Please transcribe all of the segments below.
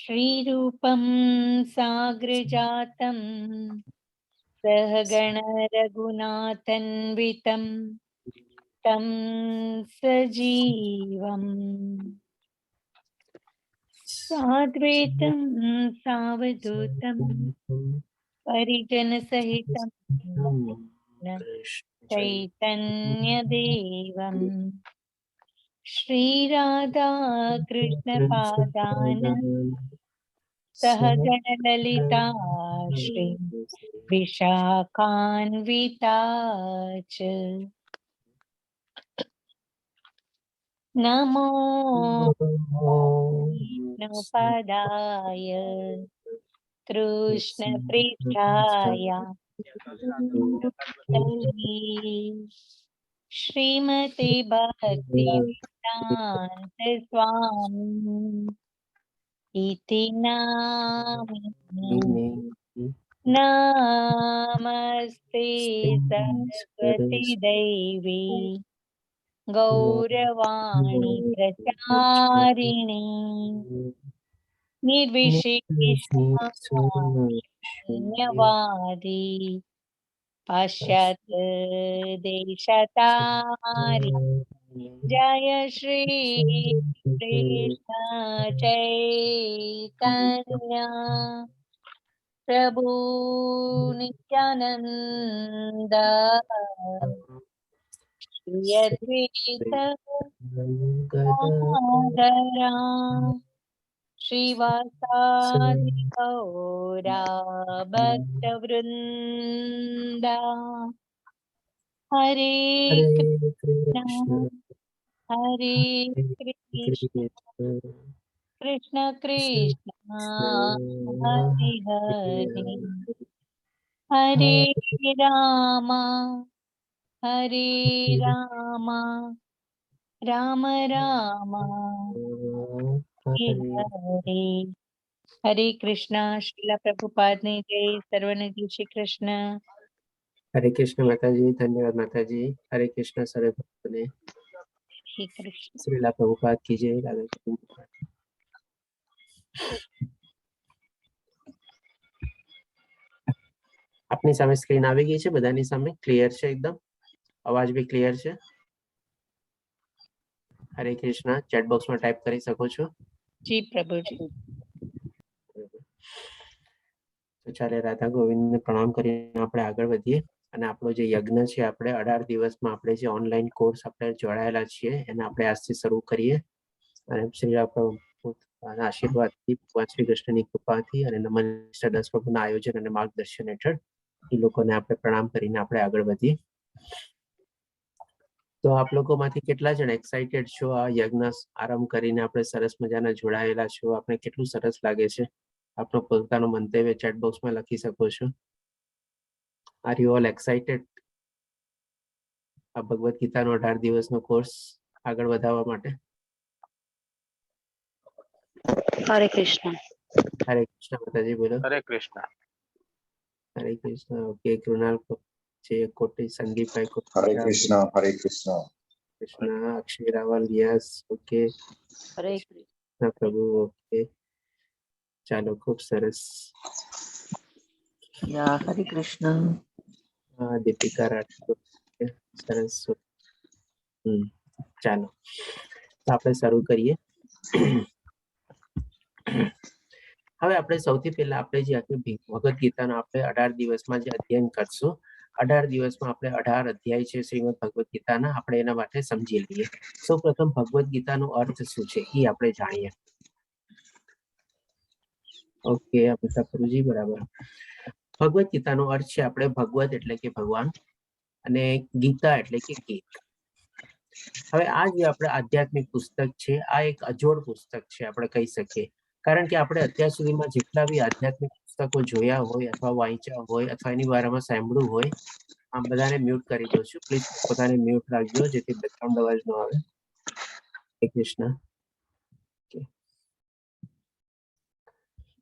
श्रीरूपं साग्रजातं सहगण रघुनाथन्वितं तं सजीवम् साद्वैतं सावधूतं परिजनसहितं चैतन्यदेवम् श्रीराधा कृष्णपादान् सहगण ललिता श्री विशाखान्विता च नमो विष्णुपदाय कृष्णपृष्ठाय श्रीमते भक्तिवेदान्त स्वामी इति नामिने नमस्ते सरस्वती देवी गौरवाणी प्रचारिणी निर्विशेषशून्यवादी पाश्चात्य देशतारि जय श्री कृष्ण चैतन्य प्रभु नित्यानंद श्री अद्वैत गदाधर श्रीवासादि गौरा भक्तवृंद हरे कृष्ण हरे कृष्ण कृष्ण कृष्ण हरे हरे हरे राम राम राम हरे हरे हरे कृष्णा। श्रीला प्रभुपाद ने जय। सर्वने जय श्री कृष्ण। हरे कृष्ण माताजी, धन्यवाद माताजी। हरे कृष्ण सारे भक्तों ने श्री कृष्ण। श्रीला प्रभुपाद की जय। राधा कृष्ण। આપની સામે સ્ક્રીન આવી ગઈ છે, બધાની સામે ક્લિયર છે, એકદમ અવાજ બી ક્લિયર છે? હરે કૃષ્ણ ચેટ બોક્સમાં ટાઈપ કરી શકો છો. જી પ્રભુજી. તો ચાલે રાધા ગોવિંદને પ્રણામ કરીને આપણે આગળ વધીએ અને આપણો જે યજ્ઞ છે આપણે 18 દિવસમાં આપણે જે ઓનલાઈન કોર્સ આપણે જોડાયેલા છીએ એને આપણે આજથી શરૂ કરીએ અને શ્રી આશીર્વાદથી ભગવાન શ્રી કૃષ્ણની કૃપાથી અને નમન દાસ પ્રભુના આયોજન અને માર્ગદર્શન હેઠળ એ લોકોને આપણે પ્રણામ કરીને આપણે આગળ વધીએ. તો આપ લોકોમાંથી કેટલા જણ એક્સાઇટેડ છો આ યજ્ઞ આરંભ કરીને આપણે સરસ મજાના જોડાયેલા છો? આપણે કેટલું સરસ લાગે છે? આપનો પોતાનો મંતવ્ય ચેટ બોક્સમાં લખી શકો છો. આર યુ ઓલ એક્સાઇટેડ આ ભગવદ ગીતાનો 18 દિવસનો કોર્સ આગળ વધારવા માટે? હરે કૃષ્ણ. હરે કૃષ્ણ માતાજી બોલો. હરે કૃષ્ણ. હરે કૃષ્ણ. ઓકે કૃણાલ છે, કોટી સંદીપભાઈ હરે કૃષ્ણ. હરે કૃષ્ણ. કૃષ્ણ અક્ષય રાવલ યસ ઓકે હરે કૃષ્ણ પ્રભુ ઓકે ચાલો ખૂબ સરસ. હરે કૃષ્ણ. દીપિકા રાઠોડ સરસ. ચાલો તો આપણે શરૂ કરીએ. હવે આપણે સૌથી પહેલા આપણે જે આખી ભગવદ ગીતાનો આપણે 18 દિવસમાં જે અધ્યયન કરશું, 18 દિવસમાં આપણે 18 અધ્યાય છે શ્રીમદ ભગવદ ગીતાના, આપણે એના માટે સમજી લઈએ. સૌપ્રથમ ભગવદ ગીતાનો અર્થ શું છે એ આપણે જાણીએ. ઓકે અમિતા પ્રભુજી બરાબર. ભગવદ ગીતાનો અર્થ છે આપણે ભગવદ એટલે કે ભગવાન અને ગીતા એટલે કે ગીત. હવે આ જે આપણે આધ્યાત્મિક પુસ્તક છે આ એક અજોડ પુસ્તક છે આપણે કહી શકીએ, કારણ કે આપણે અત્યાર સુધીમાં જેટલા બી આધ્યાત્મિક પુસ્તકો જોયા હોય અથવા વાંચ્યા હોય અથવા એની બારેમાં સાંભળ્યું હોય, આમ બધાને મ્યુટ કરી દઉં છું પ્લીઝ, પોતાને મ્યુટ રાખજો જેથી બેકગ્રાઉન્ડ અવાજ ન આવે. હરે કૃષ્ણ.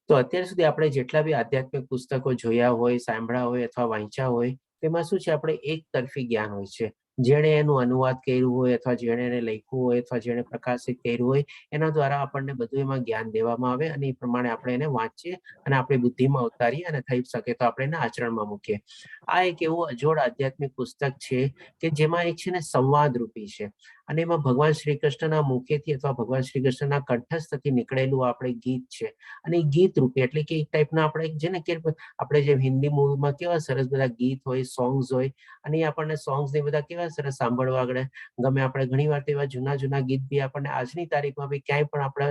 તો અત્યાર સુધી આપણે જેટલા બી આધ્યાત્મિક પુસ્તકો જોયા હોય, સાંભળ્યા હોય અથવા વાંચ્યા હોય તેમાં શું છે આપણે એક તરફી જ્ઞાન હોય છે. જેણે એનું અનુવાદ કર્યું હોય અથવા જેણે એને લખ્યું હોય અથવા જેણે પ્રકાશિત કર્યું હોય એના દ્વારા આપણને બધું એમાં જ્ઞાન દેવામાં આવે અને એ પ્રમાણે આપણે એને વાંચીએ અને આપણી બુદ્ધિમાં ઉતારીએ અને થઈ શકે તો આપણે એને આચરણમાં મૂકીએ. આ એક એવું અજોડ આધ્યાત્મિક પુસ્તક છે કે જેમાં એક છે ને સંવાદ રૂપી છે અને એમાં ભગવાન શ્રી કૃષ્ણના મુખેથી અથવા ભગવાન શ્રી કૃષ્ણના કંઠસ્થથી નીકળેલું આપણે ગીત છે અને એ ગીત રૂપી એટલે કે એક ટાઈપના આપણે છે ને કે આપણે જેમ હિન્દી મૂવીમાં કેવા સરસ બધા ગીત હોય, સોંગ્સ હોય અને એ આપણને સોંગ્સ ને બધા કેવા સરસ સાંભળવા આગળ ગમે. આપણે ઘણી વાર એવા જૂના ગીત બી આપણને આજની તારીખમાં બી ક્યાંય પણ આપણે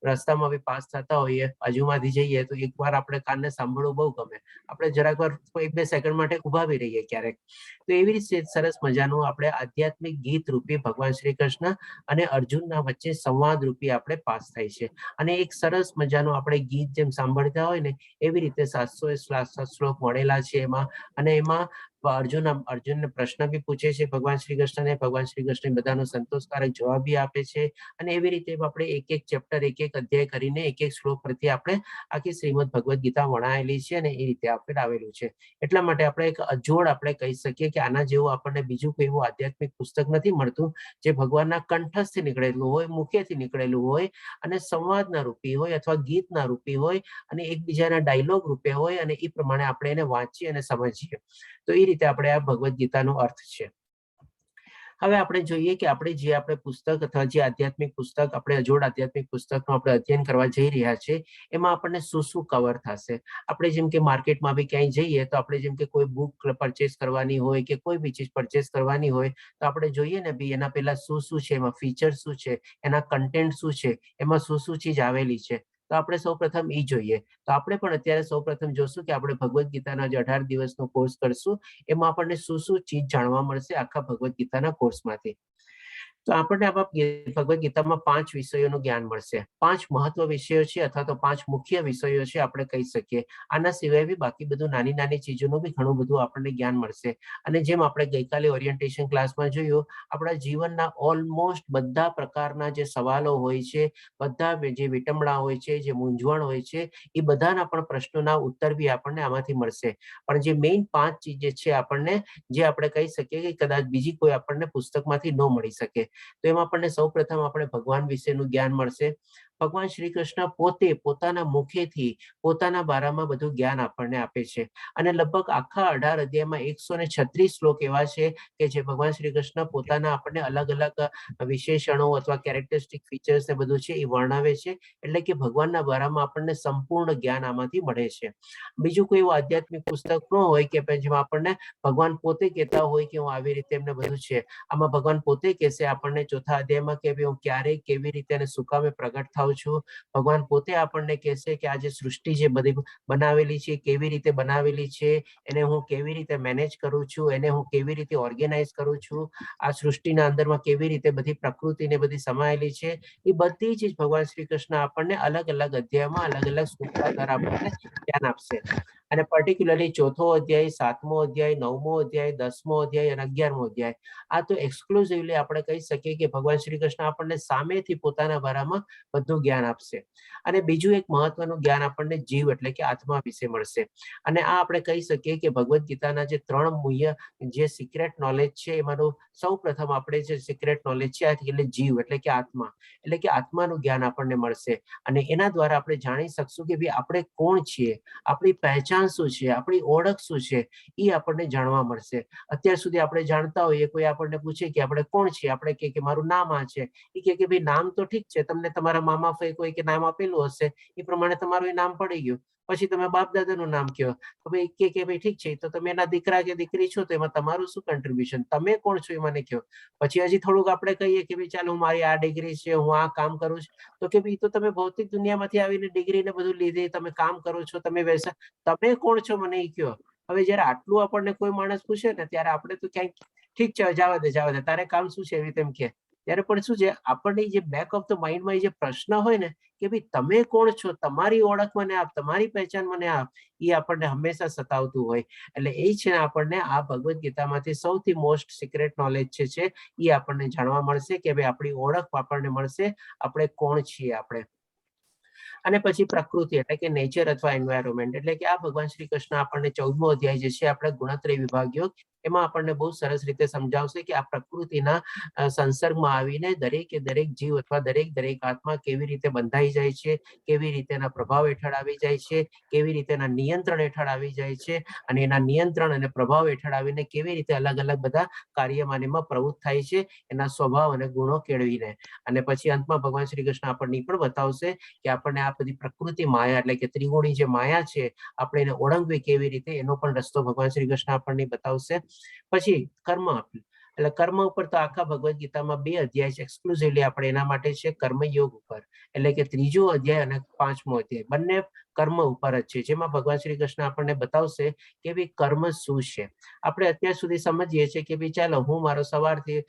રસ્તામાં બી પાસ થતા હોઈએ, બાજુમાંથી જઈએ તો એકવાર આપણે કાનને સાંભળવું બહુ ગમે. આપણે જરાક વાર 1-2 સેકન્ડ માટે ઉભા બી રહીએ ક્યારેક. તો એવી રીતે સરસ મજાનું આપણે આધ્યાત્મિક ગીત રૂપી ભગવાન શ્રી કૃષ્ણ અને અર્જુનના વચ્ચે સંવાદ રૂપી આપણે પાસ થાય છે અને એક સરસ મજાનું આપણે ગીત જેમ સાંભળતા હોય ને એવી રીતે 700 શ્લોક મળેલા છે એમાં. અને એમાં અર્જુનને પ્રશ્ન બી પૂછે છે ભગવાન શ્રી કૃષ્ણને, ભગવાન શ્રી કૃષ્ણ બધાનો સંતોષકારક જવાબ બી આપે છે અને એવી રીતે આપણે એક ચેપ્ટર, એક અધ્યાય કરીને એક શ્લોક પરથી આપણે આખી શ્રીમદ ભગવદ ગીતા વણાયેલી છે અને એ રીતે આપણે આવેલું છે. એટલા માટે આપણે એક અજોડ આપણે કહી શકીએ કે આના જેવું આપણને બીજું કોઈ એવું આધ્યાત્મિક પુસ્તક નથી મળતું જે ભગવાનના કંઠસ્થથી નીકળેલું હોય, મુખેથી નીકળેલું હોય અને સંવાદના રૂપી હોય અથવા ગીતના રૂપી હોય અને એકબીજાના ડાયલોગ રૂપે હોય અને એ પ્રમાણે આપણે એને વાંચીએ અને સમજીએ. તો એ રીતે આપણે આ ભગવદ ગીતાનો અર્થ છે. હવે આપણે જોઈએ કે આપણે પુસ્તક અથવા જે આધ્યાત્મિક પુસ્તક, આપણે અજોડ આધ્યાત્મિક પુસ્તકનું આપણે અધ્યયન કરવા જઈ રહ્યા છે એમાં આપણને શું કવર થશે. આપણે જેમ કે માર્કેટમાં બી ક્યાંય જઈએ તો આપણે જેમ કે કોઈ બુક પરચેસ કરવાની હોય કે કોઈ બી ચીજ પરચેસ કરવાની હોય તો આપણે જોઈએ ને બી એના પેલા શું છે, એમાં ફીચર શું છે, એના કન્ટેન્ટ શું છે, એમાં શું ચીજ આવેલી છે. તો આપણે સૌપ્રથમ એ જોઈએ. તો આપણે પણ અત્યારે સૌપ્રથમ જોશું કે આપણે ભગવદ ગીતાના જે 18 દિવસનો કોર્સ કરશું એમાં આપણને શું ચીજ જાણવા મળશે આખા ભગવદ ગીતાના કોર્સમાંથી. તો આપણને આમાં ભગવદ ગીતામાં 5 વિષયોનું જ્ઞાન મળશે. 5 મહત્વ વિષયો છે અથવા તો 5 મુખ્ય વિષયો છે આપણે કહી શકીએ. આના સિવાય બી બાકી બધું નાની ચીજોનું બી ઘણું બધું આપણને જ્ઞાન મળશે. અને જેમ આપણે ગઈકાલે ઓરિએન્ટેશન ક્લાસમાં જોયું, આપણા જીવનના ઓલમોસ્ટ બધા પ્રકારના જે સવાલો હોય છે, બધા જે વિટંબણા હોય છે, જે મૂંઝવણ હોય છે, એ બધાના પણ પ્રશ્નોના ઉત્તર બી આપણને આમાંથી મળશે. પણ જે મેઇન 5 ચીજ છે આપણને, જે આપણે કહી શકીએ કે કદાચ બીજી કોઈ આપણને પુસ્તકમાંથી ન મળી શકે. તો એમાં આપણને સૌપ્રથમ આપણે ભગવાન વિશેનું જ્ઞાન મળશે. ભગવાન શ્રી કૃષ્ણ પોતે પોતાના મુખેથી પોતાના બારામાં બધું જ્ઞાન આપણને આપે છે અને લગભગ આખા 18 અધ્યાયમાં 136 શ્લોક એવા છે કે જે ભગવાન શ્રી કૃષ્ણ પોતાના આપણને અલગ વિશેષણો અથવા કેરેક્ટરિસ્ટિક ફીચર્સ ને બધું છે એ વર્ણવે છે. એટલે કે ભગવાનના બારામાં આપણને સંપૂર્ણ જ્ઞાન આમાંથી મળે છે. બીજું કોઈ એવું આધ્યાત્મિક પુસ્તક ન હોય કે જેમાં આપણને ભગવાન પોતે કહેતા હોય કે હું આવી રીતે એમને બધું છે. આમાં ભગવાન પોતે કહેશે આપણને 4થા અધ્યાયમાં કે હું ક્યારે, કેવી રીતે અને શું કામે પ્રગટ થાઉં છું. ભગવાન પોતે આપણને કહેશે કે આ જે સૃષ્ટિ જે બધી બનાવેલી છે કેવી રીતે બનાવેલી છે, એને હું કેવી રીતે મેનેજ કરું છું, એને હું કેવી રીતે ઓર્ગેનાઇઝ કરું છું, આ સૃષ્ટિના અંદરમાં કેવી રીતે બધી પ્રકૃતિ ને બધી સમાયેલી છે. એ બધી ચીજ ભગવાન શ્રી કૃષ્ણ આપણને અલગ અધ્યાયમાં અલગ સૂત્ર દ્વારા આપણને જ્ઞાન આપશે. અને પર્ટિક્યુલરલી 4થો અધ્યાય, 7મો અધ્યાય, 9મો અધ્યાય, 10મો અધ્યાય અને 11મો અધ્યાય, આ તો એક્સક્લુઝિવલી આપણે કહી શકીએ કે ભગવાન શ્રી કૃષ્ણ આપણને સામેથી પોતાના બારામાં બધું જ્ઞાન આપશે. અને બીજું એક મહત્વનું જ્ઞાન આપણને જીવ એટલે કે આત્મા વિશે મળશે. અને આ આપણે કહી શકીએ કે ભગવદ ગીતાના જે 3 મૂલ્ય જે સિક્રેટ નોલેજ છે એમાંનું સૌપ્રથમ આપણે જે સિક્રેટ નોલેજ છે એટલે જીવ એટલે કે આત્મા, એટલે કે આત્માનું જ્ઞાન આપણને મળશે. અને એના દ્વારા આપણે જાણી શકશું કે ભાઈ આપણે કોણ છીએ, આપણી પહેચાન શું છે, આપણી ઓળખ શું છે, એ આપણને જાણવા મળશે. અત્યાર સુધી આપણે જાણતા હોઈએ, કોઈ આપણને પૂછે કે આપણે કોણ છીએ, આપણે કે મારું નામ આ છે, એ કે ભાઈ નામ તો ઠીક છે, તમને તમારા મામા ફઈ કોઈ કે નામ આપેલું હશે એ પ્રમાણે તમારું એ નામ પડી ગયું. પછી તમે બાપ દાદાનું નામ કહો તો ભાઈ કે ભાઈ ઠીક છે, તો તમે એના દીકરા કે દીકરી છો તો એમાં તમારું શું કન્ટ્રીબ્યુશન, તમે કોણ છો એ મને કહો. પછી હજી થોડુંક આપણે કહીએ કે ભાઈ ચાલો મારી આ ડિગ્રી છે, હું આ કામ કરું છું, તો કે ભાઈ તો તમે ભૌતિક દુનિયામાંથી આવીને ડિગ્રી ને બધું લીધી, તમે કામ કરો છો, તમે વૈસા, તમે કોણ છો મને એ કહો. હવે જયારે આટલું આપણને કોઈ માણસ પૂછે ને ત્યારે આપણે તો ક્યાંક ઠીક છે જવા દે, તારે કામ શું છે એવી તેમ કે. ત્યારે પણ શું છે, આપણને જે બેક ઓફ ધ માઇન્ડમાં જે પ્રશ્ન હોય ને કે ભાઈ તમે કોણ છો, તમારી ઓળખ મને આપ, તમારી પહેચાન મને આપ, એ આપણને હંમેશા સતાવતું હોય. એટલે એ છે આપણને આ ભગવદ ગીતામાંથી સૌથી મોસ્ટ સિક્રેટ નોલેજ છે એ આપણને જાણવા મળશે કે ભાઈ આપણી ઓળખ આપણને મળશે, આપણે કોણ છીએ આપણે. અને પછી પ્રકૃતિ એટલે કે નેચર અથવા એન્વાયરમેન્ટ, એટલે કે આ ભગવાન શ્રી કૃષ્ણ આપણને 14મો અધ્યાય જે છે આપણે ગુણત્રય વિભાગીય એમાં આપણને બહુ સરસ રીતે સમજાવશે કે આ પ્રકૃતિના સંસર્ગમાં આવીને દરેકે દરેક જીવ અથવા દરેક આત્મા કેવી રીતે બંધાઈ જાય છે, કેવી રીતે એના પ્રભાવ હેઠળ આવી જાય છે, કેવી રીતે એના નિયંત્રણ હેઠળ આવી જાય છે, અને એના નિયંત્રણ અને પ્રભાવ હેઠળ આવીને કેવી રીતે અલગ અલગ બધા કાર્યમાં એમાં પ્રવૃત્ત થાય છે, એના સ્વભાવ અને ગુણો કેળવીને. અને પછી અંતમાં ભગવાન શ્રી કૃષ્ણ આપણને પણ બતાવશે કે આપણને આ બધી પ્રકૃતિ માયા એટલે કે ત્રિગુણી જે માયા છે આપણે એને ઓળંગવી કેવી રીતે, એનો પણ રસ્તો ભગવાન શ્રી કૃષ્ણ આપણને બતાવશે. પછી કર્મ એટલે કર્મ ઉપર તો આખા ભગવદ ગીતામાં 2 અધ્યાય છે એક્સક્લુઝિવલી આપણે એના માટે છે, કર્મયોગ ઉપર. એટલે કે 3જો અધ્યાય અને 5મો અધ્યાય બંને કર્મ ઉપર જ છે, જેમાં ભગવાન શ્રી કૃષ્ણ આપણને બતાવશે કે ભાઈ કર્મ શું છે. આપણે અત્યાર સુધી સમજીએ છીએ કે ભાઈ ચાલો હું મારો સવારથી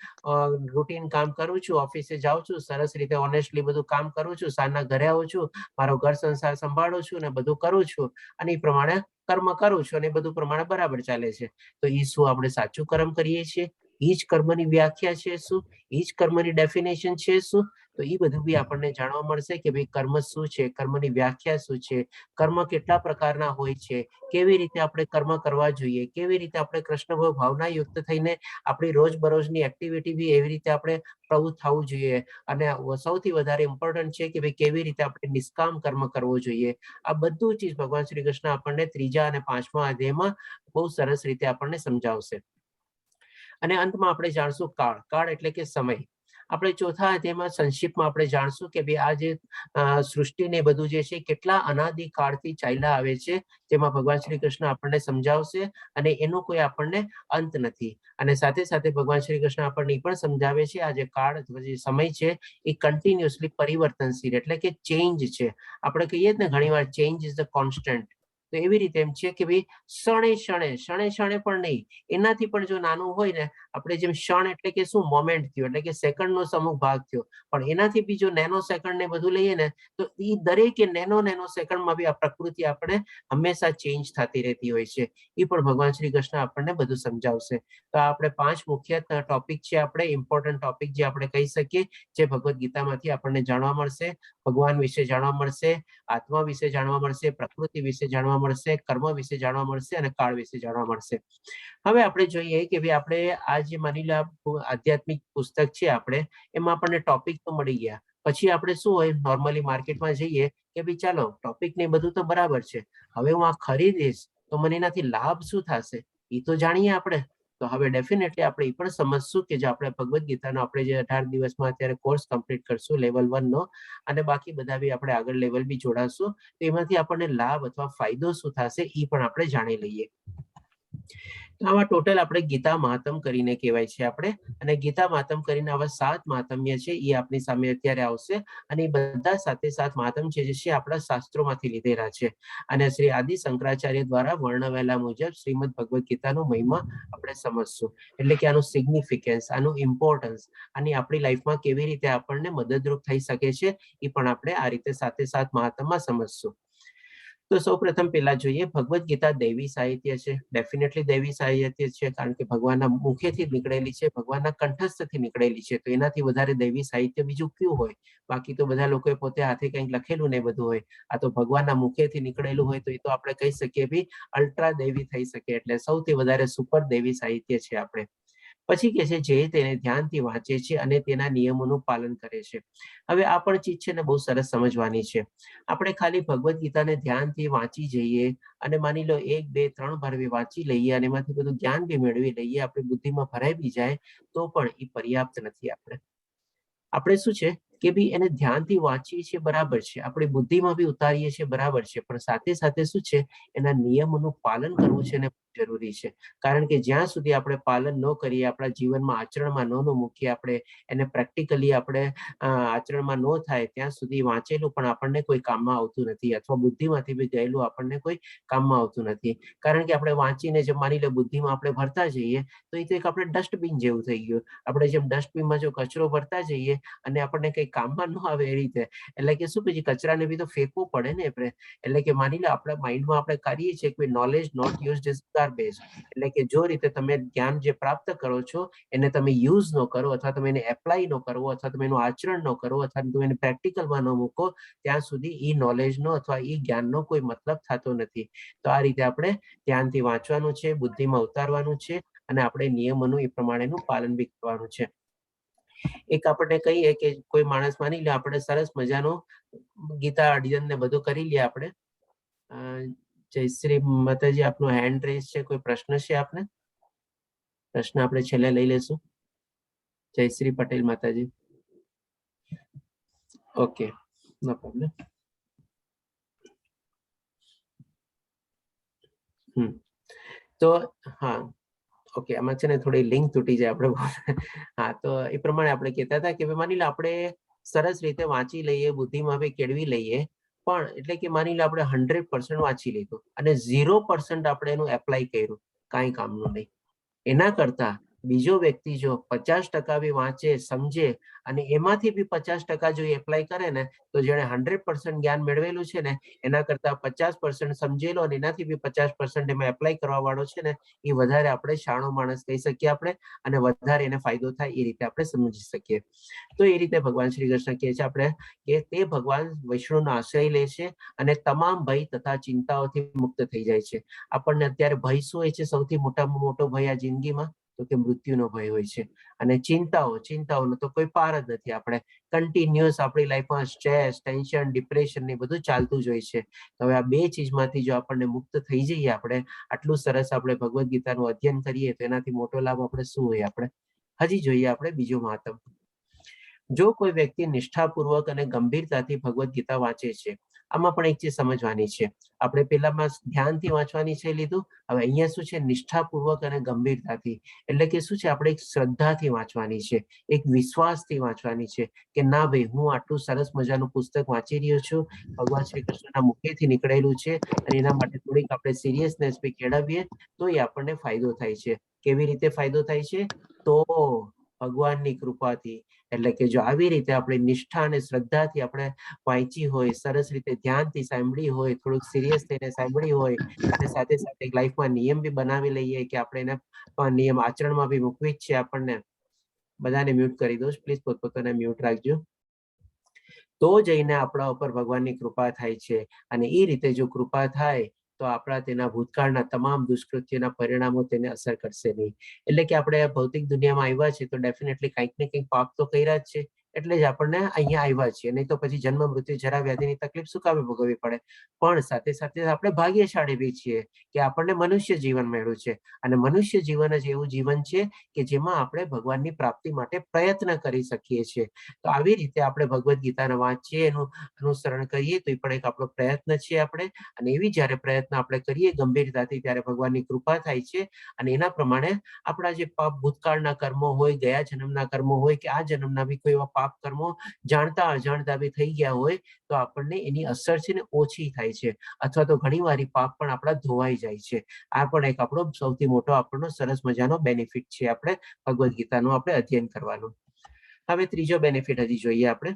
રૂટીન કામ કરું છું, ઓફિસે જાઉં છું, સરસ રીતે ઓનેસ્ટલી બધું કામ કરું છું, સાંજના ઘરે આવું છું, મારો ઘર સંસાર સંભાળું છું ને બધું કરું છું, અને એ પ્રમાણે કર્મ કરું છું અને બધું પ્રમાણે બરાબર ચાલે છે. તો એ શું આપણે સાચું કર્મ કરીએ છીએ? એ જ કર્મની વ્યાખ્યા છે શું? એ જ કર્મની ડેફિનેશન છે શું? તો એ બધું બી આપણને જાણવા મળશે કે ભાઈ કર્મ શું છે, કર્મની વ્યાખ્યા શું છે, કર્મ કેટલા પ્રકારના હોય છે, કેવી રીતે આપણે કર્મ કરવા જોઈએ, કેવી રીતે આપણે કૃષ્ણ ભાવના યુક્ત થઈને આપણી રોજબરોજની એક્ટિવિટી બી એવી રીતે આપણે પ્રવૃત્ત થવું જોઈએ. અને સૌથી વધારે ઇમ્પોર્ટન્ટ છે કે ભાઈ કેવી રીતે આપણે નિષ્કામ કર્મ કરવું જોઈએ. આ બધું ચીજ ભગવાન શ્રી કૃષ્ણ આપણને 3જા અને 5મા અધ્યાયમાં બહુ સરસ રીતે આપણને સમજાવશે. અને અંતમાં આપણે જાણશું કાળ. કાળ એટલે કે સમય. આપણે 4થા અધ્યાયમાં સંક્ષિપ્તમાં આપણે જાણશું કે ભાઈ આ જે સૃષ્ટિને બધું જે છે કેટલા અનાદિ કાળથી ચાલ્યા આવે છે, જેમાં ભગવાન શ્રી કૃષ્ણ આપણને સમજાવશે અને એનો કોઈ આપણને અંત નથી. અને સાથે સાથે ભગવાન શ્રી કૃષ્ણ આપણને એ પણ સમજાવે છે આ જે કાળ અથવા જે સમય છે એ કન્ટિન્યુઅસલી પરિવર્તનશીલ એટલે કે ચેન્જ છે. આપણે કહીએ ને ઘણી વાર ચેન્જ ઇઝ ધ કોન્સ્ટન્ટ. તો એવી રીતે એમ છે કે ભાઈ ક્ષણે પણ નહીં, એનાથી પણ જો નાનું હોય ને, આપણે જેમ ક્ષણ એટલે કે શું મોમેન્ટ થયો એટલે કે સેકન્ડનો સમૂહ ભાગ થયો, પણ એનાથી બી જો નેનો સેકન્ડ ને બધું લઈએ ને તો એ દરેકે નેનો સેકન્ડમાં બી આ પ્રકૃતિ આપણે હંમેશા ચેન્જ થતી રહેતી હોય છે. એ પણ ભગવાન શ્રી કૃષ્ણ આપણને બધું સમજાવશે. તો આપણે 5 મુખ્ય ટોપિક છે, આપણે ઇમ્પોર્ટન્ટ ટોપિક જે આપણે કહી શકીએ, જે ભગવદ ગીતામાંથી આપણને જાણવા મળશે. ભગવાન વિશે જાણવા મળશે, આત્મા વિશે જાણવા મળશે, પ્રકૃતિ વિશે જાણવા મળશે, કર્મ વિશે જાણવા મળશે અને કાળ વિશે જાણવા મળશે. હવે આપણે જોઈએ કે ભાઈ આપણે આ જે માની લો આધ્યાત્મિક પુસ્તક છે આપણે એમાં આપણને ટોપિક તો મળી ગયા, પછી આપણે શું હોય નોર્મલી માર્કેટમાં જઈએ કે ભાઈ ચાલો ટોપિક ને બધું તો બરાબર છે, હવે હું આ ખરીદીશ તો મને એનાથી લાભ શું થશે એ તો જાણીએ આપણે. તો હવે ડેફિનેટલી આપણે એ પણ સમજશું કે જે આપણે ભગવદ ગીતાનો આપણે જે 18 દિવસમાં અત્યારે કોર્સ કમ્પ્લીટ કરશું લેવલ 1 નો, અને બાકી બધા બી આપણે આગળ લેવલ બી જોડાશું, તો એમાંથી આપણને લાભ અથવા ફાયદો શું થશે એ પણ આપણે જાણી લઈએ. આમાં ટોટલ આપણે ગીતા મહાત્મ કરીને કહેવાય છે આપણે, અને ગીતા મહાત્મ કરીને આવા 7 મહાત્મ્ય છે એ આપણી સામે અત્યારે આવશે, અને એ બધા સાથે 7 મહાત્મ છે જે છે આપણા શાસ્ત્રોમાંથી લીધેલા છે. અને શ્રી આદિ શંકરાચાર્ય દ્વારા વર્ણવેલા મુજબ શ્રીમદ ભગવદ ગીતાનો મહિમા આપણે સમજશું. એટલે કે આનું સિગ્નિફિકન્સ, આનું ઇમ્પોર્ટન્સ, આની આપણી લાઈફમાં કેવી રીતે આપણને મદદરૂપ થઈ શકે છે એ પણ આપણે આ રીતે સાથે 7 મહાત્મમાં સમજશું. તો સૌપ્રથમ પહેલા જોઈએ ભગવદ ગીતા દૈવી સાહિત્ય છે. ડેફિનેટલી દૈવી સાહિત્ય છે, કારણ કે ભગવાનના મુખેથી નીકળેલી છે, ભગવાનના કંઠસ્થથી નીકળેલી છે, તો એનાથી વધારે દૈવી સાહિત્ય બીજું કયું હોય? બાકી તો બધા લોકોએ પોતે હાથે કંઈક લખેલું ને બધું હોય, આ તો ભગવાનના મુખેથી નીકળેલું હોય તો એ તો આપણે કહી શકીએ ભાઈ અલ્ટ્રા દૈવી થઈ શકે, એટલે સૌથી વધારે સુપર દૈવી સાહિત્ય છે આપણે. પછી કે છે જે તેને ધ્યાનથી વાંચે છે અને તેના નિયમોનું પાલન કરે છે. હવે આ પણ ચીજ છે ને બહુ સરસ સમજવાની છે. આપણે ખાલી ભગવદ ગીતાને ધ્યાનથી વાંચી જઈએ અને માની લો 1, 2, 3 વાર વાંચી લઈએ અને એમાંથી બધું જ્ઞાન બી મેળવી લઈએ, આપણી બુદ્ધિમાં ભરાઈ બી જાય, તો પણ એ પર્યાપ્ત નથી. આપણે શું છે કે ભાઈ એને ધ્યાનથી વાંચીએ છીએ બરાબર છે, આપણી બુદ્ધિમાં બી ઉતારીએ છીએ બરાબર છે, પણ સાથે સાથે શું છે એના નિયમોનું પાલન કરવું છે ને જરૂરી છે. કારણ કે જ્યાં સુધી આપણે પાલન ન કરીએ, આપણા જીવનમાં આચરણમાં ન મૂકીએ, આપણે એને પ્રેક્ટિકલી આપણે આચરણમાં ન થાય ત્યાં સુધી વાંચેલું પણ આપણને કોઈ કામમાં આવતું નથી, અથવા બુદ્ધિમાંથી બી ગયેલું આપણને કોઈ કામમાં આવતું નથી. કારણ કે આપણે વાંચીને જેમ માની લો બુદ્ધિમાં આપણે ભરતા જઈએ તો એ તો એક આપણે ડસ્ટબિન જેવું થઈ ગયું. આપણે જેમ ડસ્ટબિનમાં જો કચરો ભરતા જઈએ અને આપણને કઈ કામમાં ન આવે એ રીતે, એટલે કે શું પછી કચરાને બી તો ફેંકવું પડે ને આપણે. એટલે કે માની લો આપણા માઇન્ડમાં આપણે કરીએ છીએ કે knowledge not used is garbage, એટલે કે જો રીતે તમે જ્ઞાન જે પ્રાપ્ત કરો છો એને તમે યુઝ ન કરો, અથવા તમે એને એપ્લાય ન કરો, અથવા તમે એનું આચરણ ન કરો, અથવા તમે એને પ્રેક્ટિકલમાં ન મૂકો, ત્યાં સુધી એ નોલેજનો અથવા એ જ્ઞાનનો કોઈ મતલબ થતો નથી. તો આ રીતે આપણે ધ્યાનથી વાંચવાનું છે, બુદ્ધિમાં ઉતારવાનું છે, અને આપણે નિયમોનું એ પ્રમાણેનું પાલન બી કરવાનું છે. એક આપણને કહીએ કે કોઈ માણસ માની લે આપણે સરસ મજાનો ગીતા અધ્યયન ને બધું કરી લઈએ આપણે. જયશ્રી માતાજી, આપનો હેન્ડ રેઝ છે, કોઈ પ્રશ્ન છે આપને? પ્રશ્ન આપણે છેલ્લે લઈ લેશું. જયશ્રી પટેલ માતાજી. ઓકે, નો પ્રોબ્લેમ. તો હા, ઓકે, આમાં છે ને થોડી લિંક તૂટી જાય આપણે. હા, તો એ પ્રમાણે આપણે કહેતા હતા કે માની લો આપણે સરસ રીતે વાંચી લઈએ, બુદ્ધિમાં બી કેળવી લઈએ, પણ એટલે કે માની લો આપણે 100% વાંચી લીધું અને 0% આપણે એનું એપ્લાય કર્યું, કાંઈ કામનું નહીં. એના કરતા બીજો વ્યક્તિ જો 50% બી વાંચે, સમજે અને એમાંથી બી 50% જો એપ્લાય કરે ને, તો જેણે 100% જ્ઞાન મેળવેલું છે ને એના કરતા 50% સમજેલો અને એનાથી બી 50% એમાં એપ્લાય કરવા વાળો છે ને, એ વધારે આપણે શાણો માણસ કહી શકીએ આપણે, અને વધારે એને ફાયદો થાય એ રીતે આપણે સમજી શકીએ. તો એ રીતે ભગવાન શ્રી કૃષ્ણ કહે છે આપણે કે તે ભગવાન વૈષ્ણવનો આશ્રય લે છે અને તમામ ભય તથા ચિંતાઓથી મુક્ત થઈ જાય છે. આપણને અત્યારે ભય શું હોય છે? સૌથી મોટામાં મોટો ભય આ જિંદગીમાં તો કે મૃત્યુનો ભય હોય છે. અને ચિંતાઓનો તો કોઈ પાર જ નથી. આપણે કન્ટિન્યુઅસ આપણી લાઈફમાં સ્ટ્રેસ, ટેન્શન, ડિપ્રેશન ને બધું ચાલતું જ હોય છે. હવે આ બે ચીજમાંથી જો આપણને મુક્ત થઈ જઈએ, આપણે આટલું સરસ આપણે ભગવદ્ ગીતાનું અધ્યયન કરીએ તો એનાથી મોટો લાભ આપણે શું હોય? આપણે હજી જોઈએ આપણે બીજો મહાત્મ. જો કોઈ વ્યક્તિ નિષ્ઠાપૂર્વક અને ગંભીરતાથી ભગવદ્ ગીતા વાંચે છે, આમાં પણ એક ચીજ સમજવાની છે. આપણે પેલામાં ધ્યાનથી વાંચવાની છે લીધું, હવે અહીંયા શું છે? નિષ્ઠાપૂર્વક અને ગંભીરતાથી. એટલે કે શું છે? આપણે એક શ્રદ્ધાથી વાંચવાની છે, એક વિશ્વાસથી વાંચવાની છે કે ના ભાઈ, હું આટલું સરસ મજાનું પુસ્તક વાંચી રહ્યો છું, ભગવાન શ્રી કૃષ્ણના મુખેથી નીકળેલું છે, અને એના માટે થોડીક આપણે સિરિયસનેસ બી કેળવીએ તો એ આપણને ફાયદો થાય છે. કેવી રીતે ફાયદો થાય છે? તો ભગવાનની કૃપાથી. એટલે કે જો આવી રીતે આપણે નિષ્ઠા અને શ્રદ્ધાથી આપણે વાંચી હોય, સરસ રીતે ધ્યાનથી સાંભળી હોય, થોડુંક સિરિયસ થઈને સાંભળી હોય, અને સાથે સાથે લાઈફમાં નિયમ બી બનાવી લઈએ કે આપણે એને નિયમ આચરણમાં બી મૂકવી જ છે આપણને. બધાને મ્યુટ કરી દો પ્લીઝ, પોતપોતાને મ્યુટ રાખજો. તો જઈને આપણા ઉપર ભગવાનની કૃપા થાય છે. અને એ રીતે જો કૃપા થાય તો આપણા તેના ભૂતકાળના તમામ દુષ્કૃત્યના પરિણામો તેને અસર કરશે નહીં. એટલે કે આપણે ભૌતિક દુનિયામાં આવ્યા છે તો ડેફિનેટલી કંઈક ને કંઈક પાપ તો કર્યા જ છે, એટલે જ આપણને અહીંયા આવ્યા છીએ. નહીં તો પછી જન્મ, મૃત્યુ, જરા, વ્યાધિની તકલીફ શું કામે ભોગવવી પડે? પણ સાથે સાથે આપણે ભાગ્યશાળી બી છીએ કે આપણને મનુષ્ય જીવન મળ્યું છે. અને મનુષ્ય જીવન જ એવું જીવન છે કે જેમાં આપણે ભગવાનની પ્રાપ્તિ માટે પ્રયત્ન કરી શકીએ છીએ. તો આવી રીતે આપણે ભગવદ્ ગીતાને વાંચીએ, એનું અનુસરણ કરીએ તો એ પણ એક આપણો પ્રયત્ન છે આપણે. અને એવી જ્યારે પ્રયત્ન આપણે કરીએ ગંભીરતાથી, ત્યારે ભગવાનની કૃપા થાય છે. અને એના પ્રમાણે આપણા જે પાપ ભૂતકાળના કર્મો હોય, ગયા જન્મના કર્મો હોય, કે આ જન્મના બી કોઈ એવા પાપ કર્મો જાણતા અજાણતા બી થઈ ગયા હોય, તો આપણને એની અસર છે ને ઓછી થાય છે. અથવા તો ઘણી વાર પાપ પણ આપણા ધોવાઈ જાય છે. આ પણ એક આપણો સૌથી મોટો આપણનો સરસ મજાનો બેનિફિટ છે આપણે ભગવદ્ ગીતાનું આપણે અધ્યયન કરવાનું. હવે ત્રીજો બેનિફિટ હજી જોઈએ આપણે.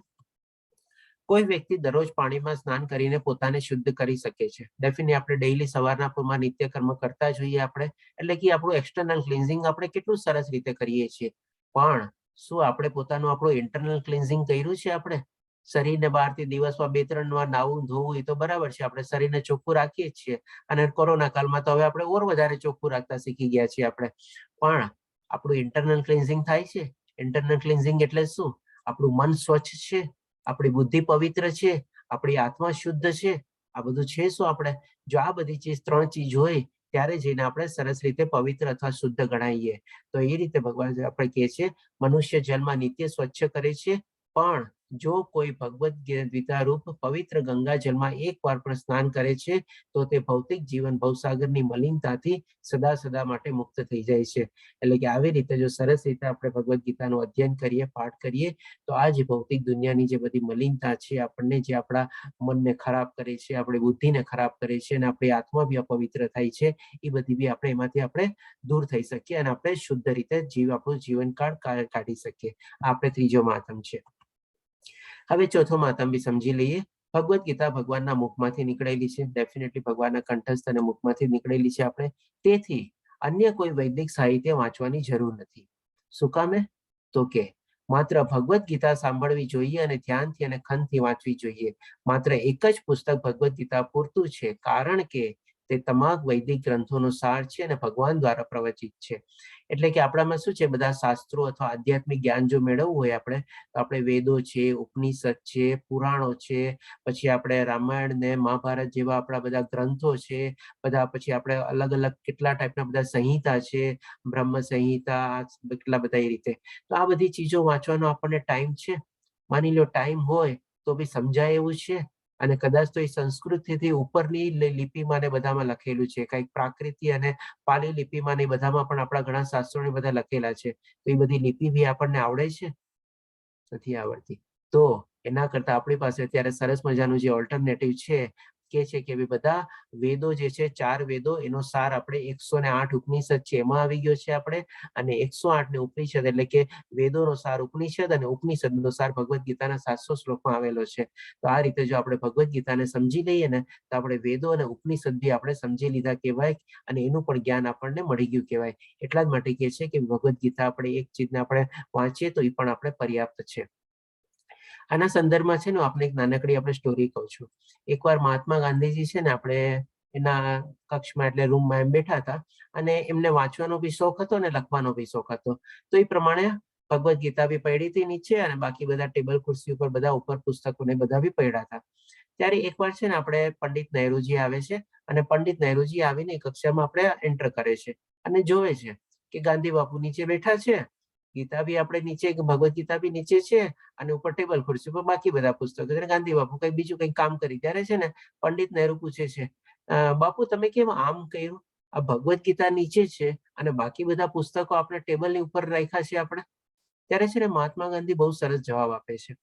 કોઈ વ્યક્તિ દરરોજ પાણીમાં સ્નાન કરીને પોતાને શુદ્ધ કરી શકે છે. ડેફિનેટલી આપણે ડેઈલી સવારના પૂરમાં નિત્ય કર્મ કરતા જોઈએ આપણે, એટલે કે આપણું એક્સટર્નલ ક્લિન્ઝિંગ આપણે કેટલું સરસ રીતે કરીએ છીએ. પણ શું આપણે પોતાનું આપણું ઇન્ટરનલ ક્લિન્ઝિંગ કર્યું છે? આપણે શરીરને બહારથી દિવસમાં 2-3 વાર નાવું ધોવું એ તો બરાબર છે, આપણે શરીરને ચોખ્ખું રાખીએ જ છીએ. અને કોરોના કાળમાં તો હવે આપણે ઓર વધારે ચોખ્ખું રાખતા શીખી ગયા છીએ આપણે. પણ આપણું ઇન્ટરનલ ક્લિન્ઝિંગ થાય છે? ઇન્ટરનલ ક્લિન્ઝિંગ એટલે શું? આપણું મન સ્વચ્છ છે, આપણી બુદ્ધિ પવિત્ર છે, આપણી આત્મા શુદ્ધ છે. આ બધું છે શું? આપણે જો આ બધી ચીજ, 3 ચીજ હોય ત્યારે જઈને આપણે સરસ રીતે પવિત્ર અથવા શુદ્ધ ગણાઈએ. તો એ રીતે ભગવાન આપણે કહે છે મનુષ્ય જલમાં નિત્ય સ્વચ્છ કરે છે, પણ જો કોઈ ભગવદ્ ગીતા રૂપ પવિત્ર ગંગા જળમાં એકવાર પણ સ્નાન કરે છે તો તે ભૌતિક જીવન ભવસાગરની મલિનતાથી સદા સદા માટે મુક્ત થઈ જાય છે. એટલે કે આવી રીતે જો સરસ રીતે આપણે ભગવદ્ ગીતાનું અધ્યયન કરીએ, પાઠ કરીએ, તો આ જે ભૌતિક દુનિયાની જે બધી મલિનતા છે, આપણને જે આપણા મનને ખરાબ કરે છે, આપણી બુદ્ધિને ખરાબ કરે છે, અને આપણી આત્મા બી અપવિત્ર થાય છે, એ બધી બી આપણે એમાંથી આપણે દૂર થઈ શકીએ અને આપણે શુદ્ધ રીતે આપણું જીવનકાળ કાઢી શકીએ. આપણે ત્રીજો મહાત્મ છે. હવે ચોથો મહાત્મ બી સમજી લઈએ. ભગવદ્ ગીતા ભગવાનના મુખમાંથી નીકળેલી છે. ડેફિનેટલી ભગવાનના કંઠસ્થ અને મુખમાંથી નીકળેલી છે આપણે. તેથી અન્ય કોઈ વૈદિક સાહિત્ય વાંચવાની જરૂર નથી. શું કામે? તો કે માત્ર ભગવદ્ ગીતા સાંભળવી જોઈએ અને ધ્યાનથી અને ખંતથી વાંચવી જોઈએ. માત્ર એક જ પુસ્તક ભગવદ્ ગીતા પૂરતું છે, કારણ કે તે તમામ વૈદિક ગ્રંથોનો સાર છે અને ભગવાન દ્વારા પ્રવચિત છે. એટલે કે આપણામાં શું છે, બધા શાસ્ત્રો અથવા આધ્યાત્મિક જ્ઞાન જો મેળવવું હોય આપણે, તો આપણે વેદો છે, ઉપનિષદ છે, પુરાણો છે, પછી આપણે રામાયણ ને મહાભારત જેવા આપણા બધા ગ્રંથો છે, બધા પછી આપણે અલગ અલગ કેટલા ટાઈપના બધા સંહિતા છે, બ્રહ્મ સંહિતા, કેટલા બધા એ રીતે. તો આ બધી ચીજો વાંચવાનો આપણને ટાઈમ છે? માની લો ટાઈમ હોય તો બી સમજાય એવું છે? અને કદાચ તો એ સંસ્કૃતથી ઉપરની લિપિમાં ને બધામાં લખેલું છે, કઈક પ્રાકૃતિ અને પાલી લિપિમાં ને બધામાં પણ આપણા ઘણા શાસ્ત્રો બધા લખેલા છે. તો એ બધી લિપિ બી આપણને આવડે છે? નથી આવડતી. તો એના કરતા આપણી પાસે અત્યારે સરસ મજાનું જે ઓલ્ટરનેટિવ છે કે બધા વેદો જે છે, 4 વેદો, એનો સાર આપણે 108 ઉપનિષદ છે એમાં આવી ગયો છે આપણે, અને 108 ને ઉપનિષદ એટલે કે વેદોનો સાર ઉપનિષદ અને ઉપનિષદનો સાર ભગવદ્ ગીતાના 700 શ્લોકમાં આવેલો છે. તો આ રીતે જો આપણે ભગવદ્ ગીતાને સમજી લઈએ ને, તો આપણે વેદો અને ઉપનિષદ બી આપણે સમજી લીધા કહેવાય, અને એનું પણ જ્ઞાન આપણને મળી ગયું કહેવાય. એટલા જ માટે કહે છે કે ભગવદ્ ગીતા આપણે એક ચીજને આપણે વાંચીએ તો એ પણ આપણે પર્યાપ્ત છે. આના સંદર્ભમાં છે ને આપણે એક નાનકડી આપણે સ્ટોરી કહું છું. એકવાર મહાત્મા ગાંધીજી છે ને, આપણે એના કક્ષમાં એટલે રૂમમાં એમ બેઠા હતા, અને એમને વાંચવાનો બી શોખ હતો ને લખવાનો બી શોખ હતો. તો એ પ્રમાણે ભગવદ્ ગીતા બી પડી હતી નીચે, અને બાકી બધા ટેબલ ખુરશી ઉપર બધા ઉપર પુસ્તકો ને બધા બી પડ્યા હતા. ત્યારે એકવાર છે ને આપણે પંડિત નહેરુજી આવે છે, અને પંડિત નહેરુજી આવીને કક્ષામાં આપણે એન્ટર કરે છે, અને જોવે છે કે ગાંધી બાપુ નીચે બેઠા છે, ગીતા બી આપણે નીચે, ભગવદ્ ગીતા બી નીચે છે, અને ઉપર ટેબલ ખુરશી પર બાકી બધા પુસ્તકો. ગાંધી બાપુ કઈ બીજું કઈ કામ કરી. ત્યારે છે ને પંડિત નહેરુ પૂછે છે, બાપુ તમે કેમ આમ કર્યું? આ ભગવદ્ ગીતા નીચે છે અને બાકી બધા પુસ્તકો આપણે ટેબલની ઉપર રાખ્યા છે આપણે. ત્યારે છે ને મહાત્મા ગાંધી બહુ સરસ જવાબ આપે છે.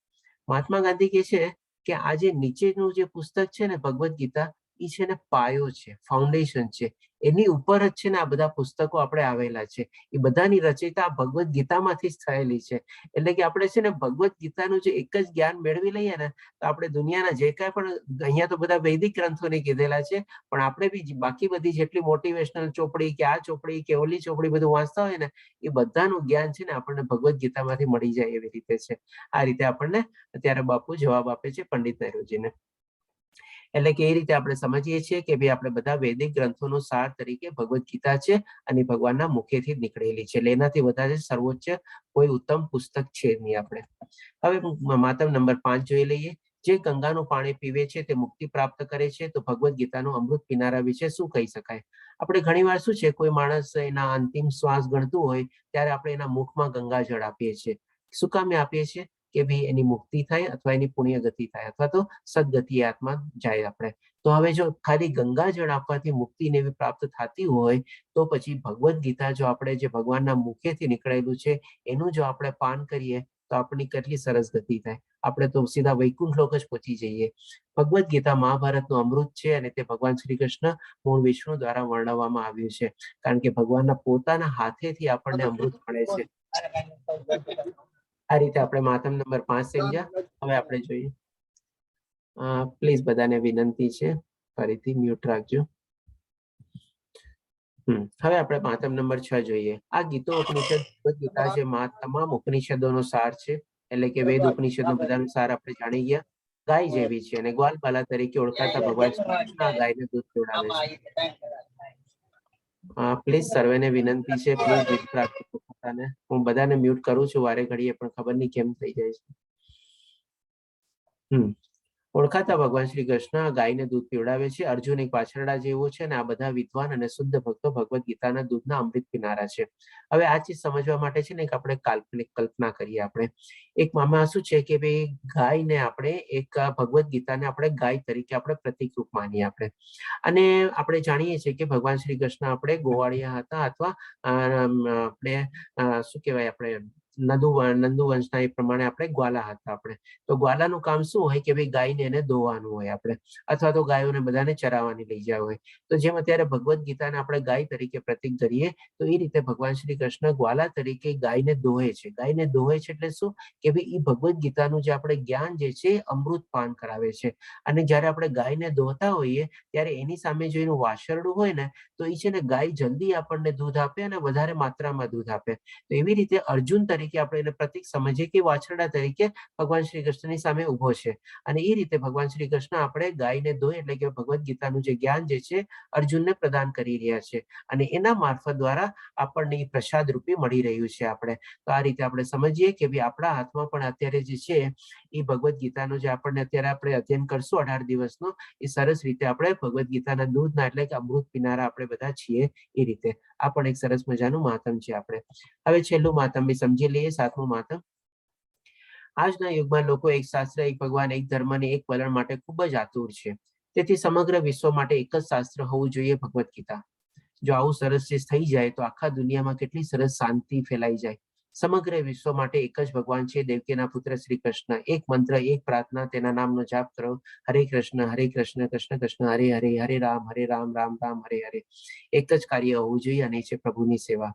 મહાત્મા ગાંધી કહે છે કે આ જે નીચેનું જે પુસ્તક છે ને ભગવદ્ ગીતા, એ છે ને પાયો છે, ફાઉન્ડેશન છે. એની ઉપર જ છે ને આ બધા પુસ્તકો આપણે આવેલા છે. એ બધાની રચયિતા ભગવદ્ ગીતામાંથી જ થયેલી છે. એટલે કે આપણે છે ને ભગવદ્ ગીતાનું જે એક જ જ્ઞાન મેળવી લઈએ ને, તો આપણે દુનિયાના જે કાંઈ પણ, અહીંયા તો બધા વૈદિક ગ્રંથોને કીધેલા છે, પણ આપણે બી બાકી બધી જેટલી મોટિવેશનલ ચોપડી કે આ ચોપડી કે ઓલી ચોપડી બધું વાંચતા હોય ને, એ બધાનું જ્ઞાન છે ને આપણને ભગવદ્ ગીતામાંથી મળી જાય એવી રીતે છે. આ રીતે આપણને અત્યારે બાપુ જવાબ આપે છે પંડિત નહેરુજીને. એટલે કે એ રીતે આપણે સમજીએ છીએ કે ભાઈ આપણે બધા વૈદિક ગ્રંથોનો સાર તરીકે ભગવદ્ ગીતા છે, અને ભગવાનના મુખેથી જ નીકળેલી છે. એટલે એનાથી વધારે સર્વોચ્ચ કોઈ ઉત્તમ પુસ્તક છે નહીં આપણે. હવે માતમ નંબર 5 જોઈ લઈએ. જે ગંગાનું પાણી પીવે છે તે મુક્તિ પ્રાપ્ત કરે છે, તો ભગવદ્ ગીતાનું અમૃત પીનારા વિશે શું કહી શકાય? આપણે ઘણીવાર શું છે, કોઈ માણસ એના અંતિમ શ્વાસ ગણતું હોય ત્યારે આપણે એના મુખમાં ગંગાજળ આપીએ છીએ. શું કામે આપીએ છીએ? કે ભાઈ એની મુક્તિ થાય, અથવા એની પુણ્ય ગતિ થાય, અથવા તો સદગતિ આત્મા જાય આપણે. તો હવે જો ખાલી ગંગાજળ આપવાથી મુક્તિ ને એવી પ્રાપ્ત થતી હોય, તો પછી ભગવદ્ ગીતા જો આપણે જે ભગવાનના મુખેથી નીકળેલું છે એનું જો આપણે પાન કરીએ તો આપણી કેટલી સરસ ગતિ થાય. આપણે તો સીધા વૈકુંઠ લોક જ પહોંચી જઈએ. ભગવદ્ ગીતા મહાભારતનું અમૃત છે, અને તે ભગવાન શ્રી કૃષ્ણ મૂળ વિષ્ણુ દ્વારા વર્ણવવામાં આવ્યું છે, કારણ કે ભગવાનના પોતાના હાથેથી આપણને અમૃત મળે છે. આ રીતે આપણે માતમ નંબર 5 સમજ્યા. હવે આપણે જોઈએ, પ્લીઝ બધાને વિનંતી છે, ફરીથી મ્યુટ રાખજો. હવે આપણે માતમ નંબર 6 જોઈએ. આ ગીતો ઉપનિષદ ભગવદ્ ગીતા છે તમામ ઉપનિષદોનો સાર છે. એટલે કે વેદ ઉપનિષદનો બધાનો સાર આપણે જાણી ગયા. ગાય જેવી છે, અને ગ્વાલપાલા તરીકે ઓળખાતા ભગવાન શ્રી કૃષ્ણ આ ગાયને દૂધ પીવડાવે છે. પ્લીઝ સર્વેને વિનંતી છે, પ્લીઝ મ્યુટ રાખજો પોતાને. હું બધાને મ્યુટ કરું છું વારે ઘડીએ, પણ ખબર નહીં કેમ થઈ જાય છે. ઓળખાતા ભગવાન શ્રી કૃષ્ણ ગાયને દૂધ પીવડાવે છે. અર્જુન એક વાછરડા જેવો છે, અને આ બધા વિદ્વાન અને શુદ્ધ ભક્તો ભગવદ્ ગીતાના દૂધના અમૃત પીનારા છે. હવે આ ચીજ સમજવા માટે છે ને એક આપણે કાલ્પનિક કલ્પના કરીએ. આપણે એક મામા શું છે કે ભાઈ ગાયને આપણે એક ભગવદ્ ગીતાને આપણે ગાય તરીકે આપણે પ્રતિકરૂપ માનીએ આપણે. અને આપણે જાણીએ છીએ કે ભગવાન શ્રી કૃષ્ણ આપણે ગોવાળિયા હતા, અથવા આપણે શું કહેવાય, આપણે નંદુ વંશના એ પ્રમાણે આપણે ગ્વાલા હતા આપણે. તો ગ્વાલાનું કામ શું હોય કે ભાઈ ગાયને એને દોવાનું હોય આપણે, અથવા તો ગાયોને બધાને ચરાવવાની લઈ જવા હોય. તો જેમ અત્યારે ભગવદ્ ગીતાને આપણે ગાય તરીકે પ્રતીક ધરીએ, તો એ રીતે ભગવાન શ્રી કૃષ્ણ ગ્વાલા તરીકે ગાયને દોહે છે. ગાયને દોહે છે એટલે શું કે ભાઈ એ ભગવદ્ ગીતાનું જે આપણે જ્ઞાન જે છે અમૃત પાન કરાવે છે. અને જ્યારે આપણે ગાયને દોહતા હોઈએ ત્યારે એની સામે જો એનું વાછરડું હોય ને, તો એ છે ને ગાય જલ્દી આપણને દૂધ આપે અને વધારે માત્રામાં દૂધ આપે. તો એવી રીતે અર્જુન તરીકે તરીકે આપણે એને પ્રતીક સમજીએ કે વાછરડા તરીકે ભગવાન શ્રી કૃષ્ણની સામે ઉભો છે. અને એ રીતે ભગવાન શ્રી કૃષ્ણ આપણે ગાયને ધોઈ એટલે કે ભગવદ્ ગીતાનું જે જ્ઞાન જે છે અર્જુનને પ્રદાન કરી રહ્યા છે અને એના મારફત દ્વારા આપણને પ્રસાદ રૂપી મળી રહ્યું છે. આપણે તો આ રીતે આપણે સમજીએ કે ભાઈ આપણા હાથમાં પણ અત્યારે જે છે એ ભગવદ્ ગીતાનો જે આપણને અત્યારે આપણે અધ્યયન કરશું 18 દિવસનો, એ સરસ રીતે આપણે ભગવદ્ ગીતાના દૂધના એટલે કે અમૃત પીનારા આપણે બધા છીએ. એ રીતે આ પણ એક સરસ મજાનું માતમ છે. આપણે હવે છેલ્લું માતમ બી સમજી લઈએ, 7મું માતમ. આજના યુગમાં લોકો એક શાસ્ત્ર, એક ભગવાન, એક ધર્મ અને એક વલણ માટે ખૂબ જ આતુર છે. તેથી સમગ્ર વિશ્વ માટે એક જ શાસ્ત્ર હોવું જોઈએ, ભગવદ્ ગીતા. જો આવું સરસ ચીજ થઈ જાય તો આખા દુનિયામાં કેટલી સરસ શાંતિ ફેલાઈ જાય. સમગ્ર વિશ્વ માટે એક જ ભગવાન છે, દેવકીના પુત્ર શ્રી કૃષ્ણ. એક મંત્ર, એક પ્રાર્થના, તેના નામનો જાપ કરો. હરે કૃષ્ણ, કૃષ્ણ કૃષ્ણ, હરે હરે, હરે રામ, રામ રામ, હરે હરે. એક જ કાર્ય હોવું જોઈએ અને એ છે પ્રભુની સેવા.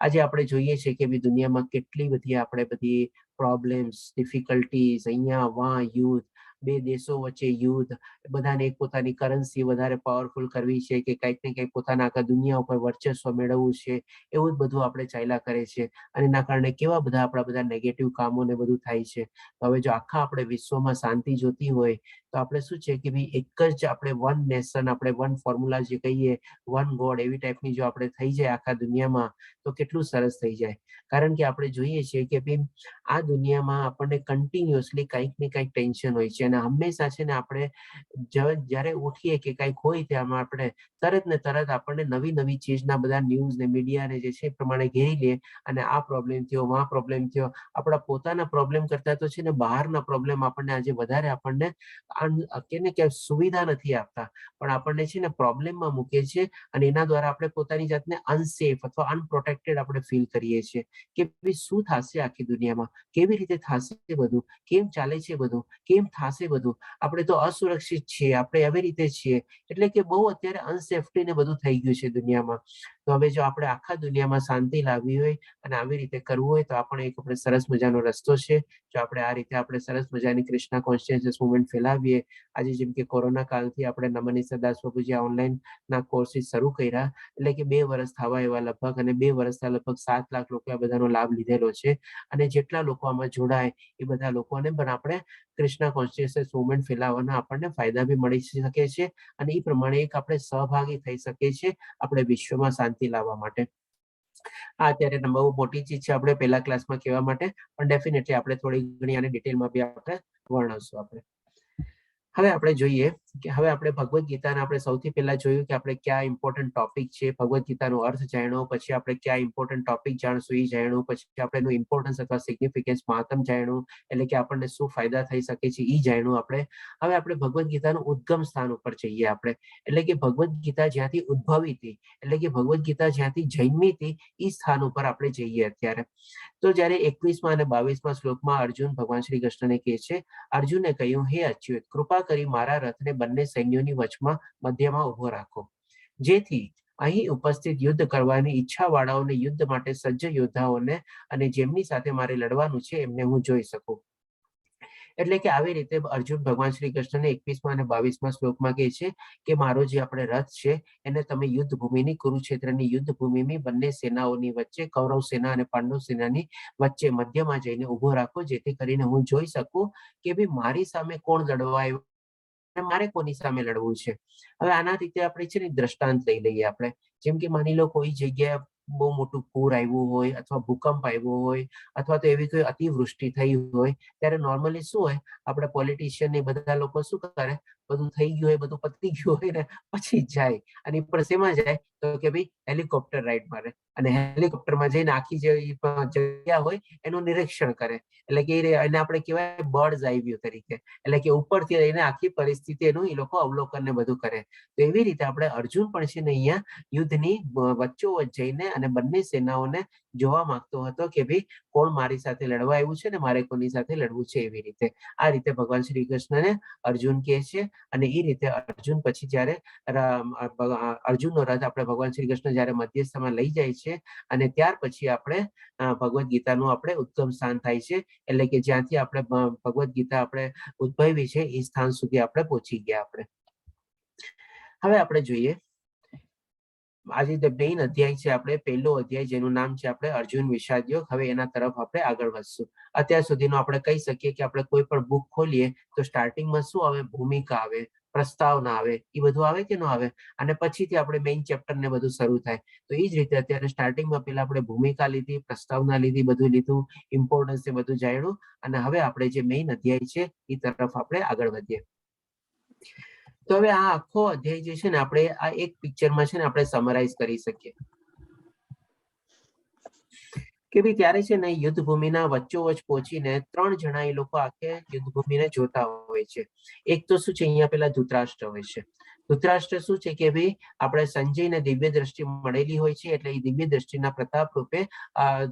આજે આપણે જોઈએ છીએ કે દુનિયામાં કેટલી બધી આપણે બધી પ્રોબ્લેમ્સ, ડિફિકલ્ટીઝ, અહીંયા વાં યુદ્ધ, બે દેશો વચ્ચે યુદ્ધ, બધાને એક પોતાની કરન્સી વધારે પાવરફુલ કરવી છે કે કંઈક ને કંઈક પોતાના આખા દુનિયા ઉપર વર્ચસ્વ મેળવવું છે, એવું જ બધું આપણે ચાલ્યા કરે છે. અને એના કારણે કેવા બધા આપણા બધા નેગેટિવ કામો ને બધું થાય છે. હવે જો આખા આપણે વિશ્વમાં શાંતિ જોતી હોય તો આપણે શું છે કે ભાઈ એક જ આપણે વન નેશન, આપણે વન ફોર્મ્યુલા જે કહીએ, વન ગોડ, એવી ટાઈપની જો આપણે થઈ જાય આખા દુનિયામાં તો કેટલું સરસ થઈ જાય. કારણ કે આપણે જોઈએ છીએ કે ભાઈ આ દુનિયામાં આપણને કન્ટિન્યુઅસલી કંઈક ને કંઈક ટેન્શન હોય છે અને હંમેશા છે ને આપણે જ્યારે ઉઠીએ કે કંઈક હોય ત્યાંમાં આપણે તરત ને તરત આપણને નવી નવી ચીજના બધા ન્યૂઝ ને મીડિયાને જે છે એ પ્રમાણે ઘેરી લે અને આ પ્રોબ્લેમ થયો, આ પ્રોબ્લેમ થયો. આપણા પોતાના પ્રોબ્લેમ કરતા તો છે ને બહારના પ્રોબ્લેમ આપણને આજે વધારે આપણને કે સુવિધા નથી આપતા, પણ આપણને છે ને પ્રોબ્લેમમાં મૂકે છે અને એના દ્વારા આપણે પોતાની જાતને અનસેફ અથવા અનપ્રોટેક્ટેડ આપણે ફીલ કરીએ છીએ કે શું થશે આખી દુનિયામાં, કેવી રીતે થશે બધું, કેમ ચાલે છે બધું, કેમ થશે બધું, આપણે તો અસુરક્ષિત છીએ, આપણે આવી રીતે છીએ. એટલે કે બહુ અત્યારે અનસેફ્ટી ને બધું થઈ ગયું છે દુનિયામાં. તો હવે જો આપણે આખા દુનિયામાં શાંતિ લાવવી હોય અને આવી રીતે કરવું હોય તો આપણે એક આપણે સરસ મજાનો રસ્તો છે. જો આપણે આ રીતે આપણે સરસ મજાની કૃષ્ણા કોન્શિયસનેસ મુવમેન્ટ ફેલાવીએ. આજે જેમ કે કોરોના કાળથી આપણે નમની સરદાસ બાપુજી ઓનલાઈન ના કોર્સિસ શરૂ કર્યા, એટલે કે 2 વર્ષ થવા એવા લગભગ, અને 2 વર્ષના લગભગ 7 લાખ લોકો આ બધાનો લાભ લીધેલો છે. અને જેટલા લોકો આમાં જોડાય એ બધા લોકોને પણ આપણે કૃષ્ણા કોન્શિયસનેસ મુવમેન્ટ ફેલાવવાના આપણને ફાયદા બી મળી શકે છે અને એ પ્રમાણે એક આપણે સહભાગી થઈ શકીએ છીએ આપણે વિશ્વમાં શાંતિ લાવવા માટે. આ અત્યારે બહુ મોટી ચીજ છે આપણે પહેલા ક્લાસમાં કહેવા માટે, પણ ડેફિનેટલી આપણે થોડી ઘણી આને ડિટેલમાં બી આપણે વર્ણવશું. આપણે હવે આપણે જોઈએ કે હવે આપણે ભગવદ્ ગીતાના આપણે સૌથી પહેલા જોયું કે આપણે ક્યાં ઇમ્પોર્ટન્ટ ટોપિક છે, ભગવદ્ ગીતાનો અર્થ જાણ્યો, પછી આપણે ક્યાં ઇમ્પોર્ટન્ટ ટોપિક જાણશું એ જાણ્યું, પછી આપણે એનું ઇમ્પોર્ટન્સ અથવા સિગ્નિફિકન્સ મહાત્મ જાણ્યું, એટલે કે આપણને શું ફાયદા થઈ શકે છે એ જાણ્યું આપણે. હવે આપણે ભગવદ્ ગીતાનું ઉદ્ગમ સ્થાન ઉપર જઈએ આપણે, એટલે કે ભગવદ્ ગીતા જ્યાંથી ઉદ્ભવી હતી, એટલે કે ભગવદ્ ગીતા જ્યાંથી જન્મી હતી એ સ્થાન ઉપર આપણે જઈએ અત્યારે. તો જ્યારે 21મા અને 22મા શ્લોકમાં અર્જુન ભગવાન શ્રી કૃષ્ણને કહે છે, અર્જુને કહ્યું, હે અચ્યુત, કૃપા કરી મારા રથને બંને સૈન્યોની વચમાં મધ્યમાં ઉભો રાખો, જેથી અહીં ઉપસ્થિત યુદ્ધ કરવાની ઈચ્છા વાળાઓને, યુદ્ધ માટે સજ્જ યોદ્ધાઓને અને જેમની સાથે મારે લડવાનું છે એમને હું જોઈ શકું. એટલે કે આવી રીતે અર્જુન ભગવાન શ્રી કૃષ્ણને 21મા અને 22મા શ્લોકમાં કહે છે કે મારો જે આપણે રથ છે એને તમે યુદ્ધ ભૂમિની, કુરુક્ષેત્રની યુદ્ધ ભૂમિની બંને સેનાઓની વચ્ચે, કૌરવ સેના અને પાંડવ સેનાની વચ્ચે મધ્યમાં જઈને ઉભો રાખો, જેથી કરીને હું જોઈ શકું કે ભાઈ મારી સામે કોણ લડવા આવ્યું અને મારે કોની સામે લડવું છે. હવે આના રીતે આપણે છે ને દ્રષ્ટાંત લઈ લઈએ આપણે. જેમ કે માની લો કોઈ જગ્યાએ બહુ મોટું પૂર આવ્યું હોય અથવા ભૂકંપ આવ્યો હોય અથવા તો એવી કોઈ અતિવૃષ્ટિ થઈ હોય, ત્યારે નોર્મલી શું હોય, આપણે પોલિટિશિયન ને બધા લોકો શું કરે, બધું થઈ ગયું હોય, બધું પતી ગયું હોય ને પછી જાય અને પણ શેમાં જાય તો કે ભાઈ હેલિકોપ્ટર રાઈડ મારે અને હેલિકોપ્ટરમાં જઈને આખી જે જગ્યા હોય એનું નિરીક્ષણ કરે. એટલે કે એને આપણે કહેવાય બર્ડ્સ આઈ વ્યૂ તરીકે, એટલે કે ઉપરથી રહીને આખી પરિસ્થિતિનું એ લોકો અવલોકન ને બધું કરે. તો એવી રીતે આપણે અર્જુન પણ છે ને અહીંયા યુદ્ધની વચ્ચોવચ્ચ જઈને અને બંને સેનાઓને જોવા માંગતો હતો કે ભાઈ કોણ મારી સાથે લડવા આવ્યું છે ને મારે કોની સાથે લડવું છે. એવી રીતે આ રીતે ભગવાન શ્રી કૃષ્ણને અર્જુન કહે છે અને એ રીતે અર્જુન પછી જ્યારે અર્જુનનો રથ આપણે ભગવાન શ્રી કૃષ્ણ જ્યારે મધ્યસ્થમાં લઈ જાય છે અને ત્યાર પછી આપણે ભગવદ્ ગીતાનું આપણે ઉદ્ગમ સ્થાન થાય છે, એટલે કે જ્યાંથી આપણે ભગવદ્ ગીતા આપણે ઉદ્ભવી છે એ સ્થાન સુધી આપણે પહોંચી ગયા. આપણે હવે આપણે જોઈએ આજે મેઇન અધ્યાય છે આપણે પહેલો અધ્યાય જેનું નામ છે આપણે અર્જુન વિષાદ યોગ. હવે એના તરફ આપણે આગળ વધશું. અત્યાર સુધીનો આપણે કહી શકીએ કે આપણે કોઈ પણ બુક ખોલીએ તો સ્ટાર્ટિંગમાં શું આવે? ભૂમિકા આવે, પ્રસ્તાવના આવે, એ બધું આવે કે ન આવે? અને પછીથી આપણે મેઇન ચેપ્ટર ને બધું શરૂ થાય. તો એ જ રીતે અત્યારે સ્ટાર્ટિંગમાં પેલા આપણે ભૂમિકા લીધી, પ્રસ્તાવના લીધી, બધું લીધું, ઇમ્પોર્ટન્સ એ બધું જાણ્યું. અને હવે આપણે જે મેઇન અધ્યાય છે એ તરફ આપણે આગળ વધીએ. તો હવે આ આખો અધ્યાય જે છે ને આપણે આ એક પિક્ચરમાં છે ને આપણે સમરાઇઝ કરી શકીએ કે ભાઈ ત્યારે છે ને યુદ્ધ ભૂમિના વચ્ચોવચ પહોંચીને 3 જણા એ લોકો આખે યુદ્ધ ભૂમિને જોતા હોય છે. એક તો શું છે, અહીંયા પેલા ધૃતરાષ્ટ્ર હોય છે. ધૃતરાષ્ટ્ર શું છે કે ભાઈ આપણે સંજયને દિવ્ય દ્રષ્ટિ મળેલી હોય છે, એટલે એ દિવ્ય દ્રષ્ટિના પ્રતાપ રૂપે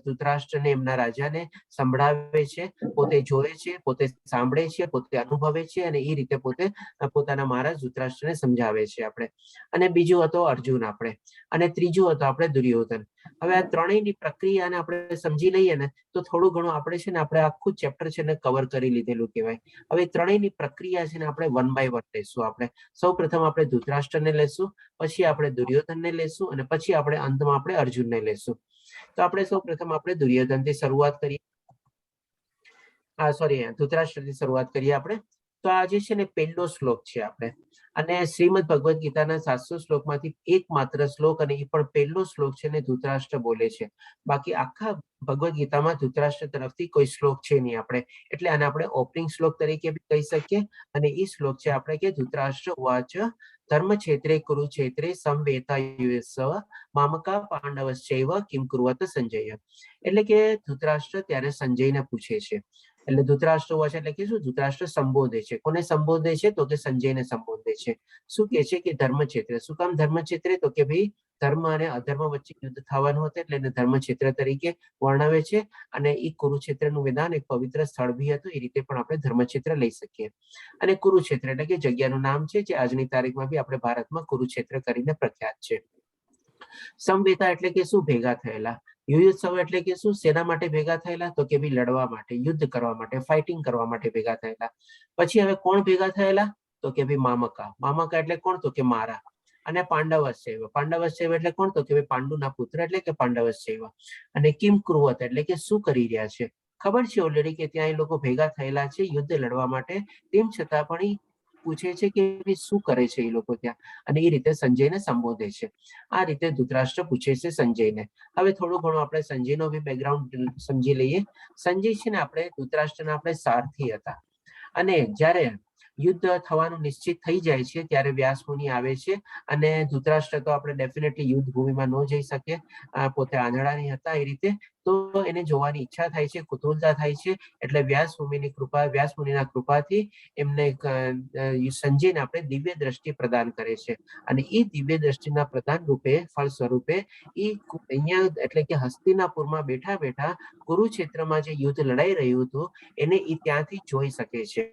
ધૃતરાષ્ટ્રને એમના રાજાને સંભળાવે છે, પોતે જોવે છે, પોતે સાંભળે છે, પોતે અનુભવે છે, અને એ રીતે પોતે પોતાના મહારાજ ધૃતરાષ્ટ્રને સમજાવે છે આપણે. અને બીજું હતો અર્જુન આપણે, અને ત્રીજું હતો આપણે દુર્યોધન. હવે આ ત્રણેયની પ્રક્રિયાને આપણે સમજી લઈએ ને તો થોડું ઘણું આપણે છે ને આપણે આખું ચેપ્ટર છે ને કવર કરી લીધેલું કહેવાય. હવે ત્રણેયની પ્રક્રિયા છે ને આપણે વન બાય વન લેશું. આપણે સૌ પ્રથમ આપણે ધૃતરાષ્ટ્રને લેશું, પછી આપણે દુર્યોધનને લેશું, અને પછી આપણે અંતમાં આપણે અર્જુનને લેશું. તો આપણે સૌ પ્રથમ આપણે દુર્યોધનથી શરૂઆત કરીએ. ધૃતરાષ્ટ્રથી શરૂઆત કરીએ આપણે. તો આ જે છે ને પહેલો શ્લોક છે આપણે, અને શ્રીમદ ભગવદ્ ગીતાના 700 શ્લોકમાંથી એકમાત્ર શ્લોક, અને એ પણ પહેલો શ્લોક છે ને ધૃતરાષ્ટ્ર બોલે છે. બાકી આખા ભગવદ્ ગીતામાં ધૃતરાષ્ટ્ર તરફથી કોઈ શ્લોક છે નહીં આપણે, એટલે આને આપણે ઓપનિંગ શ્લોક તરીકે બી કહી શકીએ. અને એ શ્લોક છે આપણે કે ધૃતરાષ્ટ્ર ઉવાચ ધર્મક્ષેત્રે કુરુક્ષેત્રે સમવેતાયુયસ્વ મામકા પાંડવશ્ચૈવ કિમ કુર્વત સંજય. એટલે કે ધૃતરાષ્ટ્ર ત્યારે સંજયને પૂછે છે. એટલે ધૃતરાષ્ટ્ર ઉવાચ એટલે કે શું? ધૃતરાષ્ટ્ર સંબોધે છે. કોને સંબોધે છે? તો કે સંજયને સંબોધે છે. શું કે છે કે ધર્મક્ષેત્ર. શું કામ ધર્મક્ષેત્રે? તો કે ભાઈ ધર્મ અને અધર્મ વચ્ચે યુદ્ધ થવાનું હતું, એટલે એને ધર્મક્ષેત્ર તરીકે વર્ણવે છે. અને એ કુરુક્ષેત્રનું મેદાન એક પવિત્ર સ્થળ બી હતું, એ રીતે પણ આપણે ધર્મક્ષેત્ર લઈ શકીએ. અને કુરુક્ષેત્ર એટલે કે જગ્યાનું નામ છે, જે આજની તારીખમાં બી આપણે ભારતમાં કુરુક્ષેત્ર કરીને પ્રખ્યાત છે. સમવેતા એટલે કે શું? ભેગા થયેલા. યુયુત્સવ એટલે કે શું? શેના માટે ભેગા થયેલા? તો કે ભાઈ લડવા માટે, યુદ્ધ કરવા માટે, ફાઇટિંગ કરવા માટે ભેગા થયેલા. પછી હવે કોણ ભેગા થયેલા? તો કે ભાઈ મામકા. મામકા એટલે કોણ? તો કે મારા. અને પાંડવશ્ચૈવ. પાંડવશ્ચૈવ એટલે કોણ? તો કે ભાઈ પાંડુના પુત્ર એટલે કે પાંડવશ્ચૈવ. અને કિમ કુર્વત એટલે કે શું કરી રહ્યા છે? ખબર છે ઓલરેડી કે ત્યાં એ લોકો ભેગા થયેલા છે યુદ્ધ લડવા માટે, તેમ છતાં પણ એ પૂછે છે કે શું કરે છે એ લોકો ત્યાં, અને એ રીતે સંજયને સંબોધે છે. આ રીતે ધૃતરાષ્ટ્ર પૂછે છે સંજયને. હવે થોડું ઘણું આપણે સંજયનો બી બેકગ્રાઉન્ડ સમજી લઈએ. સંજય છે ને આપણે ધૃતરાષ્ટ્રના આપણે સારથી હતા, અને જ્યારે યુદ્ધ થવાનું નિશ્ચિત થઈ જાય છે ત્યારે વ્યાસ મુનિ આવે છે. અને ધૃતરાષ્ટ્ર તો આપણે ડેફિનેટલી યુદ્ધ ભૂમિમાં ન જઈ શકે, પોતે આંધળાની હતા, એ રીતે તો એને જોવાની ઈચ્છા થાય છે, કુતૂહલતા થાય છે. એટલે વ્યાસ મુનિના કૃપાથી એમને સંજયને આપણે દિવ્ય દ્રષ્ટિ પ્રદાન કરે છે. અને એ દિવ્ય દ્રષ્ટિના પ્રદાન રૂપે, ફળ સ્વરૂપે એ અહીંયા એટલે કે હસ્તિનાપુરમાં બેઠા બેઠા કુરુક્ષેત્રમાં જે યુદ્ધ લડાઈ રહ્યું હતું એને એ ત્યાંથી જોઈ શકે છે.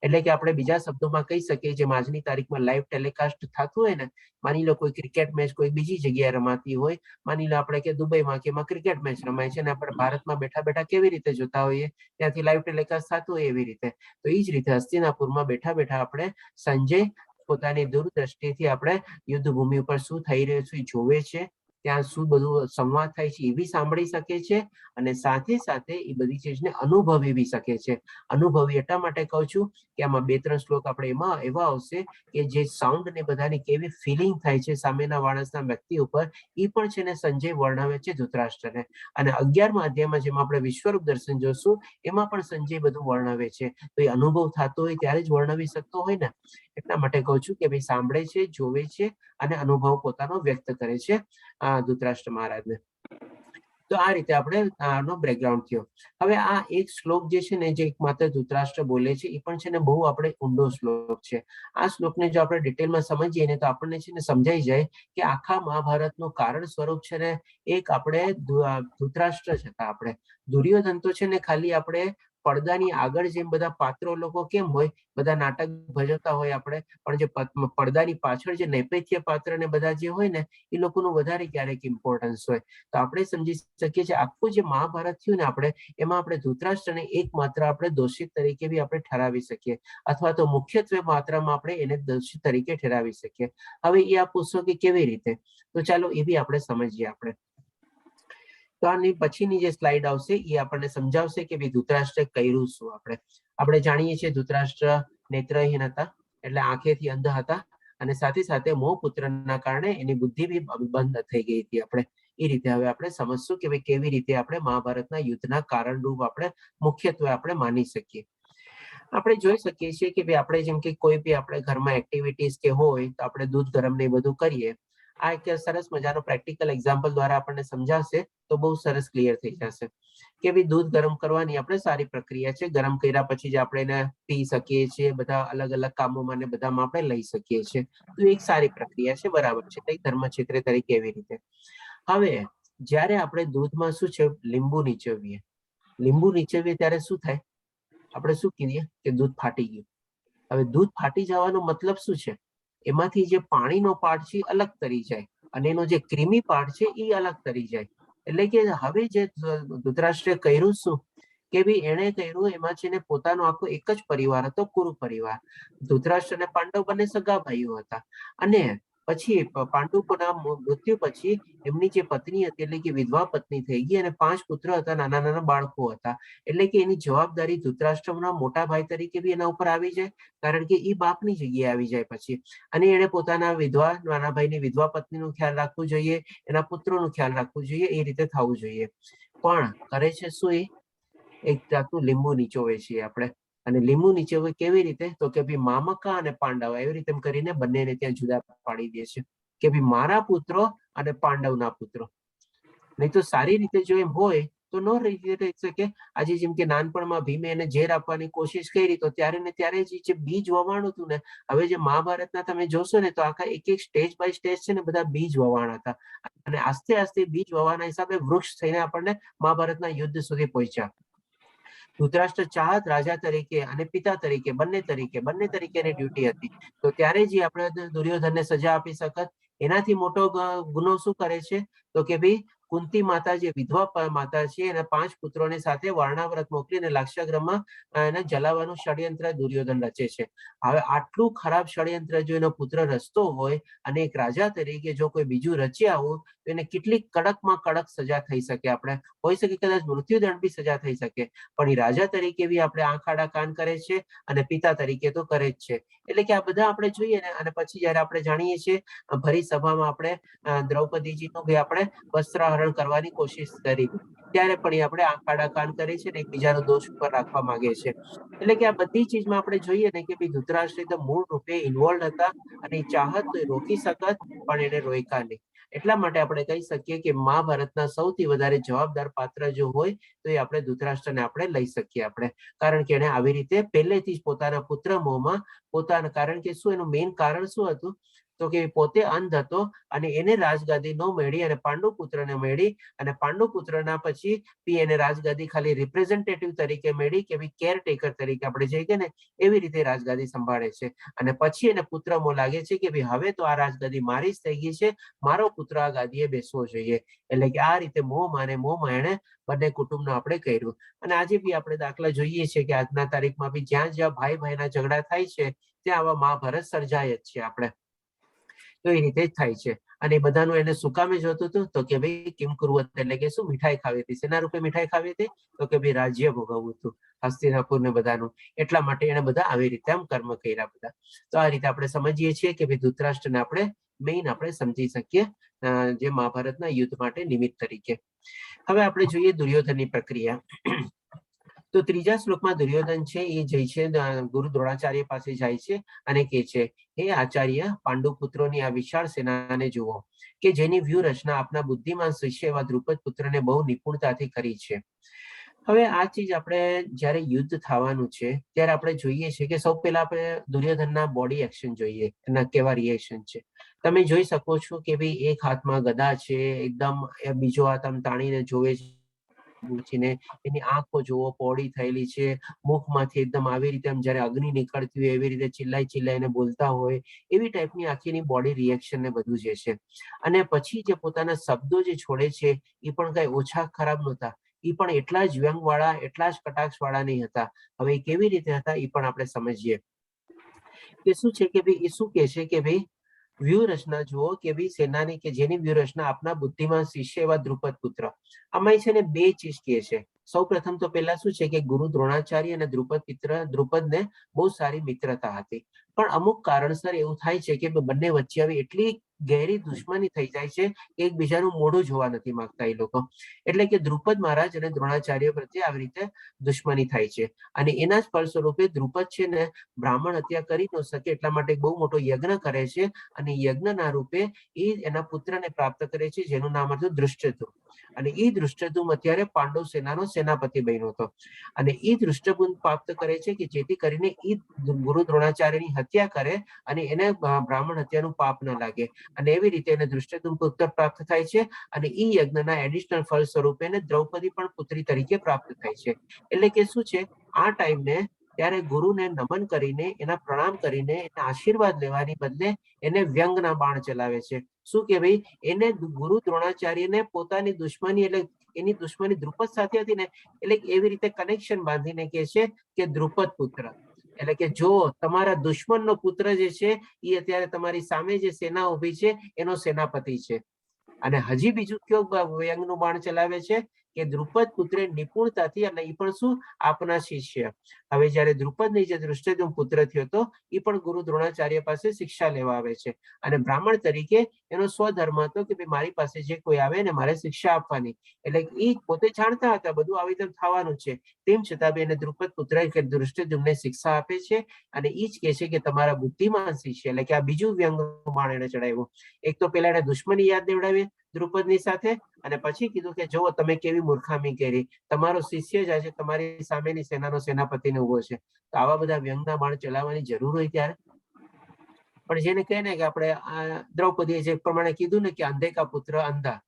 એટલે કે આપણે બીજા શબ્દોમાં કહી શકીએ, જેમ આજની તારીખમાં લાઈવ ટેલિકાસ્ટ થતું હોય ને, માની લો કોઈ ક્રિકેટ મેચ કોઈ બીજી જગ્યાએ રમાતી હોય, માની લો આપણે કે દુબઈમાં કે એમાં ક્રિકેટ મેચ રમાય છે, અને આપણે ભારતમાં બેઠા બેઠા કેવી રીતે જોતા હોઈએ, ત્યાંથી લાઈવ ટેલિકાસ્ટ થતું હોય એવી રીતે. તો એ જ રીતે હસ્તિનાપુરમાં બેઠા બેઠા આપણે સંજય પોતાની દૂરદ્રષ્ટિથી આપણે યુદ્ધ ભૂમિ ઉપર શું થઈ રહ્યું છે એ જોવે છે, ત્યાં શું બધું સંવાદ થાય છે એ બી સાંભળી શકે છે, અને સાથે સાથે એ બધી ચીજને અનુભવી બી શકે છે. અનુભવી એટલા માટે કહું છું કે આમાં 2-3 શ્લોક આપણે એમાં એવા આવશે કે જે સાઉન્ડ ને બધાની કેવી ફિલિંગ થાય છે સામેના માણસના વ્યક્તિ ઉપર, એ પણ છે ને સંજય વર્ણવે છે ધૃતરાષ્ટ્રને. અને 11મા અધ્યાયમાં જેમ આપણે વિશ્વરૂપ દર્શન જોશું એમાં પણ સંજય બધું વર્ણવે છે. તો એ અનુભવ થતો હોય ત્યારે જ વર્ણવી શકતો હોય ને, એટલા માટે કહું છું કે ભાઈ સાંભળે છે, જોવે છે, અને અનુભવ પોતાનો વ્યક્ત કરે છે ધૃતરાષ્ટ્ર મહારાજને. તો આ રીતે આપણે આનો બેકગ્રાઉન્ડ થયો. હવે આ એક શ્લોક જે છે ને, જે એકમાત્ર ધૃતરાષ્ટ્ર બોલે છે, એ પણ છે ને બહુ આપણે ઊંડો શ્લોક છે. આ શ્લોકને જો આપણે ડિટેલમાં સમજીએ ને તો આપણને છે ને સમજાઈ જાય કે આખા મહાભારતનું કારણ સ્વરૂપ છે ને એક આપણે ધૃતરાષ્ટ્ર જ હતા. આપણે દુર્યોધન તો છે ને ખાલી આપણે પડદાની આગળ જેમ બધા પાત્રો લોકો કેમ હોય, બધા નાટક ભજવતા હોય આપણે, પણ જે પડદાની પાછળ જે નૈપેથ્ય પાત્ર ને બધા જે હોય ને એ લોકોનું વધારે ક્યારેક ઇમ્પોર્ટન્સ હોય. તો આપણે સમજી શકીએ છીએ આખું જે મહાભારત થયું ને આપણે, એમાં આપણે ધૃતરાષ્ટ્રને એકમાત્ર આપણે દોષિત તરીકે બી આપણે ઠરાવી શકીએ, અથવા તો મુખ્યત્વે માત્રામાં આપણે એને દોષિત તરીકે ઠરાવી શકીએ. હવે એ આ પૂછશો કે કેવી રીતે, તો ચાલો એ બી આપણે સમજીએ. તો આની પછીની જે સ્લાઇડ આવશે એ આપણને સમજાવશે કે ભાઈ ધૃતરાષ્ટ્રે કર્યું શું. આપણે જાણીએ છીએ ધૃતરાષ્ટ્ર નેત્રહીન હતા, એટલે આંખેથી અંધ હતા, અને સાથે સાથે મોહ પુત્રના કારણે એની બુદ્ધિ બી બંધ થઈ ગઈ હતી. આપણે એ રીતે હવે આપણે સમજશું કે ભાઈ કેવી રીતે આપણે મહાભારતના યુદ્ધના કારણરૂપ આપણે મુખ્યત્વે આપણે માની શકીએ. આપણે જોઈ શકીએ છીએ કે ભાઈ આપણે જેમ કે કોઈ બી આપણે ઘરમાં એક્ટિવિટીઝ કે હોય તો આપણે દૂધ ગરમ ને બધું કરીએ. આ એક સરસ મજાનો પ્રેક્ટિકલ એક્ઝામ્પલ દ્વારા આપણને સમજાવશે તો બહુ સરસ ક્લિયર થઈ જશે કે ભાઈ દૂધ ગરમ કરવાની આપણે સારી પ્રક્રિયા છે. ગરમ કર્યા પછી જ આપણે એને પી શકીએ છીએ, બધા અલગ અલગ કામોમાં ને બધામાં આપણે લઈ શકીએ છીએ. તો એક સારી પ્રક્રિયા છે, બરાબર છે, ધર્મક્ષેત્ર તરીકે એવી રીતે. હવે જ્યારે આપણે દૂધમાં શું છે, લીંબુ નીચવીએ, લીંબુ નીચવીએ ત્યારે શું થાય, આપણે શું કહીએ કે દૂધ ફાટી ગયું. હવે દૂધ ફાટી જવાનો મતલબ શું છે, એમાંથી જે પાણીનો પાર્ટ છે એ અલગ તરી જાય અને એનો જે ક્રીમી પાર્ટ છે એ અલગ તરી જાય. એટલે કે હવે જે ધૃતરાષ્ટ્રે કર્યું શું કે ભાઈ એને કર્યું એમાં છે ને પોતાનો આખો એક જ પરિવાર હતો, કુરુ પરિવાર. ધૃતરાષ્ટ્ર અને પાંડવ બંને સગા ભાઈઓ હતા, અને પછી પાંડવોના મૃત્યુ પછી એમની જે પત્ની હતી એટલે કે વિધવા પત્ની થઈ ગઈ, અને 5 પુત્ર હતા, નાના નાના બાળકો હતા. એટલે કે એની જવાબદારી ધૃતરાષ્ટ્રના મોટા ભાઈ તરીકે બી એના ઉપર આવી જાય, કારણ કે એ બાપની જગ્યાએ આવી જાય પછી. અને એને પોતાના વિધવા નાના ભાઈની વિધવા પત્નીનું ખ્યાલ રાખવું જોઈએ, એના પુત્રોનું ખ્યાલ રાખવું જોઈએ, એ રીતે થવું જોઈએ. પણ કરે છે શું, એ એક જાતનું લીંબુ નીચોવે છીએ આપણે. અને લીંબુ નીચોવે કેવી રીતે, તો કે ભાઈ મામકા અને પાંડવ એવી રીતે કરીને બંનેને ત્યાં જુદા પાડી દે છે કે ભાઈ મારા પુત્રો અને પાંડવના પુત્રો. નહીં તો સારી રીતે જો એમ હોય તો ન રહી શકે. આજે જેમ કે નાનપણમાં ભીમે એને ઝેર આપવાની કોશિશ કરી, તો ત્યારે ને ત્યારે જે બીજ વવાણું હતું ને, હવે જે મહાભારતના તમે જોશો ને તો આખા એક એક સ્ટેજ બાય સ્ટેજ છે ને બધા બીજ વવાણ હતા, અને આસ્તે આસ્તે બીજ વવાના હિસાબે વૃક્ષ થઈને આપણને મહાભારતના યુદ્ધ સુધી પહોંચ્યા. ધૃતરાષ્ટ્ર ચાહત રાજા તરીકે અને પિતા તરીકે બંને તરીકેની ડ્યુટી હતી. તો ત્યારે જે આપણે દુર્યોધનને સજા આપી શકત, એનાથી મોટો ગુનો શું કરે છે, તો કે ભાઈ કુંતી માતા જે વિધવા માતા છે એના 5 પુત્રોને સાથે વારણાવ્રત મોકલીને લાક્ષાગ્રહમાં એને જલાવવાનું ષડયંત્ર દુર્યોધન રચે છે. હવે આટલું ખરાબ ષડયંત્ર જો એનો પુત્ર રચતો હોય અને એક રાજા તરીકે જો કોઈ બીજું રચ્યા હોય તો એને કેટલી કડકમાં કડક સજા થઈ શકે. આપણે હોઈ શકે કદાચ મૃત્યુદંડ બી સજા થઈ શકે, પણ એ રાજા તરીકે બી આપણે આંખ આડા કાન કરે છે અને પિતા તરીકે તો કરે જ છે. એટલે કે આ બધા આપણે જોઈએ ને, અને પછી જયારે આપણે જાણીએ છીએ ભરી સભામાં આપણે દ્રૌપદીજીનું બી આપણે વસ્ત્રહરણ કરવાની કોશિશ કરી, ત્યારે પણ એ આપણે આંખ આડા કાન કરે છે ને એકબીજાનો દોષ ઉપર રાખવા માંગે છે. એટલે કે આ બધી ચીજમાં આપણે જોઈએ ને કે ધૃતરાષ્ટ્ર તો મૂળ રૂપે ઇન્વોલ્વ હતા, અને ચાહત તો રોકી શકત પણ એને રોક્યા નહીં. એટલા માટે આપણે કહી શકીએ કે મહાભારતના સૌથી વધારે જવાબદાર પાત્ર જો હોય તો એ આપણે ધૃતરાષ્ટ્રને આપણે લઈ શકીએ આપણે, કારણ કે એને આવી રીતે પહેલેથી જ પોતાના પુત્ર મોહમાં કારણ કે શું એનું મેઇન કારણ શું હતું, તો કે પોતે અંધ હતો અને એને રાજગાદી ન મેળી અને પાંડુપુત્રને મેળી, અને પાંડુપુત્રના પછી એને રાજગાદી ખાલી રિપ્રેઝેન્ટેટિવ તરીકે મેળી કે ભાઈ કેરટેકર તરીકે આપણે જે કે ને એવી રીતે રાજગાદી સંભાળે છે. અને પછી એને પુત્રમાં લાગે છે કે ભાઈ હવે તો આ રાજગાદી મારી જ થઈ ગઈ છે, મારો પુત્ર આ ગાદીએ બેસવો જોઈએ. એટલે કે આ રીતે મોહમાં એણે બંને કુટુંબનું આપણે કર્યું. અને આજે બી આપણે દાખલા જોઈએ છીએ કે આજના તારીખમાં બી જ્યાં જ્યાં ભાઈ ભાઈના ઝઘડા થાય છે ત્યાં આવા મહાભારત સર્જાય જ છે આપણે. તો એ રીતે જ થાય છે. અને બધાનું એને શું કામે જોતું હતું, તો કે ભાઈ કિમ કુરુવત એટલે કે શું, મીઠાઈ ખાવી હતી. શેના રૂપે મીઠાઈ ખાવી હતી, તો કે ભાઈ રાજ્ય ભોગવવું હતું હસ્તિનાપુર ને બધાનું. એટલા માટે એને બધા આવી રીતે આમ કર્મ કર્યા બધા. તો આ રીતે આપણે સમજીએ છીએ કે ભાઈ ધૃતરાષ્ટ્રને આપણે મેઇન આપણે સમજી શકીએ જે મહાભારતના યુદ્ધ માટે નિમિત્ત તરીકે. હવે આપણે જોઈએ દુર્યોધનની પ્રક્રિયા. તો ત્રીજા શ્લોકમાં દુર્યોધન છે એ જઈ છે ગુરુ દ્રોણાચાર્ય પાસે જાય છે અને કહે છે, હે આચાર્ય, પાંડુ પુત્રોની આ વિશાળ સેનાને જુઓ કે જેની વ્યૂહરચના આપના બુદ્ધિમાન શિષ્ય એવા દ્રુપદ પુત્રને બહુ નિપુણતાથી કરી છે. હવે આ ચીજ આપણે જયારે યુદ્ધ થવાનું છે ત્યારે આપણે જોઈએ છીએ કે સૌ પહેલા આપણે દુર્યોધનના બોડી એક્શન જોઈએ, એના કેવા રિએક્શન છે. તમે જોઈ શકો છો કે ભાઈ એક હાથમાં ગદા છે, એકદમ બીજો હાથ આમ તાણીને જોવે છે, ઊંચીને એની આંખો જોવો પોળી થયેલી છે, મુખમાંથી એકદમ આવી રીતે આમ જ્યારે અગ્નિ નીકળતી હોય એવી રીતે ચિલ્લાઈને બોલતા હોય, એવી ટાઈપની આખીની બોડી રિએક્શન ને બધું જે છે. અને પછી જે પોતાના શબ્દો જે છોડે છે એ પણ કઈ ઓછા ખરાબ નહોતા, એ પણ એટલા જ વ્યંગવાળા, એટલા જ કટાક્ષવાળા નહીં હતા. હવે એ કેવી રીતે હતા એ પણ આપણે સમજીએ કે શું છે કે ભાઈ એ શું કહે છે કે ભાઈ વ્યૂહરચના જુઓ કે ભાઈ સેનાની કે જેની વ્યૂહરચના આપના બુદ્ધિમાન શિષ્ય એવા દ્રુપદ પુત્ર. આમાં છે ને બે ચીજ કહે છે. સૌ પ્રથમ તો પેલા શું છે કે ગુરુ દ્રોણાચાર્ય અને દ્રુપદને બહુ સારી મિત્રતા હતી, પણ અમુક કારણસર એવું થાય છે કે બંને વચ્ચે આવી એટલી ગહેરી દુશ્મની થઈ જાય છે કે એકબીજાનું મોઢું જોવા નથી માંગતા એ લોકો. એટલે કે દ્રુપદ મહારાજ અને દ્રોણાચાર્ય પ્રત્યે આવી રીતે દુશ્મની થાય છે. અને એના જ ફળ સ્વરૂપે દ્રુપદ છે ને બ્રાહ્મણ હત્યા કરી ન શકે એટલા માટે બહુ મોટો યજ્ઞ કરે છે, અને યજ્ઞના રૂપે એ એના પુત્રને પ્રાપ્ત કરે છે જેનું નામ હતું દૃષ્ટદ્યુમ્ન. અને એ દૃષ્ટદ્યુમ્ન અત્યારે પાંડવ સેનાનો સેનાપતિ બન્યો હતો. અને એ દૃષ્ટદ્યુમ્ન પ્રાપ્ત કરે છે કે જેથી કરીને એ ગુરુ દ્રોણાચાર્યની હત્યા કરે અને એને બ્રાહ્મણ હત્યાનું પાપ ન લાગે. અને એવી રીતે એને દૃષ્ટદ્યુમ્ન પુત્ર પ્રાપ્ત થાય છે. અને એ યજ્ઞના એડિશનલ ફળ સ્વરૂપે દ્રૌપદી પણ પુત્રી તરીકે પ્રાપ્ત થાય છે. એટલે કે શું છે, આ ટાઈમને ત્યારે ગુરુને નમન કરીને, એના પ્રણામ કરીને, એના આશીર્વાદ લેવાની બદલે એને વ્યંગના બાણ ચલાવે છે. શું કે ભાઈ એને ગુરુ દ્રોણાચાર્યને પોતાની દુશ્મની એટલે એની દુશ્મની દ્રુપદ સાથે હતી ને, એટલે એવી રીતે કનેક્શન બાંધીને કહે છે કે દ્રુપદ પુત્ર, એટલે કે જો તમારા દુશ્મનનો પુત્ર જે છે એ અત્યારે તમારી સામે જે સેના ઉભી છે એનો સેનાપતિ છે. અને હજી બીજું કયો વ્યંગનું બાણ ચલાવે છે કે દ્રુપદ પુત્રે નિપુણતાથી, અને એ પણ શું આપના શિષ્ય. હવે જયારે દ્રુપદની જે દૃષ્ટદ્યુમ્ન પુત્ર થયો હતો એ પણ ગુરુ દ્રોણાચાર્ય પાસે શિક્ષા લેવા આવે છે. અને બ્રાહ્મણ તરીકે એનો સ્વધર્મ હતો કે મારી પાસે જે કોઈ આવે ને મારે શિક્ષા આપવાની. એટલે એ પોતે જાણતા હતા બધું આવી રીતે થવાનું છે, તેમ છતાં બી એને દ્રુપદ પુત્ર કે દૃષ્ટદ્યુમ્નને શિક્ષા આપે છે. અને એ જ કહે છે કે તમારા બુદ્ધિમાન શિષ્ય, એટલે કે આ બીજું વ્યંગનું બાણ એને ચડાવ્યું. એક તો પેલા એને દુશ્મની યાદ દેવડાવી દ્રુપદની સાથે, અને પછી કીધું કે જો તમે કેવી મૂર્ખામી કરી, તમારો શિષ્ય જ આજે તમારી સામેની સેનાનો સેનાપતિને ઉભો છે. તો આવા બધા વ્યંગના બાણ ચલાવવાની જરૂર હોય ત્યારે. પણ જેને કહે ને કે આપણે દ્રૌપદીએ જે પ્રમાણે કીધું ને કે અંધે કા પુત્ર અંધા,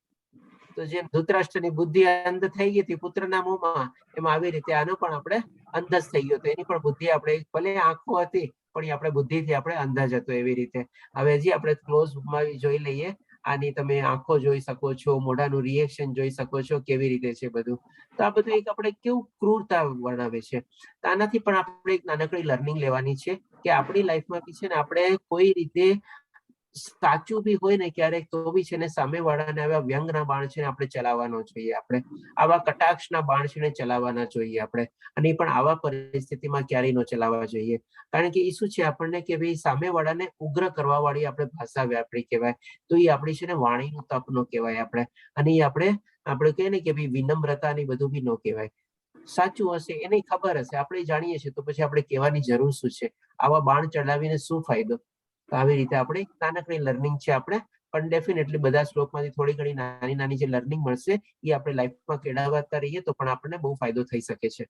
તો જેમ ધૃતરાષ્ટ્રની બુદ્ધિ અંધ થઈ ગઈ હતી પુત્રના મોહમાં, એમાં આવી રીતે આનો પણ આપણે અંધ જ થઈ ગયો હતો. એની પણ બુદ્ધિ આપણે ભલે આંખો હતી પણ એ આપણે બુદ્ધિથી આપણે અંધ જ હતો એવી રીતે. હવે હજી આપણે ક્લોઝમાં જોઈ લઈએ. આની તમે આંખો જોઈ શકો છો, મોઢાનું રિએક્શન જોઈ શકો છો કેવી રીતે છે બધું. તો આ બધું એક આપણે કેવું ક્રૂરતા વર્ણવે છે. તો આનાથી પણ આપણે એક નાનકડી લર્નિંગ લેવાની છે કે આપણી લાઈફમાં બી છે ને આપણે કોઈ રીતે સાચું બી હોય ને ક્યારેક તો બી છે ને સામેવાળાને આવા વ્યંગના બાણ છે ને આપણે ચલાવવાનો જોઈએ. આપણે આવા કટાક્ષના બાણ છે ને ચલાવવાના જોઈએ આપણે. અને પણ આવા પરિસ્થિતિમાં ક્યારેય ન ચલાવવા જોઈએ. કારણ કે એ શું છે આપણને કે ભાઈ સામેવાળાને ઉગ્ર કરવા વાળી આપણે ભાષા વાપરી કહેવાય. તો એ આપણી છે ને વાણીનું તપ નો કહેવાય આપણે. અને એ આપણે કહીએ ને કે ભાઈ વિનમ્રતા ને બધું બી ન કહેવાય. સાચું હશે એને ખબર હશે, આપણે જાણીએ છીએ, તો પછી આપણે કહેવાની જરૂર શું છે? આવા બાણ ચલાવીને શું ફાયદો? તો આવી રીતે આપણે નાનકડી લર્નિંગ છે આપણે, પણ ડેફિનેટલી બધા શ્લોકમાંથી થોડી ઘણી નાની નાની જે લર્નિંગ મળશે એ આપણે લાઈફમાં કેળવતા રહીએ તો પણ આપણને બહુ ફાયદો થઈ શકે છે.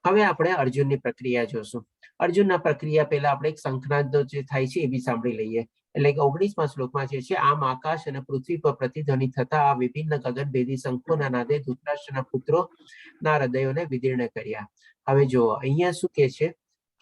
હવે આપણે અર્જુનની પ્રક્રિયા જોશું. અર્જુનના પ્રક્રિયા પહેલા આપણે એક શંખનાદ જે થાય છે એ બી સાંભળી લઈએ. એટલે કે 19મા શ્લોકમાં જે છે, આમ આકાશ અને પૃથ્વી પર પ્રતિધ્વનિ થતા આ વિભિન્ન ગગનભેદી શંખોના નાદે ધૃતરાષ્ટ્રના પુત્રોના હૃદયોને વિદીર્ણ કર્યા. હવે જો અહીંયા શું કે છે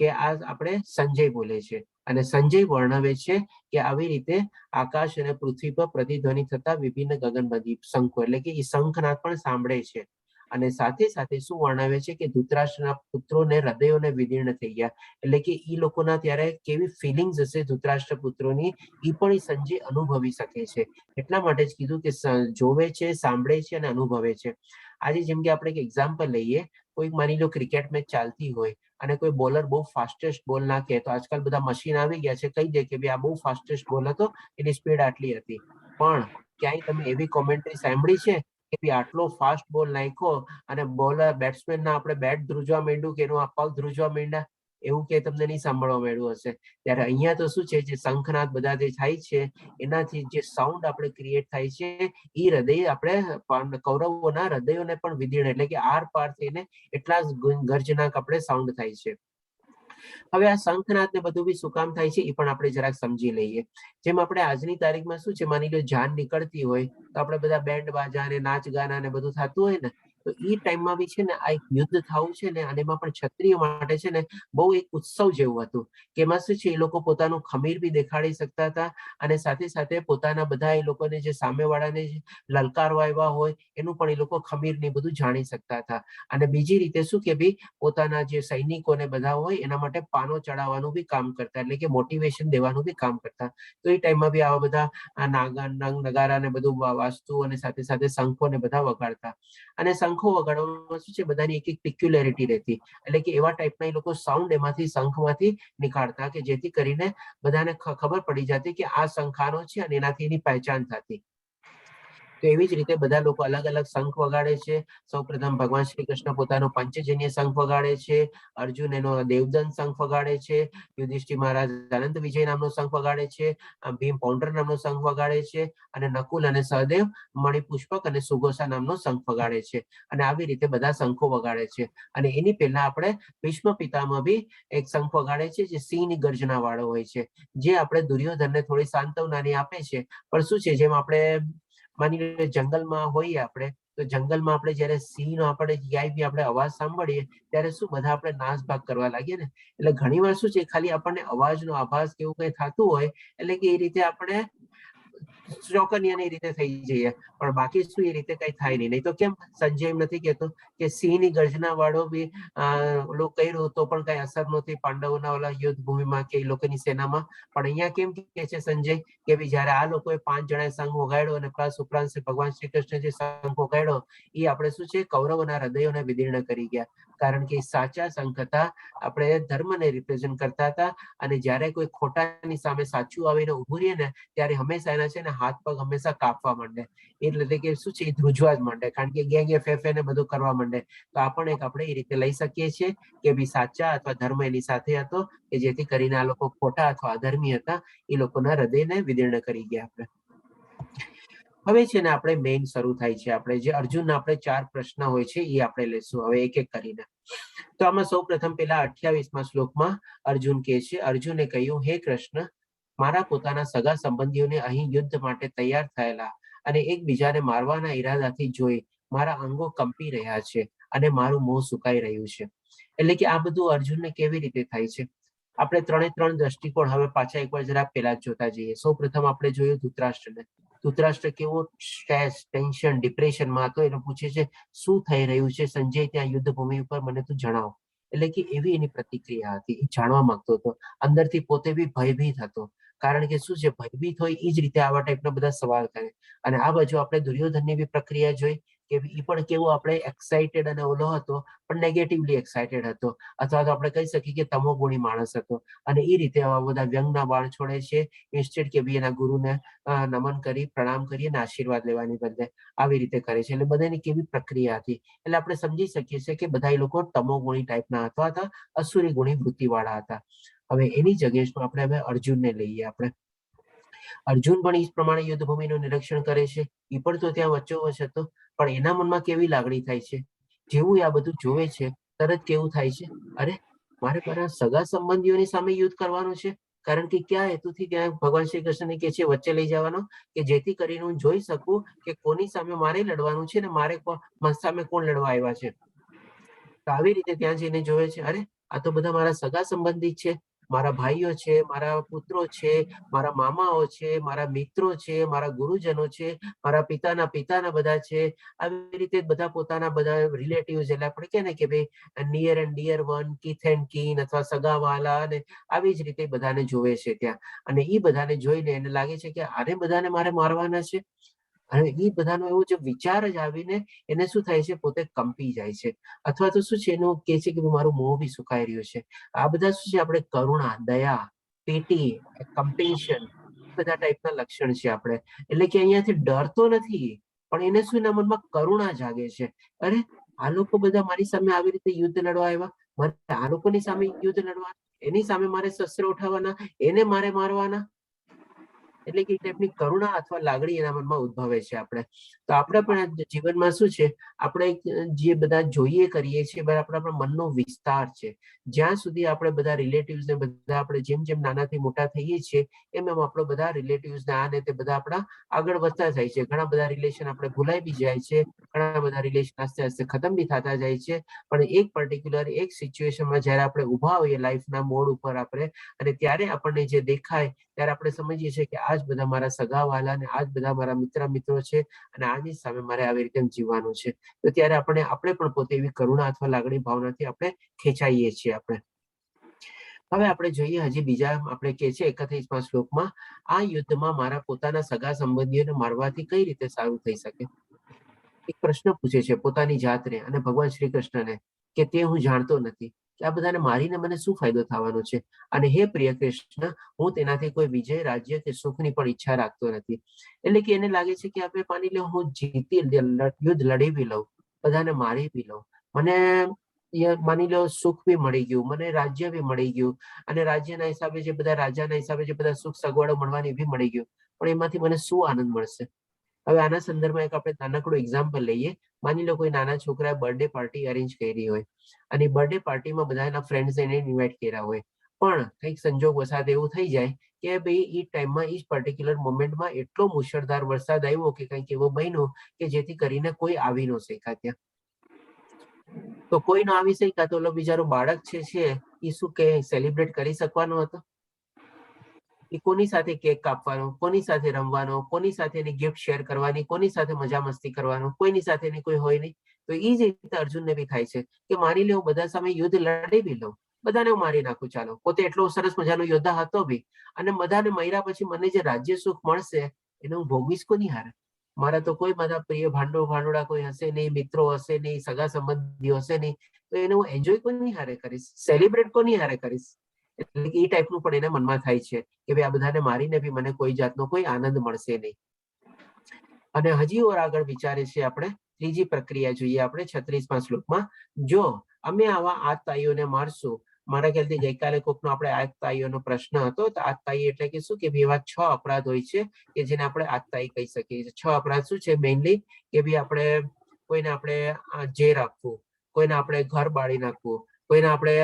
કે આ આપણે સંજય બોલે છે, અને સંજય વર્ણવે છે કે આવી રીતે આકાશ અને પૃથ્વી પર પ્રતિધ્વનિ થતા વિભિન્ન ગગનભેદી શંખો, એટલે કે એ શંખનાદ પણ સાંભળે છે. અને સાથે સાથે શું વર્ણવે છે કે ધૃતરાષ્ટ્રના પુત્રોને હૃદયોને વિદીર્ણ થઈ ગયા. એટલે કે એ લોકોના ત્યારે કેવી ફિલિંગ્સ હશે ધૃતરાષ્ટ્ર પુત્રોની, એ પણ એ સંજય અનુભવી શકે છે. એટલા માટે જ કીધું કે જોવે છે, સાંભળે છે અને અનુભવે છે. આજે જેમ કે આપણે એક એક્ઝામ્પલ લઈએ, કોઈક માની લો ક્રિકેટ મેચ ચાલતી હોય અને કોઈ બોલર બહુ ફાસ્ટેસ્ટ બોલ નાખે, તો આજકાલ બધા મશીન આવી ગયા છે, કહી દે કે ભાઈ આ બહુ ફાસ્ટેસ્ટ બોલ હતો, એની સ્પીડ આટલી હતી. પણ ક્યાંય તમે એવી કોમેન્ટ્રી સાંભળી છે કે ભાઈ આટલો ફાસ્ટ બોલ નાખ્યો અને બોલર બેટ્સમેનના આપણે બેટ ધ્રુજવા માંડ્યું કે એનો આ પગ ધ્રુજવા માંડ્યા, એવું કે તમને નહીં સાંભળવા મળ્યું હશે. ત્યારે અહીંયા તો શું છે, જે શંખનાદ બધા જે થાય છે એનાથી જે સાઉન્ડ આપણે ક્રિએટ થાય છે એ હૃદય આપણે કૌરવોના હૃદયોને પણ વિદીર્ણ, એટલે કે આર પાર થઈને એટલા જ ગર્જનાક આપણે સાઉન્ડ થાય છે. હવે આ શંખનાદ ને બધું બી શું કામ થાય છે એ પણ આપણે જરાક સમજી લઈએ. જેમ આપણે આજની તારીખમાં શું છે, માની લો જાન નીકળતી હોય તો આપણે બધા બેન્ડ બાજા ને નાચ ગાના ને બધું થતું હોય ને, તો એ ટાઈમમાં બી છે ને આ એક યુદ્ધ થવું છે ને, અને એમાં પણ ક્ષત્રિય માટે છે ને બહુ એક ઉત્સવ જેવું હતું કે એમાં શું છે એ લોકો પોતાનું ખમીર બી દેખાડી શકતા હતા, અને સાથે સાથે પોતાના બધા એ લોકોને જે સામેવાળાને લલકારવા આવ્યા હોય એનું પણ એ લોકો ખમીર ને બધું જાણી શકતા હતા. અને બીજી રીતે શું કે ભાઈ પોતાના જે સૈનિકોને બધા હોય એના માટે પાનો ચડાવવાનું બી કામ કરતા, એટલે કે મોટિવેશન દેવાનું બી કામ કરતા. તો એ ટાઈમમાં બી આવા બધા નંગ નગારા ને બધું વાસ્તુ અને સાથે સાથે શંખો ને બધા વગાડતા. અને શંખો વગાડવામાં શું છે બધાની એક એક પિક્યુલરિટી રહેતી, એટલે કે એવા ટાઈપના એ લોકો સાઉન્ડ એમાંથી શંખમાંથી નીકાળતા કે જેથી કરીને બધાને ખબર પડી જતી કે આ શંખાનો છે અને એનાથી એની પહેચાન થતી. તો એવી જ રીતે બધા લોકો અલગ અલગ શંખ વગાડે છે. સૌપ્રથમ ભગવાન શ્રી કૃષ્ણ પોતાનો પંચજન્ય શંખ વગાડે છે, અર્જુન એનો દેવદન શંખ વગાડે છે, યુધિષ્ઠિર મહારાજ અનંત વિજય નામનો શંખ વગાડે છે, ભીમ પૌંડર નામનો શંખ વગાડે છે, અને નકુલ અને સહદેવ મણિપુષ્પક અને સુઘોષા નામનો શંખ વગાડે છે. અને આવી રીતે બધા શંખો વગાડે છે. અને એની પહેલા આપણે ભીષ્મ પિતામહ બી એક શંખ વગાડે છે જે સિંહની ગર્જના વાળો હોય છે, જે આપણે દુર્યોધનને થોડી સાંત્વનાની આપે છે. પણ શું છે, જેમ આપણે માની લો જંગલમાં હોઈએ આપણે, તો જંગલમાં આપણે જયારે સિંહનો આપણે ક્યાંય બી આપણે અવાજ સાંભળીએ ત્યારે શું બધા આપણે નાસભાગ કરવા લાગીએ ને. એટલે ઘણી વાર શું છે ખાલી આપણને અવાજનો આભાસ કેવું કઈ થતું હોય એટલે કે એ રીતે આપણે ચોકનિયાની રીતે થઈ જઈએ, પણ બાકી શું એ રીતે કઈ થાય નહીં. તો કેમ સંજય એમ નથી કેતો કે સિંહની ગર્જના વાળો બી ઓલું કર્યું તો પણ કઈ અસર નહોતી પાંડવોના ઓલા યુદ્ધ ભૂમિમાં કે એ લોકોની સેનામાં. પણ અહીંયા કેમ કે છે સંજય કે ભાઈ જયારે આ લોકોએ 5 જણાએ શંખ વગાડ્યો અને પ્લસ ઉપરાંત ભગવાન શ્રી કૃષ્ણ જે શંખ વગાડ્યો એ આપણે શું છે કૌરવોના હૃદયોને વિદીર્ણ કરી ગયા. કારણ કે સાચા શંખ હતા, આપણે ધર્મને રિપ્રેઝન્ટ કરતા હતા. અને જયારે કોઈ ખોટાની સામે સાચું આવીને ઉભું રહીએ ને ત્યારે હંમેશા એના છે ને હાથ પગ હંમેશા કાપવા માંડે, એટલે કે શું છે ધ્રુજવા જ માંડે, કારણ કે ગે ફે ને બધું કરવા માંડે. તો આપણે એ રીતે લઈ શકીએ છીએ કે ભાઈ સાચા અથવા ધર્મ એની સાથે હતો, કે જેથી કરીને આ લોકો ખોટા અથવા અધર્મી હતા એ લોકોના હૃદયને વિદીર્ણ કરી ગયા. આપણે હવે છે ને આપણે મેઇન શરૂ થાય છે, આપણે જે અર્જુનના આપણે 4 પ્રશ્ન હોય છે એ આપણે લેશું હવે એક એક કરીને. તો આમાં સૌ પ્રથમ પેલા 28મા શ્લોકમાં અર્જુન કહે છે, અર્જુને કહ્યું, હે કૃષ્ણ, મારા પોતાના સગા સંબંધીઓને અહીં યુદ્ધ માટે તૈયાર થયેલા અને એકબીજાને મારવાના ઈરાદાથી જોઈ મારા અંગો કંપી રહ્યા છે અને મારું મોં સુકાઈ રહ્યું છે. એટલે કે આ બધું અર્જુનને કેવી રીતે થાય છે? આપણે 3 દ્રષ્ટિકોણ હવે પાછા એકવાર જરા પેલા જોતા જઈએ. સૌ પ્રથમ આપણે જોયું ધૃતરાષ્ટ્રને. ધૃતરાષ્ટ્ર કેવો સ્ટ્રેસ, ટેન્શન, ડિપ્રેશનમાં હતો. એને પૂછે છે શું થઈ રહ્યું છે સંજય ત્યાં યુદ્ધ ભૂમિ ઉપર, મને તું જણાવ. એટલે કે એવી એની પ્રતિક્રિયા હતી, એ જાણવા માંગતો હતો. અંદરથી પોતે બી ભયભીત હતો, કારણ કે શું છે ભયભીત હોય એ જ રીતે આવા ટાઈપના બધા સવાલ કરે. અને આ બાજુ આપણે દુર્યોધનની બી પ્રક્રિયા જોઈ કે એ પણ કેવો આપણે એક્સાઇટેડ અને ઓલો હતો, પણ નેગેટિવલી એક્સાઇટેડ હતો, અથવા તો આપણે કહી શકીએ કે તમોગુણી માણસ હતો. અને એ રીતે આવા બધા વ્યંગના બાણ છોડે છે, ઇન્સ્ટેડ કે ભાઈ એના ગુરુને નમન કરી પ્રણામ કરી અને આશીર્વાદ લેવાની બદલે આવી રીતે કરે છે. એટલે બધાની કેવી પ્રક્રિયા હતી, એટલે આપણે સમજી શકીએ છીએ કે બધા એ લોકો તમોગુણી ટાઈપના હતા, અસુરી ગુણી વૃત્તિવાળા હતા. હવે એની જગ્યાએ આપણે હવે અર્જુનને લઈએ. આપણે અર્જુન પણ એ પ્રમાણે યુદ્ધ ભૂમિનું નિરીક્ષણ કરે છે, એ પણ તો ત્યાં વચ્ચોવચ હતો. પણ એના મનમાં કેવી લાગણી થાય છે? જેવું આ બધું જોવે છે તરત કેવું થાય છે, અરે મારે મારા સગા સંબંધીઓની સામે યુદ્ધ કરવાનું છે. કારણ કે ક્યાં હેતુથી ત્યાં ભગવાન શ્રી કૃષ્ણને કે છે વચ્ચે લઈ જવાનો, કે જેથી કરીને હું જોઈ શકું કે કોની સામે મારે લડવાનું છે ને મારે સામે કોણ લડવા આવ્યા છે. તો આવી રીતે ત્યાં જઈને જોવે છે, અરે આ તો બધા મારા સગા સંબંધી છે, મારા ભાઈઓ છે, મારા પુત્રો છે, મારા મામાઓ છે, મારા મિત્રો છે, મારા ગુરુજનો છે, મારા પિતાના બધા છે. આવી રીતે બધા પોતાના બધા રિલેટિવ્સ, એટલે આપણે કહે ને કે ભાઈ near and dear one, kith and kin અથવા સગાવાલા, અને આવી જ રીતે બધાને જોવે છે ત્યાં. અને એ બધાને જોઈને એને લાગે છે કે આને બધાને મારે મારવાના છે. અને એ બધાનો એવો જે વિચાર જ આવીને એને શું થાય છે, પોતે કંપી જાય છે. અથવા તો શું છે એનું કે છે કે મારું મોં બી સુકાઈ રહ્યું છે. આ બધા શું છે આપણે કરુણા, દયા, પીટી, કમ્પેશન બધા ટાઈપના લક્ષણ છે આપણે. એટલે કે અહીંયાથી ડરતો નથી, પણ એને શું એના મનમાં કરુણા જાગે છે. અરે આ લોકો બધા મારી સામે આવી રીતે યુદ્ધ લડવા આવ્યા, મારે આ લોકોની સામે યુદ્ધ લડવા, એની સામે મારે શસ્ત્ર ઉઠાવવાના, એને મારે મારવાના. એટલે કે એ ટાઈપની કરુણા અથવા લાગણી એના મનમાં ઉદ્ભવે છે. આપણે તો આપણે પણ જીવનમાં શું છે, આપણે જે બધા જોઈએ કરીએ છીએ બરાબર આપણા મનનો વિસ્તાર છે. જ્યાં સુધી આપણે બધા રિલેટિવ્સ ને બધા આપણે જેમ જેમ નાનાથી મોટા થઈએ છીએ એમ એમ આપણે બધા રિલેટિવ્સ ને આ ને તે બધા આપણા આગળ વધતા જાય છે. ઘણા બધા રિલેશન આપણે ભૂલાઈ બી જાય છે, ઘણા બધા રિલેશન આસ્તે આસ્તે ખતમ બી થતા જાય છે. પણ એક પર્ટિક્યુલર એક સિચ્યુએશનમાં જયારે આપણે ઉભા હોઈએ લાઈફના મોડ ઉપર આપણે, અને ત્યારે આપણને જે દેખાય ત્યારે આપણે સમજીએ છીએ કે આજ બધા મારા સગાવાલા અને આજ બધા મારા મિત્રો છે અને આની સામે મારે આવી રીતે જીવવાનું છે. તો ત્યારે આપણે પણ પોતે એવી કરુણા અથવા લાગણી ભાવનાથી આપણે ખેંચાઈએ છીએ. હવે આપણે જોઈએ હજી બીજા આપણે કે છે 31મા શ્લોકમાં, આ યુદ્ધમાં મારા પોતાના સગા સંબંધીઓને મારવાથી કઈ રીતે સારું થઈ શકે? એક પ્રશ્ન પૂછે છે પોતાની જાતને અને ભગવાન શ્રી કૃષ્ણને કે તે હું જાણતો નથી કે આ બધાને મારીને મને શું ફાયદો થવાનો છે, અને હે પ્રિય કૃષ્ણ, હું તેનાથી કોઈ વિજય, રાજ્ય કે સુખની પણ ઈચ્છા રાખતો નથી. એટલે કે એને લાગે છે કે આપણે માની લો હું જીતી યુદ્ધ લડી બી લઉં, બધાને મારી બી લઉં, મને માની લો સુખ બી મળી ગયું, મને રાજ્ય બી મળી ગયું, અને રાજ્યના હિસાબે જે બધા રાજાના હિસાબે જે બધા સુખ સગવડો મળવાની બી મળી ગયું, પણ એમાંથી મને શું આનંદ મળશે? હવે આના સંદર્ભમાં એક આપણે નાનકડું એક્ઝામ્પલ લઈએ. માની લો કોઈ નાના છોકરાએ બર્થડે પાર્ટી અરેન્જ કરી હોય અને બર્થડે પાર્ટીમાં બધા એના ફ્રેન્ડ્સ એને ઇન્વાઇટ કર્યા હોય, પણ કંઈક સંજોગ વસાત એવું થઈ જાય કે ભાઈ એ ટાઈમમાં એ પર્ટિક્યુલર મોમેન્ટમાં એટલો મુશળધાર વરસાદ આવ્યો કે કંઈક એવો બન્યો કે જેથી કરીને કોઈ આવી ન શક્યા ત્યાં. તો કોઈ ન આવી શક્યા તો ઓલો બિચારો બાળક છે એ શું કે સેલિબ્રેટ કરી શકવાનો હતો? એ કોની સાથે કેક કાપવાનો, કોની સાથે રમવાનો, કોની સાથે એની ગિફ્ટ શેર કરવાની, કોની સાથે મજા મસ્તી કરવાનો? કોઈની સાથે એની કોઈ હોય નહીં. તો એ જ રીતે અર્જુનને બી થાય છે કે માની લે હું બધા સામે યુદ્ધ લડી બી લઉં, બધાને હું મારી નાખું, ચાલો પોતે એટલો સરસ મજાનો યોદ્ધા હતો બી, અને બધાને માર્યા પછી મને જે રાજ્ય સુખ મળશે એને હું ભોગવીશ કોની હારે? મારા તો કોઈ મારા પ્રિય ભાંડોળા કોઈ હશે નહીં, મિત્રો હશે નહીં, સગા સંબંધીઓ હશે નહીં, તો એને હું એન્જોય કોની હારે કરીશ? સેલિબ્રેટ કોની હારે કરીશ? એટલે કે એ ટાઈપનું પણ એના મનમાં થાય છે કે ભાઈ આ બધાને મારીને બી મને કોઈ જાતનો કોઈ આનંદ મળશે નહીં. અને હજી ઓર આગળ વિચારે છે આપણે ત્રીજી પ્રક્રિયા જોઈએ આપણે 36મા શ્લોકમાં, જો અમે આવા આતતાઈઓને મારશું, મારા ખ્યાલથી ગઈકાલે કોકનો આપણે આતતાઈઓનો પ્રશ્ન હતો, તો આતતાઈ એટલે કે શું કે એવા 6 અપરાધ હોય છે કે જેને આપણે આતતાઈ કહી શકીએ છીએ. 6 અપરાધ શું છે મેઇનલી? કે ભાઈ આપણે કોઈને આપણે જે રાખવું, કોઈને આપણે ઘર બાળી નાખવું, કોઈને આપણે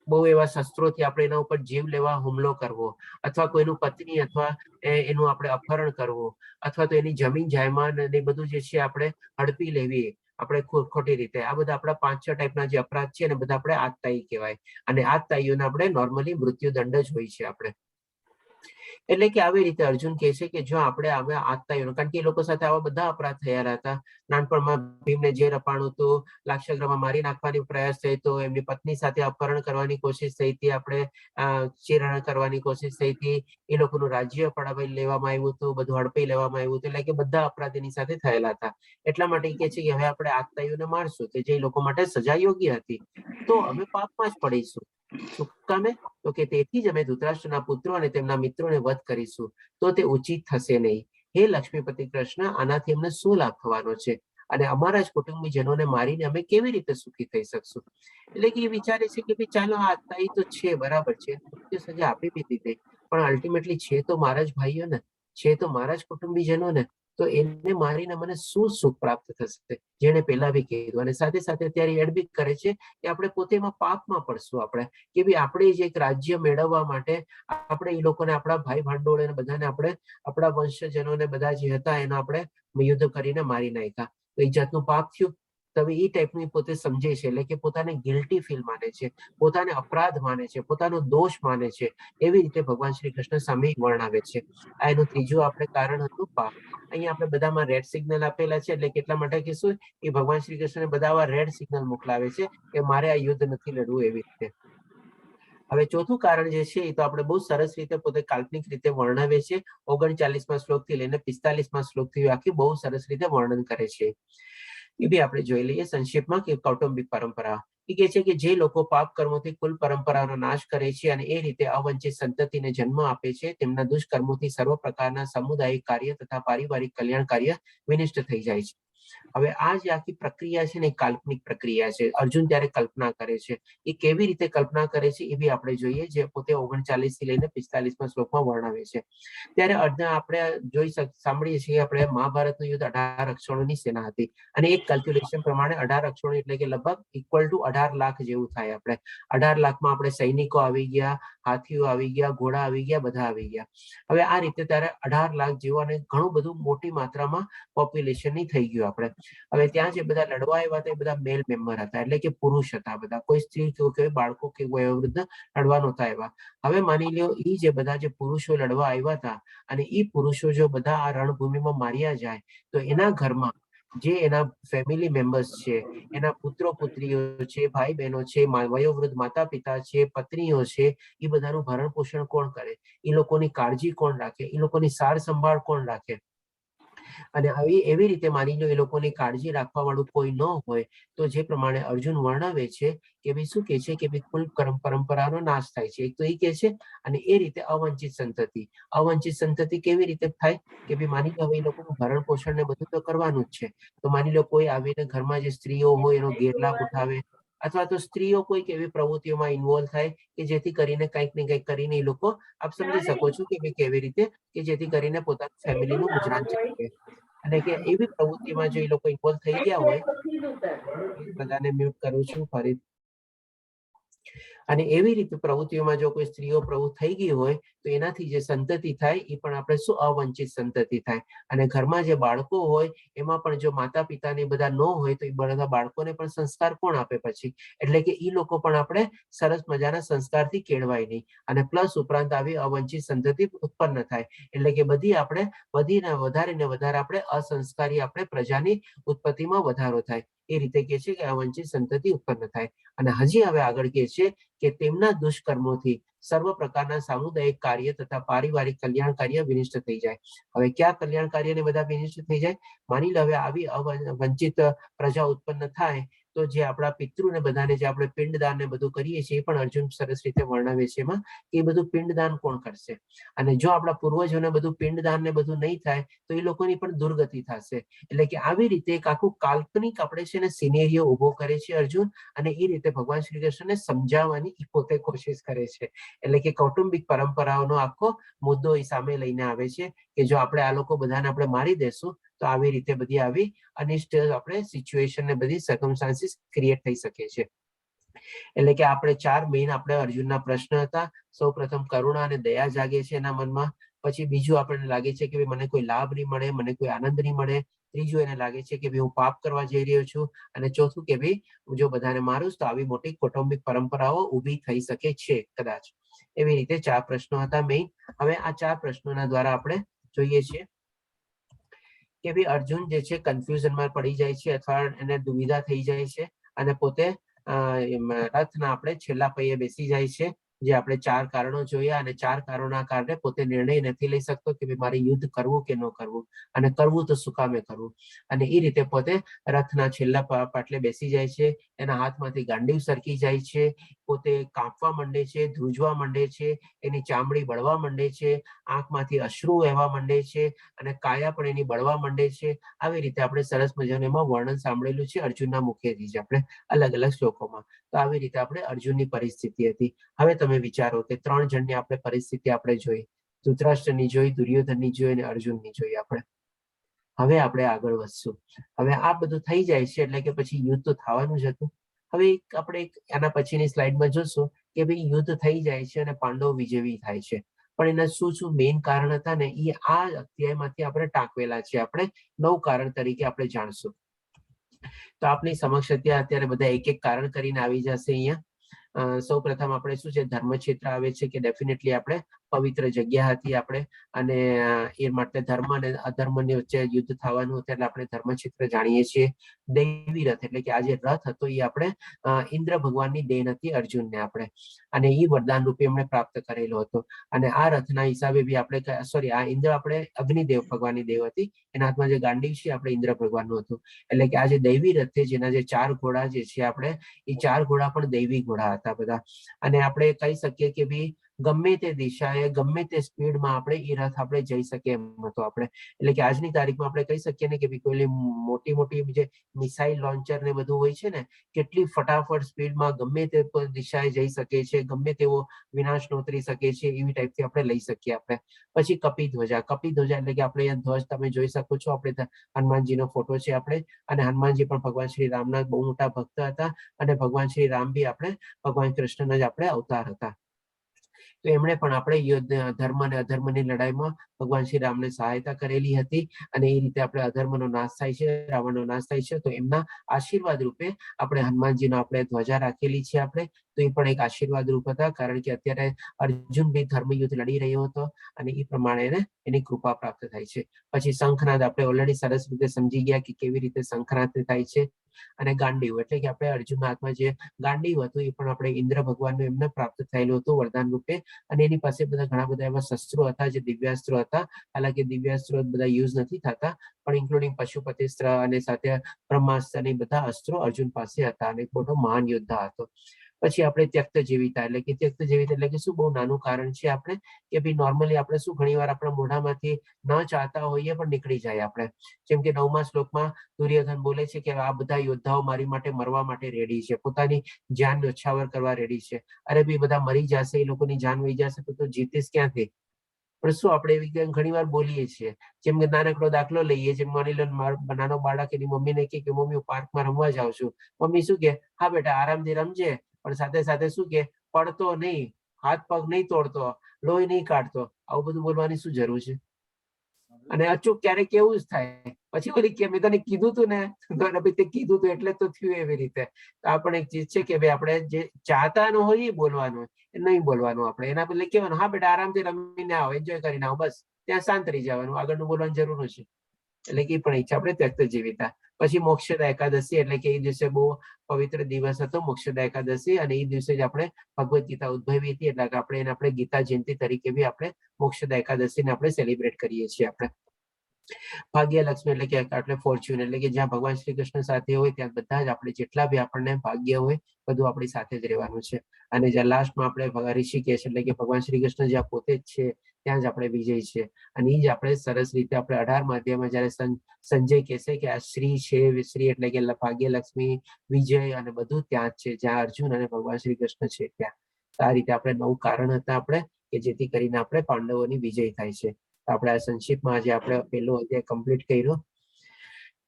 બહુ એવા શસ્ત્રોથી આપણે એના ઉપર જીવ લેવા હુમલો કરવો, અથવા કોઈનું પત્ની અથવા એનું આપણે અપહરણ કરવું, અથવા તો એની જમીન જાયમાન અને બધું જે છે આપણે હડપી લેવી આપણે ખોટી રીતે. આ બધા આપણા 5-6 ટાઈપના જે અપરાધ છે ને બધા આપણે આતતાઈ કહેવાય, અને આતતાઈઓને આપણે નોર્મલી મૃત્યુદંડ જ હોય છે આપણે. એટલે કે આવી રીતે અર્જુન કહે છે કે જો આપણે આવા આતતાઈઓ, કારણ કે એ લોકો સાથે આવા બધા અપરાધ થયેલા હતા. નાનપણમાં ભીમને જે રપાણું હતું, લાક્ષાગ્રહમાં મારી નાખવાની પ્રયાસ થયો હતો, એમની પત્ની સાથે અપહરણ કરવાની કોશિશ થઈ હતી, આપણે ચીરણ કરવાની કોશિશ થઈ હતી, એ લોકોનું રાજ્ય પડાવી લેવામાં આવ્યું હતું, બધું હડપી લેવામાં આવ્યું હતું. એટલે કે બધા અપરાધ એની સાથે થયેલા હતા. એટલા માટે એ કહે છે કે હવે આપણે આતતાઈઓને મારશું કે જે લોકો માટે સજા યોગ્ય હતી, તો અમે પાપમાં જ પડીશું. શું કામે? તો કે તેથી જ અમે ધૃતરાષ્ટ્રના પુત્રો અને તેમના મિત્રોને વધ કરીશું, તો તે ઉચિત થશે નહીં. હે લક્ષ્મીપતિ કૃષ્ણ, આનાથી અમને શું લાભ થવાનો છે, અને અમારા જ કુટુંબીજનોને મારીને અમે કેવી રીતે સુખી થઈ શકશું? એટલે કે એ વિચારે છે કે ભાઈ ચાલો આ આતતાઈ તો છે, બરાબર છે, મૃત્યુ સજા આપી બી દીધી, પણ અલ્ટિમેટલી છે તો મારા જ ભાઈઓ ને, છે તો મારા જ કુટુંબીજનો ને, તો એને મારીને મને શું સુખ પ્રાપ્ત થશે? જેને પહેલા બી કીધું. અને સાથે સાથે અત્યારે એડ બી કરે છે કે આપણે પોતે એમાં પાપમાં પડશું. આપણે કે ભાઈ આપણે જે એક રાજ્ય મેળવવા માટે આપણે એ લોકોને આપણા ભાઈ ભાંડોળ બધાને આપણે આપણા વંશજનોને બધા જે હતા એનો આપણે યુદ્ધ કરીને મારી નાખ્યા. તો એ જાતનું પાપ થયું. તો હવે એ ટાઈપનું પોતે સમજે છે, એટલે કે પોતાને ગિલ્ટી ફીલ માને છે, પોતાને અપરાધ માને છે, પોતાનો દોષ માને છે. એવી રીતે ભગવાન શ્રી કૃષ્ણ સામે વર્ણવે છે. આ એનું ત્રીજું આપણે કારણ હતું પાપ. અહીંયા આપણે બધામાં રેડ સિગ્નલ આપેલા છે, એટલે કેટલા માટે કહીશું કે ભગવાન શ્રી કૃષ્ણ બધા રેડ સિગ્નલ મોકલાવે છે કે મારે આ યુદ્ધ નથી લડવું એવી રીતે. હવે ચોથું કારણ જે છે એ તો આપણે બહુ સરસ રીતે પોતે કાલ્પનિક રીતે વર્ણવે છે. 39મા શ્લોકથી લઈને 45મા શ્લોકથી આખી બહુ સરસ રીતે વર્ણન કરે છે. એ બી આપણે જોઈ લઈએ સંક્ષેપમાં કે કૌટુંબિક પરંપરા. એ કહે છે કે જે લોકો પાપ કર્મોથી કુલ પરંપરાનો નાશ કરે છે અને એ રીતે અવંચિત સંતતિને જન્મ આપે છે, તેમના દુષ્કર્મોથી સર્વ પ્રકારના સામુદાયિક કાર્ય તથા પારિવારિક કલ્યાણ કાર્ય વિનિષ્ટ થઈ જાય છે. હવે આ જે આખી પ્રક્રિયા છે ને એ કાલ્પનિક પ્રક્રિયા છે. અર્જુન ત્યારે કલ્પના કરે છે, એ કેવી રીતે કલ્પના કરે છે એ બી આપણે જોઈએ, જે પોતે 39 થી લઈને 45માં શ્લોકમાં વર્ણવે છે. ત્યારે આપણે સાંભળીએ છીએ આપણે મહાભારતનું યુદ્ધ 18 અક્ષરોની સેના હતી, અને એક કેલ્ક્યુલેશન પ્રમાણે 18 અક્ષરો એટલે કે લગભગ ઇક્વલ ટુ 18 લાખ જેવું થાય. આપણે 18 લાખમાં આપણે સૈનિકો આવી ગયા, હાથીઓ આવી ગયા, ઘોડા આવી ગયા, બધા આવી ગયા. હવે આ રીતે ત્યારે 18 લાખ જેવું અને ઘણું બધું મોટી માત્રામાં પોપ્યુલેશનની થઈ ગયું. આપણે હવે ત્યાં જે બધા લડવા આવ્યા હતા એ બધા મેલ મેમ્બર હતા, એટલે કે પુરુષ હતા બધા, કોઈ સ્ત્રી કે કોઈ બાળકો કે વયોવૃદ્ધ લડવા નહોતા આવ્યા. હવે માની લો એ જે બધા જે પુરુષો લડવા આવ્યા હતા, અને એ પુરુષો જો બધા આ રણભૂમિમાં માર્યા જાય તો એના ઘરમાં જે એના ફેમિલી મેમ્બર્સ છે, એના પુત્રો પુત્રીઓ છે, ભાઈ બહેનો છે, વયોવૃદ્ધ માતા પિતા છે, પત્નીઓ છે, એ બધાનું ભરણ પોષણ કોણ કરે? એ લોકોની કાળજી કોણ રાખે? એ લોકોની સાર સંભાળ કોણ રાખે? અને એવી રીતે માની લો એ લોકોની કાળજી રાખવા વાળું કોઈ ન હોય તો જે પ્રમાણે અર્જુન વર્ણવે છે કે ભાઈ શું કે છે કે ભાઈ કુલ પરંપરાનો નાશ થાય છે, એક તો એ કે છે. અને એ રીતે અવંચિત સંતતિ કેવી રીતે થાય કે ભાઈ માની લો હવે એ લોકોનું ભરણ પોષણ ને બધું તો કરવાનું જ છે, તો માની લો કોઈ આવીને ઘરમાં જે સ્ત્રીઓ હોય એનો ગેરલાભ ઉઠાવે, અથવા તો સ્ત્રીઓ કોઈક એવી પ્રવૃત્તિઓમાં ઇન્વોલ્વ થાય કે જેથી કરીને કંઈક ને કંઈક કરીને એ લોકો, આપ સમજી શકો છો કે ભાઈ કેવી રીતે, કે જેથી કરીને પોતાનું ફેમિલીનું ગુજરાન ચલાવે. અને કે એવી પ્રવૃત્તિમાં જો એ લોકો ઇન્વોલ્વ થઈ ગયા હોય, બધાને મ્યુટ કરું છું ફરી. અને એવી રીતે પ્રવૃત્તિઓમાં જો કોઈ સ્ત્રીઓ પ્રવૃત્ત થઈ ગઈ હોય તો એનાથી જે સંતતિ થાય એ પણ આપણે શું અવંચિત સંતતિ થાય. અને ઘરમાં જે બાળકો હોય એમાં પણ જો માતા પિતાને બધા ન હોય તો એ બધા બાળકોને પણ સંસ્કાર કોણ આપે પછી? એટલે કે એ લોકો પણ આપણે સરસ મજાના સંસ્કારથી કેળવાય નહીં, અને પ્લસ ઉપરાંત આવી અવંચિત સંતતિ ઉત્પન્ન થાય. એટલે કે વધારે ને વધારે આપણે અસંસ્કારી આપણે પ્રજાની ઉત્પત્તિમાં વધારો થાય. એ રીતે કે છે કે અવંચિત સંતતિ ઉત્પન્ન થાય. અને હજી હવે આગળ કે છે કે તેમના દુષ્કર્મોથી સર્વ પ્રકારના સામુદાયિક કાર્ય તથા પારિવારિક કલ્યાણ કાર્ય વિનિષ્ટ થઈ જાય. હવે ક્યાં કલ્યાણ કાર્યને બધા વિનિષ્ટ થઈ જાય? માની લો હવે આવી વંચિત પ્રજા ઉત્પન્ન થાય તો જે આપણા પિતૃને બધાને જે આપણે પિંડદાન ને બધું કરીએ છીએ એ પણ અર્જુન સરસ રીતે વર્ણવે છે એમાં, કે એ બધું પિંડદાન કોણ કરશે? અને જો આપણા પૂર્વજોને બધું પિંડદાન ને બધું નહીં થાય તો એ લોકોની પણ દુર્ગતિ થશે. એટલે કે આવી રીતે એક આખું કાલ્પનિક આપણે છે ને સિનેરિયો ઉભો કરે છે અર્જુન, અને એ રીતે ભગવાન શ્રી કૃષ્ણને સમજાવવાની એ પોતે કોશિશ કરે છે. એટલે કે કૌટુંબિક પરંપરાઓનો આખો મુદ્દો એ સામે લઈને આવે છે કે જો આપણે આ લોકો બધાને આપણે મારી દેશું તો આવી રીતે બધી આવી અનિષ્ટ આપણે સિચ્યુએશન ને બધી સર્કમસ્ટાન્સીસ ક્રિએટ થઈ શકે છે. એટલે કે આપણે 4 મેઇન આપણે અર્જુનના પ્રશ્ન હતા. સૌ પ્રથમ કરુણા અને દયા જાગે છે એના મનમાં. પછી બીજું આપણને લાગે છે કે મને કોઈ લાભ નહીં મળે, મને કોઈ આનંદ નહીં મળે. ત્રીજું એને લાગે છે કે હું પાપ કરવા જઈ રહ્યો છું. અને ચોથું કે ભાઈ જો બધાને મારું તો આવી મોટી કૌટુંબિક પરંપરાઓ ઊભી થઈ શકે છે કદાચ. એવી રીતે 4 પ્રશ્નો હતા મેઇન. હવે આ 4 પ્રશ્નોના દ્વારા આપણે જોઈએ છીએ કે ભાઈ અર્જુન જે છે કન્ફ્યુઝનમાં પડી જાય છે, અથવા એને દુવિધા થઈ જાય છે, અને પોતે રથના આપણે છેલ્લા પૈયે બેસી જાય છે. જે આપણે 4 કારણો જોયા, અને 4 કારણોના કારણે પોતે નિર્ણય નથી લઈ શકતો કે મારે યુદ્ધ કરવું કે ન કરવું, અને કરવું તો શું કામે કરવું. અને એ રીતે પોતે રથના છેલ્લા પાટલે બેસી જાય છે. એના હાથમાંથી ગાંડીવ સરકી જાય છે, પોતે કાંપવા માંડે છે, ધ્રુજવા માંડે છે, એની ચામડી બળવા માંડે છે, આંખમાંથી અશ્રુ વહેવા માંડે છે, અને કાયા પણ એની બળવા માંડે છે. આવી રીતે આપણે સરસ મજાનું એમાં વર્ણન સાંભળેલું છે અર્જુનના મુખેથી જ આપણે અલગ અલગ શ્લોકોમાં. તો આવી રીતે આપણે અર્જુનની પરિસ્થિતિ હતી. હવે તમે વિચારો કે 3 જણની આપણે પરિસ્થિતિ આપણે જોઈ, ધૃતરાષ્ટ્રની જોઈ, દુર્યોધનની જોઈ અને અર્જુનની જોઈ આપણે. હવે આપણે આગળ વધશું. હવે આ બધું થઈ જાય છે એટલે કે પછી યુદ્ધ તો થવાનું જ હતું. હવે આપણે આના પછીની સ્લાઇડમાં જોશું કે ભાઈ યુદ્ધ થઈ જાય છે અને પાંડવો વિજયી થાય છે. પણ એના શું મેઇન કારણ હતા ને એ આ અધ્યાયમાંથી આપણે ટાંકવેલા છે. આપણે 9 કારણ તરીકે આપણે જાણશું. તો આપની સમક્ષ અત્યારે બધા એક એક કારણ કરીને આવી જશે અહીંયા. સૌ પ્રથમ આપણે શું છે ધર્મક્ષેત્ર આવે છે કે ડેફિનેટલી આપણે પવિત્ર જગ્યા હતી આપણે, અને એ માટે ધર્મ અને અધર્મની વચ્ચે યુદ્ધ થવાનું હતું એટલે આપણે ધર્મક્ષેત્ર જાણીએ છીએ. દૈવી રથ એટલે કે આ જે રથ હતો એ આપણે ઇન્દ્ર ભગવાનની દેન હતી અર્જુનને આપણે, અને એ વરદાન રૂપે એમણે પ્રાપ્ત કરેલો હતો. અને આ રથના હિસાબે બી આપણે આ ઇન્દ્ર આપણે અગ્નિદેવ ભગવાનની દેવ હતી, એના હાથમાં જે ગાંડીવ છે આપણે ઇન્દ્ર ભગવાનનું હતું. એટલે કે આ જે દૈવી રથ છે જેના જે 4 ઘોડા જે છે આપણે, એ 4 ઘોડા પણ દૈવી ઘોડા હતા બધા. અને આપણે કહી શકીએ કે ભાઈ ગમે તે દિશાએ ગમે તે સ્પીડમાં આપણે એ રથ આપણે જઈ શકીએ એમ હતો આપણે. એટલે કે આજની તારીખમાં આપણે કહી શકીએ ને કે કોઈ મોટી મોટી જે મિસાઇલ લોન્ચર ને બધું હોય છે ને, કેટલી ફટાફટ સ્પીડમાં ગમે તે દિશાએ જઈ શકે છે, ગમે તેવો વિનાશ નોતરી શકે છે, એવી ટાઈપથી આપણે લઈ શકીએ આપણે. પછી કપિધ્વજા એટલે કે આપણે અહીંયા ધ્વજ તમે જોઈ શકો છો, આપણે હનુમાનજીનો ફોટો છે આપણે, અને હનુમાનજી પણ ભગવાન શ્રી રામના બહુ મોટા ભક્ત હતા, અને ભગવાન શ્રી રામ બી આપણે ભગવાન કૃષ્ણના જ આપણે અવતાર હતા. તો એમણે પણ આપણે ધર્મ અને અધર્મની લડાઈમાં ભગવાન શ્રી રામને સહાયતા કરેલી હતી, અને એ રીતે આપણે અધર્મનો નાશ થાય છે, રાવણનો નાશ થાય છે. તો એમના આશીર્વાદ રૂપે આપણે હનુમાનજીનો આપણે ધ્વજા રાખેલી છે આપણે. તો એ પણ એક આશીર્વાદ રૂપ હતા, કારણ કે અત્યારે અર્જુન બી ધર્મયુદ્ધ લડી રહ્યો હતો, અને એ પ્રમાણે એની કૃપા પ્રાપ્ત થાય છે. પછી શંખનાદ આપણે ઓલરેડી સરસ રીતે સમજી ગયા કે કેવી રીતે શંખનાદ થાય છે. અને ગાંડીવ એટલે કે આપણે અર્જુનના હાથમાં જે ગાંડીવ હતું એ પણ આપણે ઇન્દ્ર ભગવાનનું એમને પ્રાપ્ત થયેલું હતું વરદાન રૂપે, અને એની પાસે ઘણા બધા એવા શસ્ત્રો હતા જે દિવ્યાસ્ત્રો હતા. હાલાકી દિવ્યાસ્ત્રો બધા યુઝ નથી થતા, પણ ઇન્ક્લુડિંગ પશુપતિસ્ત્ર અને સાથે બ્રહ્માસ્ત્ર અને બધા અસ્ત્રો અર્જુન પાસે હતા, અને એક મોટો મહાન યોદ્ધા હતો. પછી આપણે ત્યક્ત જીવિતા એટલે કે ત્યક્ત જીવિતા એટલે કે શું, બહુ નાનું કારણ છે આપણે કે ભાઈ નોર્મલી આપણે શું ઘણી વાર આપણા મોઢામાંથી ન ચાહતા હોઈએ પણ નીકળી જાય આપણે. જેમ કે 9મા શ્લોકમાં દુર્યોધન બોલે છે કે આ બધા યોદ્ધાઓ મારી માટે મરવા માટે રેડી છે, પોતાની જાન ન્યોછાવર કરવા રેડી છે. અરે ભાઈ બધા મરી જશે, એ લોકોની જાન વહી જશે તો જીતીશ ક્યાંથી? પણ શું આપણે એવી ઘણી વાર બોલીએ છીએ. જેમ કે નાનકડો દાખલો લઈએ, જેમ માની લો નાનો બાળક એની મમ્મીને કહે કે મમ્મી હું પાર્કમાં રમવા જાઉં છું. મમ્મી શું કે, હા બેટા આરામથી રમજે, પણ સાથે સાથે શું કે, પડતો નહીં, હાથ પગ નહીં તોડતો, લોહી નહીં કાઢતો. આવું બધું બોલવાની શું જરૂર છે? અને અચૂક ક્યારેક કેવું જ થાય, પછી ઓલી કે મેં તને કીધું તું ને, તે કીધું તું એટલે તો થયું એવી રીતે. તો આ પણ એક ચીજ છે કે ભાઈ આપણે જે ચાહતા ન હોય એ બોલવાનું, એ નહીં બોલવાનું. આપણે એના બદલે કહેવાનું હા બેટા આરામથી રમીને આવો, એન્જોય કરીને આવો, બસ ત્યાં શાંત રહી જવાનું, આગળનું બોલવાની જરૂર છે. એટલે કે પણ ઈચ્છા આપણે ત્યક્ત જીવિતા. પછી મોક્ષદા એકાદશી એટલે કે એ દિવસે બહુ પવિત્ર દિવસ હતો મોક્ષદા એકાદશી, અને એ દિવસે જ આપણે ભગવદ ગીતા ઉદ્ભવી હતી, એટલે આપણે એને આપણે ગીતા જયંતિ તરીકે બી આપણે મોક્ષદા એકાદશીને આપણે સેલિબ્રેટ કરીએ છીએ આપણે. ભાગ્યલક્ષ્મી એટલે કે એટલે ફોર્ચ્યુન એટલે કે જ્યાં ભગવાન શ્રી કૃષ્ણ સાથે હોય ત્યાં બધા જ આપણે જેટલા બી આપણને ભાગ્ય હોય બધું આપણી સાથે જ રહેવાનું છે. અને જ્યાં લાસ્ટમાં આપણે ઋષિકેશ એટલે કે ભગવાન શ્રી કૃષ્ણ જ્યાં પોતે જ છે ત્યાં જ આપણે વિજય છે. અને એ જ આપણે સરસ રીતે આપણે 18 અધ્યાયમાં જયારે સંજય કહેશે કે આ શ્રી છે, શ્રી એટલે કે ભાગ્યલક્ષ્મી, વિજય અને બધું ત્યાં જ છે જ્યાં અર્જુન અને ભગવાન શ્રી કૃષ્ણ છે ત્યાં. આ રીતે આપણે 9 કારણ હતા આપણે કે જેથી કરીને આપણે પાંડવોની વિજય થાય છે. આપણે આ સંક્ષિપ્તમાં આજે આપણે પહેલો અધ્યાય કમ્પ્લીટ કર્યો.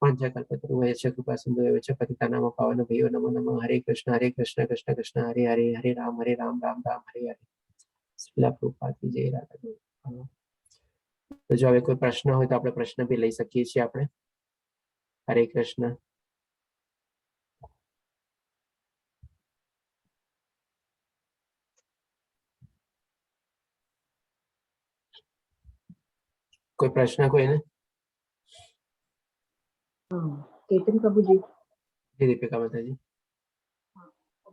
પાંચકલ્પતરુવયસ્ય કૃપા સિંધુભ્યશ્ચ પતિતાનાં પાવનેભ્યો નમો નમઃ. હરે કૃષ્ણ કૃષ્ણ કૃષ્ણ હરે હરે, હરે રામ રામ રામ હરે હરે. શ્રીલ પ્રભુપાદની જય. રાધા. તો જો હવે કોઈ પ્રશ્ન હોય તો આપણે પ્રશ્ન બી લઈ શકીએ છીએ આપણે. હરે કૃષ્ણ. કોઈ પ્રશ્ન કોઈને? કેતન પ્રભુજી, દીપિકા માતાજી.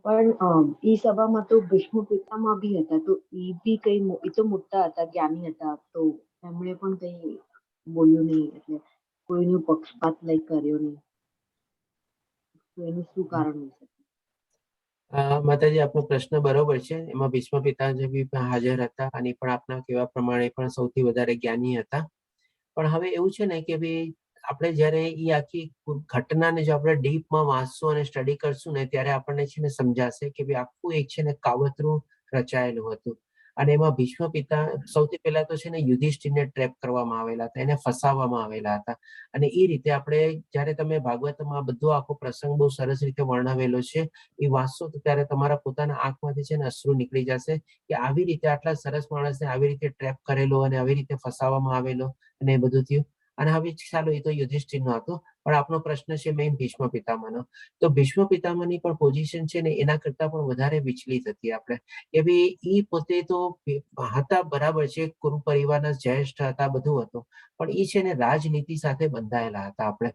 પણ ઈ સભામાં તો ભીષ્મ પિતામહ બી હતા, તો ઈ બી કઈ એ તો મોટા હતા, જ્ઞાની હતા, તો એમણે પણ કઈ બોલ્યું નહીં, એટલે કોઈનો પક્ષપાત લઈ કર્યો નહીં. તો એનું શું કારણ હોય શકે? માતાજી આપનો પ્રશ્ન બરોબર છે. એમાં ભીષ્મ પિતાજી બી હાજર હતા અને પણ આપના કહેવા પ્રમાણે પણ સૌથી વધારે જ્ઞાની હતા. પણ હવે એવું છે ને કે ભાઈ આપણે જયારે એ આખી ઘટનાને જો આપણે ડીપમાં વાંચશું અને સ્ટડી કરશું ને ત્યારે આપણને છે ને સમજાશે કે ભાઈ આખું એક છે ને કાવતરું રચાયેલું હતું. અને એમાં ભીષ્મ પિતા સૌથી પહેલા તો છે ને યુધિષ્ઠિરને ટ્રેપ કરવામાં આવેલા હતા, એને ફસાવવામાં આવેલા હતા. અને એ રીતે આપણે જયારે તમે ભાગવતમાં બધો આખો પ્રસંગ બહુ સરસ રીતે વર્ણવેલો છે એ વાંચશો તો ત્યારે તમારા પોતાના આંખમાંથી છે ને અશ્રુ નીકળી જશે કે આવી રીતે આટલા સરસ માણસને આવી રીતે ટ્રેપ કરેલો અને આવી રીતે ફસાવવામાં આવેલો અને એ બધું થયું. અને હવે ચાલો એ તો યુધિષ્ઠિરનો હતો, પણ આપનો પ્રશ્ન છે મેઇન ભીષ્મ પિતામહનો. તો ભીષ્મ પિતામહની પણ પોઝિશન છે ને એના કરતા પણ વધારે વિચલિત હતી આપણે કે ભાઈ ઈ પોતે તો હતા બરાબર છે, કુરુ પરિવારના જ્યેષ્ઠ હતા, બધું હતું, પણ ઈ છે ને રાજનીતિ સાથે બંધાયેલા હતા આપણે.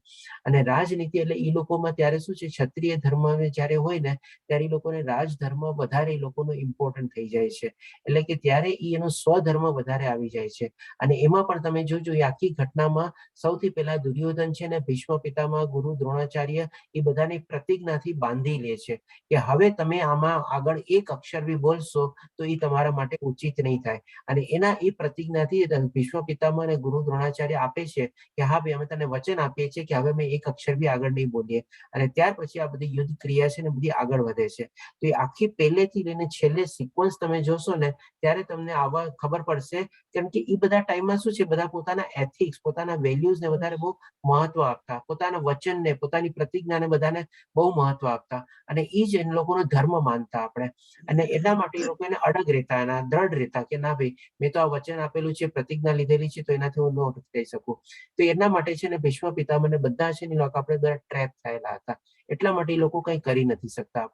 અને રાજનીતિ એટલે ઈ લોકોમાં ત્યારે શું છે, ક્ષત્રિય ધર્મ જયારે હોય ને ત્યારે એ લોકોને રાજધર્મ વધારે એ લોકોનો ઇમ્પોર્ટન્ટ થઈ જાય છે. એટલે કે ત્યારે એનો સ્વધર્મ વધારે આવી જાય છે. અને એમાં પણ તમે જોજો એ આખી ઘટનામાં સૌથી પહેલા દુર્યોધન છે ને ભીષ્મ પિતામહ, ગુરુ દ્રોણાચાર્ય એ બધાની પ્રતિજ્ઞાથી બાંધી લે છે કે હવે તમે આમાં આગળ એક અક્ષર બી બોલશો તો એ તમારા માટે ઉચિત નહીં થાય. અને એના એ પ્રતિજ્ઞાથી ભીષ્મ પિતામહ અને ગુરુ દ્રોણાચાર્ય આપે છે કે હા ભાઈ અમે તને વચન આપીએ છીએ કે હવે અમે એક અક્ષર બી આગળ નહીં બોલીએ. અને ત્યાર પછી આ બધી યુદ્ધ ક્રિયા છે ને બધી આગળ વધે છે. તો એ આખી પહેલેથી લઈને છેલ્લે સિક્વન્સ તમે જોશો ને ત્યારે તમને આવા ખબર પડશે. કેમ કે એ બધા ટાઈમમાં શું છે, બધા પોતાના એથિક્સ, પોતાના વેલ્યુઝ ને વધારે બહુ મહત્વ આપતા, પોતાના વચનને, પોતાની પ્રતિજ્ઞાને બધાને બહુ મહત્વ આપતા, અને એ જ એ લોકોનો ધર્મ માનતા આપણે. અને એટલા માટે એ લોકો એને અડગ રહેતા, એના દ્રઢ રહેતા કે ના ભાઈ મેં તો આ વચન આપેલું છે, પ્રતિજ્ઞા લીધેલી છે, તો એનાથી હું ન થઈ શકું. તો એના માટે છે ને ભીષ્મ પિતામહ બધા છે ને લોકો આપણે બધા ટ્રેપ થયેલા હતા. એટલા માટે એ લોકો કંઈ કરી નથી શકતા.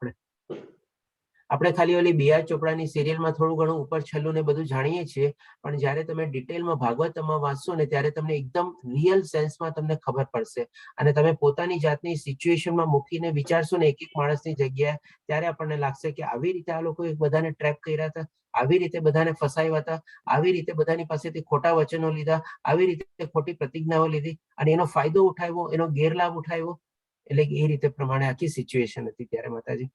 આપણે ખાલી ઓલી બી.આર. ચોપડાની સિરિયલમાં થોડું ઘણું ઉપર છેલ્લું ને બધું જાણીએ છીએ, પણ જ્યારે તમે ડિટેલમાં ભાગવતમાં વાંચશો ને ત્યારે તમને એકદમ રિયલ સેન્સમાં તમને ખબર પડશે. અને તમે પોતાની જાતની સિચ્યુએશનમાં મૂકીને વિચારશો ને એક એક માણસની જગ્યાએ, ત્યારે આપણને લાગશે કે આવી રીતે આ લોકો બધાને ટ્રેપ કર્યા હતા, આવી રીતે બધાને ફસાવ્યા હતા, આવી રીતે બધાની પાસેથી ખોટા વચનો લીધા, આવી રીતે ખોટી પ્રતિજ્ઞાઓ લીધી અને એનો ફાયદો ઉઠાવ્યો, એનો ગેરલાભ ઉઠાવ્યો. એટલે કે એ રીતે પ્રમાણે આખી સિચ્યુએશન હતી ત્યારે. માતાજી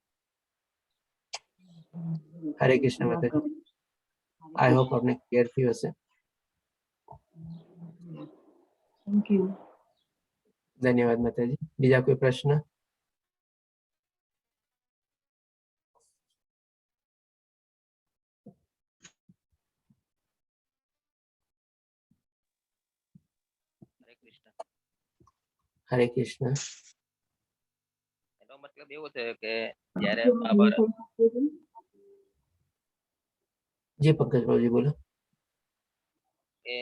હરે કૃષ્ણ. માતાજી આઈ હોપ આપને ક્લિયર થયું હશે. Thank you. ધન્યવાદ માતાજી. બીજા કોઈ પ્રશ્ન? હરે કૃષ્ણ. એનો મતલબ એવો થયો કે જ્યારે મહાભારત, જી પંકજ બાબુજી બોલો. એ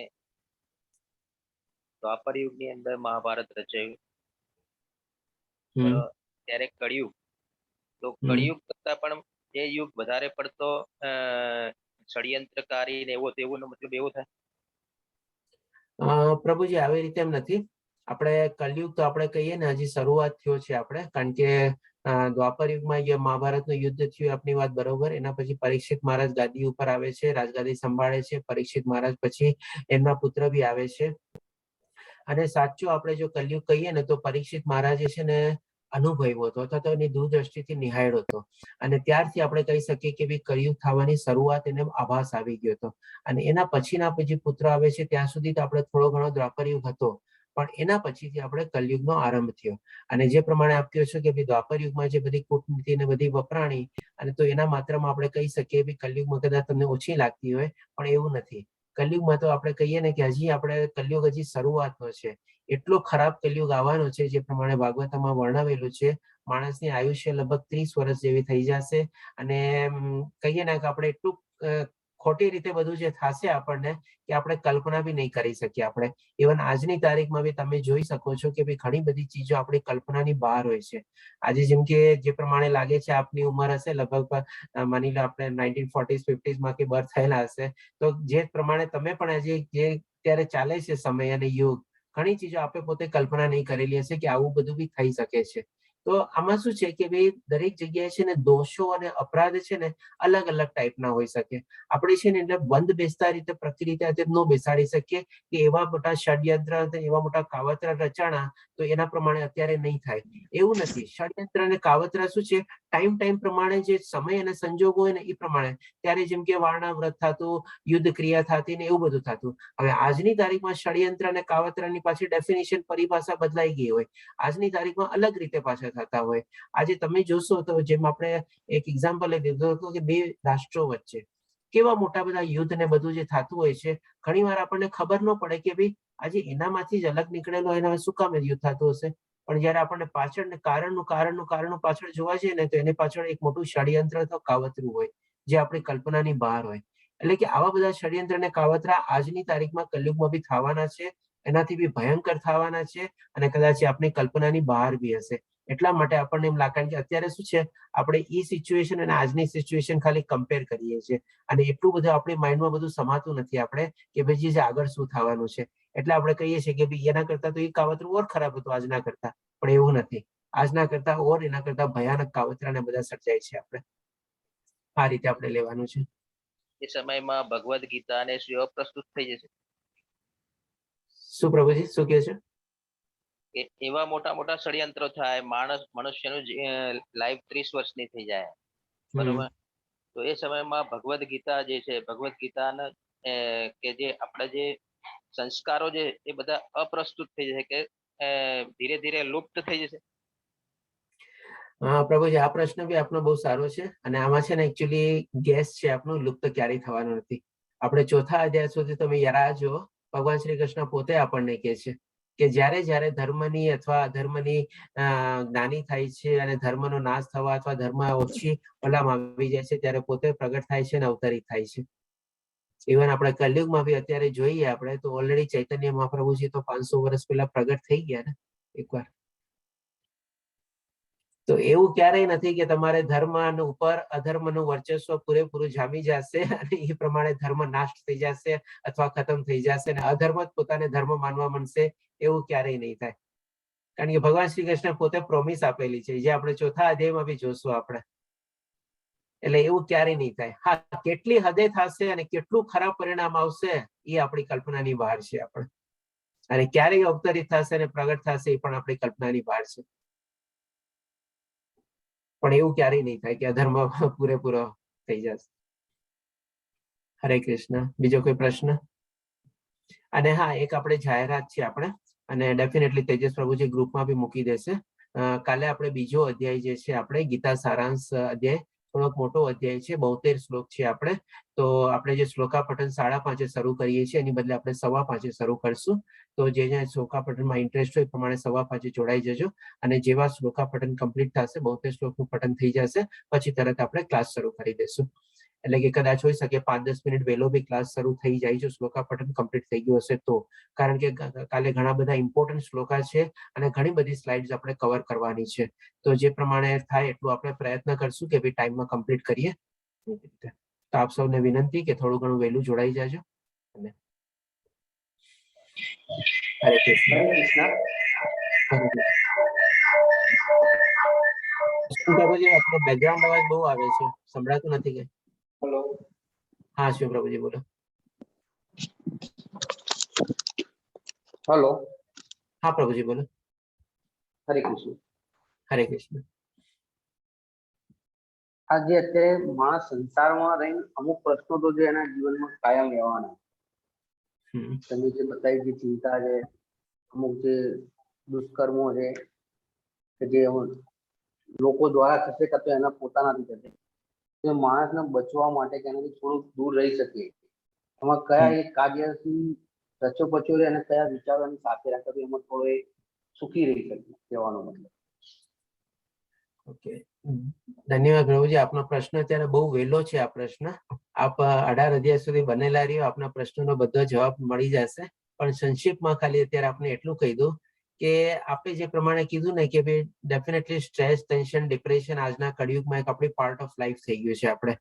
દ્વાપર યુગની અંદર મહાભારત રચાયું, ત્યારે કળિયુગ, તો કળિયુગ કરતા પણ એ યુગ વધારે પડતો ષડયંત્રકારી ને એવો, તેવો મતલબ એવો થાય? પ્રભુજી આવી રીતે એમ નથી. આપણે કલયુગ તો આપણે કહીએ ને હજી શરૂઆત થયો છે આપણે, કારણ કે દ્વાપર યુગમાં મહાભારતનું યુદ્ધ થયું આપની વાત બરોબર. એના પછી પરીક્ષિત મહારાજ ગાદી ઉપર આવે છે, રાજગાદી સંભાળે છે. પરીક્ષિત મહારાજ પછી એમના પુત્ર બી આવે છે. અને સાચું આપણે જો કલયુગ કહીએ ને તો પરીક્ષિત મહારાજે છે ને અનુભવ્યો હતો, અથવા તો એની દૂરદ્રષ્ટિથી નિહાળ્યો હતો. અને ત્યારથી આપણે કહી શકીએ કે ભાઈ કલયુગ થવાની શરૂઆત એને આભાસ આવી ગયો હતો. અને એના પછીના જે પુત્ર આવે છે ત્યાં સુધી તો આપણે થોડો ઘણો દ્વાપર યુગ હતો, પણ એના પછીથી આપણે કલયુગનો આરંભ થયો. અને જે પ્રમાણે આપ કહો છો કે ભાઈ દ્વાપર યુગમાં જે બધી કૂટનીતિ ને બધી વપરાણી, અને તો એના માત્રામાં આપણે કહી શકીએ કે કલયુગમાં કદાચ તમને ઓછી લાગતી હોય, પણ એવું નથી. કલયુગમાં તો આપણે કહીએ ને કે હજી આપણે કલયુગ હજી શરૂઆતનો છે. એટલો ખરાબ કલયુગ આવવાનો છે જે પ્રમાણે ભાગવતમાં વર્ણવેલું છે. માણસની આયુષ્ય લગભગ 30 વર્ષ જેવી થઈ જશે. અને કહીએ ને કે આપણે એટલું ખોટી રીતે બધું જે થશે આપણને, કે આપણે કલ્પના બી નહીં કરી શકીએ. આપણે ઇવન આજની તારીખમાં બી તમે જોઈ શકો છો કે ભાઈ ઘણી બધી ચીજો આપણી કલ્પનાની બહાર હોય છે. આજે જેમ કે જે પ્રમાણે લાગે છે આપની ઉંમર હશે લગભગ, માની લો આપણે 1940s 50s માં કે બર્થ થયેલા હશે, તો જે પ્રમાણે તમે પણ હજી જે અત્યારે ચાલે છે સમય અને યુગ, ઘણી ચીજો આપણે પોતે કલ્પના નહીં કરેલી હશે કે આવું બધું બી થઈ શકે છે. તો આમાં શું છે કે ભાઈ દરેક જગ્યાએ છે ને દોષો અને અપરાધ છે ને અલગ અલગ ટાઈપના હોઈ શકે. આપણે છે ને એટલે બંધ બેસતા રીતે પ્રકૃતિ ન બેસાડી શકીએ કે એવા મોટા ષડયંત્ર, એવા મોટા કાવતરા રચાણા તો એના પ્રમાણે અત્યારે નહીં થાય, એવું નથી. ષડયંત્ર અને કાવતરા શું છે, ટાઈમ પ્રમાણે જે સમય અને સંજોગો હોય ને એ પ્રમાણે, ત્યારે જેમ કે વારણા વ્રત થતું, યુદ્ધ ક્રિયા થતી ને એવું બધું થતું. હવે આજની તારીખમાં ષડયંત્ર અને કાવતરાની પાછી ડેફિનેશન, પરિભાષા બદલાઈ ગઈ હોય. આજની તારીખમાં અલગ રીતે પાછા થતા હોય. આજે તમે જોશો તો જેમ આપણે એક એક્ઝામ્પલ લઈ લીધું હતું કે બે રાષ્ટ્રો વચ્ચે કેવા મોટા બધા યુદ્ધ ને બધું જે થતું હોય છે, ઘણી વાર આપણને ખબર ન પડે કે ભાઈ આજે એનામાંથી જ અલગ નીકળેલો એના શું કામ યુદ્ધ થતું હશે. પણ જયારે આપણને પાછળ કારણનું પાછળ જોવા જઈએ ને તો એની પાછળ એક મોટું ષડયંત્ર તો કાવતરું હોય, જે આપણી કલ્પનાની બહાર હોય. એટલે કે આવા બધા ષડયંત્ર અને કાવતરા આજની તારીખમાં કલયુગમાં બી થવાના છે, એનાથી બી ભયંકર થવાના છે, અને કદાચ આપણી કલ્પનાની બહાર બી હશે. એટલા માટે આપણને એમ લાગે કે અત્યારે શું છે, આપણે ઈ સિચ્યુએશન અને આજની સિચ્યુએશન ખાલી કમ્પેર કરીએ છીએ, અને એટલું બધું આપણી માઇન્ડમાં બધું સમાતું નથી આપણે કે ભાઈ જે આગળ શું થવાનું છે. એટલે આપણે કહીએ છીએ કે ભાઈ એના કરતા તો એ કાવતરું ઓર ખરાબ હતું આજના કરતા, પણ એવું નથી. આજના કરતા ઓર એના કરતા ભયાનક કાવતરા ને બધા સર્જાય છે. આપણે આ રીતે આપણે લેવાનું છે. એ સમયમાં ભગવદ ગીતા અને શ્રીઓ પ્રસ્તુત થઈ જશે. શું પ્રભુજી શું કહે છે? કે એવા મોટા મોટા ષડયંત્રો થાય, મનુષ્યનું લાઈફ 30 વર્ષની થઈ જાય, બરોબર. તો એ સમયમાં ભગવદ્ ગીતા જે છે, ભગવદ્ ગીતાના કે જે આપણા જે સંસ્કારો જે એ બધા અપ્રસ્તુત થઈ જશે, કે ધીરે ધીરે લુપ્ત થઈ જશે. હા પ્રભુજી, આ પ્રશ્ન બી આપનો બહુ સારો છે, અને આમાં છે ને એકચ્યુઅલી ગેસ છે આપનું, લુપ્ત ક્યારેય થવાનું નથી. આપણે ચોથા અધ્યાય સુધી તમે રાહ જુઓ, ભગવાન શ્રી કૃષ્ણ પોતે આપણને કહે છે કે જ્યારે જ્યારે ધર્મની અથવા અધર્મની જ્ઞાની થાય છે અને ધર્મનો નાશ થવા અથવા ધર્મ ઓછી ઓલામાં આવી જાય છે, ત્યારે પોતે પ્રગટ થાય છે અને અવતરિત થાય છે. ઇવન આપણે કલયુગમાં બી અત્યારે જોઈએ આપણે તો ઓલરેડી ચૈતન્ય મહાપ્રભુજી તો 500 વર્ષ પહેલા પ્રગટ થઈ ગયા ને એકવાર. તો એવું ક્યારેય નથી કે તમારે ધર્મ ઉપર અધર્મનું વર્ચસ્વ પૂરેપૂરું જામી જશે અને એ પ્રમાણે ધર્મ નાશ થઈ જશે અથવા ખતમ થઈ જશે અને અધર્મ જ પોતાને ધર્મ માનવા માંડશે, એવું ક્યારેય નહીં થાય. કારણ કે ભગવાન શ્રી કૃષ્ણ પોતે પ્રોમિસ આપેલી છે, જે આપણે ચોથા અધ્યાયમાં બી જોશું આપણે. એટલે એવું ક્યારેય નહીં થાય. હા, કેટલી હદે થશે અને કેટલું ખરાબ પરિણામ આવશે એ આપણી કલ્પનાની બહાર છે આપણે, અને ક્યારેય અવતરિત થશે અને પ્રગટ થશે એ પણ આપણી કલ્પનાની બહાર છે. પણ એવું ક્યારેય નહીં થાય કે અધર્મ પૂરેપૂરો થઈ જશે. હરે કૃષ્ણ. બીજો કોઈ પ્રશ્ન? અને હા, એક આપણે જાહેરાત છે આપણે, અને ડેફિનેટલી તેજસ પ્રભુજી ગ્રુપમાં બી મૂકી દેશે. કાલે આપણે બીજો અધ્યાય જે છે આપણે ગીતા સારાંશ અધ્યાય, થોડોક મોટો અધ્યાય છે, 72 શ્લોક છે આપણે. તો આપણે જે શ્લોકા પઠન 5:30 શરૂ કરીએ છીએ એની બદલે આપણે 5:15 શરૂ કરશું. તો જે શ્લોકા પઠનમાં ઇન્ટરેસ્ટ હોય એ પ્રમાણે 5:15 જોડાઈ જજો. અને જેવા શ્લોકા પઠન કમ્પ્લીટ થશે, 72 શ્લોકનું પઠન થઈ જશે, પછી તરત આપણે ક્લાસ શરૂ કરી દેશું. એટલે કે કદાચ હોઈ શકે 5-10 મિનિટ વહેલો બી ક્લાસ શરૂ થઈ જાય જો શ્લોકા પઠન કમ્પ્લીટ થઈ ગયું હશે તો. કારણ કે કાલે ઘણા બધા ઇમ્પોર્ટન્ટ શ્લોકા છે અને ઘણી બધી સ્લાઇડ્સ આપણે કવર કરવાની છે. તો જે પ્રમાણે થાય એટલું આપણે પ્રયત્ન કરશું કે ભાઈ ટાઈમમાં કમ્પ્લીટ કરીએ. તો આપ સૌને વિનંતી કે થોડું ઘણું વહેલું જોડાઈ જાજો. હરે કૃષ્ણ. પ્રભુજી, આપનો બેકગ્રાઉન્ડ અવાજ બહુ આવે છે, સંભળાતું નથી કે? હેલો. હા શિવ પ્રભુજી બોલો. હેલો. હા પ્રભુજી બોલો. હરે કૃષ્ણ. હરે કૃષ્ણ. આજે અત્યારે માણસ સંસારમાં રહીને અમુક પ્રશ્નો તો જે એના જીવનમાં કાયમ રહેવાના. તમે જે બતાવી જે ચિંતા છે, અમુક જે દુષ્કર્મો છે કે જે લોકો દ્વારા થશે કાં તો એના પોતાનાથી થશે, તે માણસને બચવા માટે કે એનાથી થોડુંક દૂર રહી શકે, એમાં કયા એક કાર્યથી રચો પચો રહે અને કયા વિચારોની સાથે રાખે તો એમાં થોડો એ સુખી રહી શકે, કહેવાનો મતલબ. ઓકે, ધન્યવાદ પ્રભુજી. આપનો પ્રશ્ન અત્યારે બહુ વહેલો છે. આ પ્રશ્ન આપ 18 અધ્યાય સુધી બનેલા રહ્યો, આપના પ્રશ્નનો બધો જવાબ મળી જશે. પણ સંક્ષિપ્તમાં ખાલી અત્યારે આપને એટલું કહી દઉં કે આપણે જે પ્રમાણે કીધું ને કે ભાઈ ડેફિનેટલી સ્ટ્રેસ, ટેન્શન, ડિપ્રેશન આજના કળિયુગમાં એક આપણી પાર્ટ ઓફ લાઈફ થઈ ગયું છે. આપણે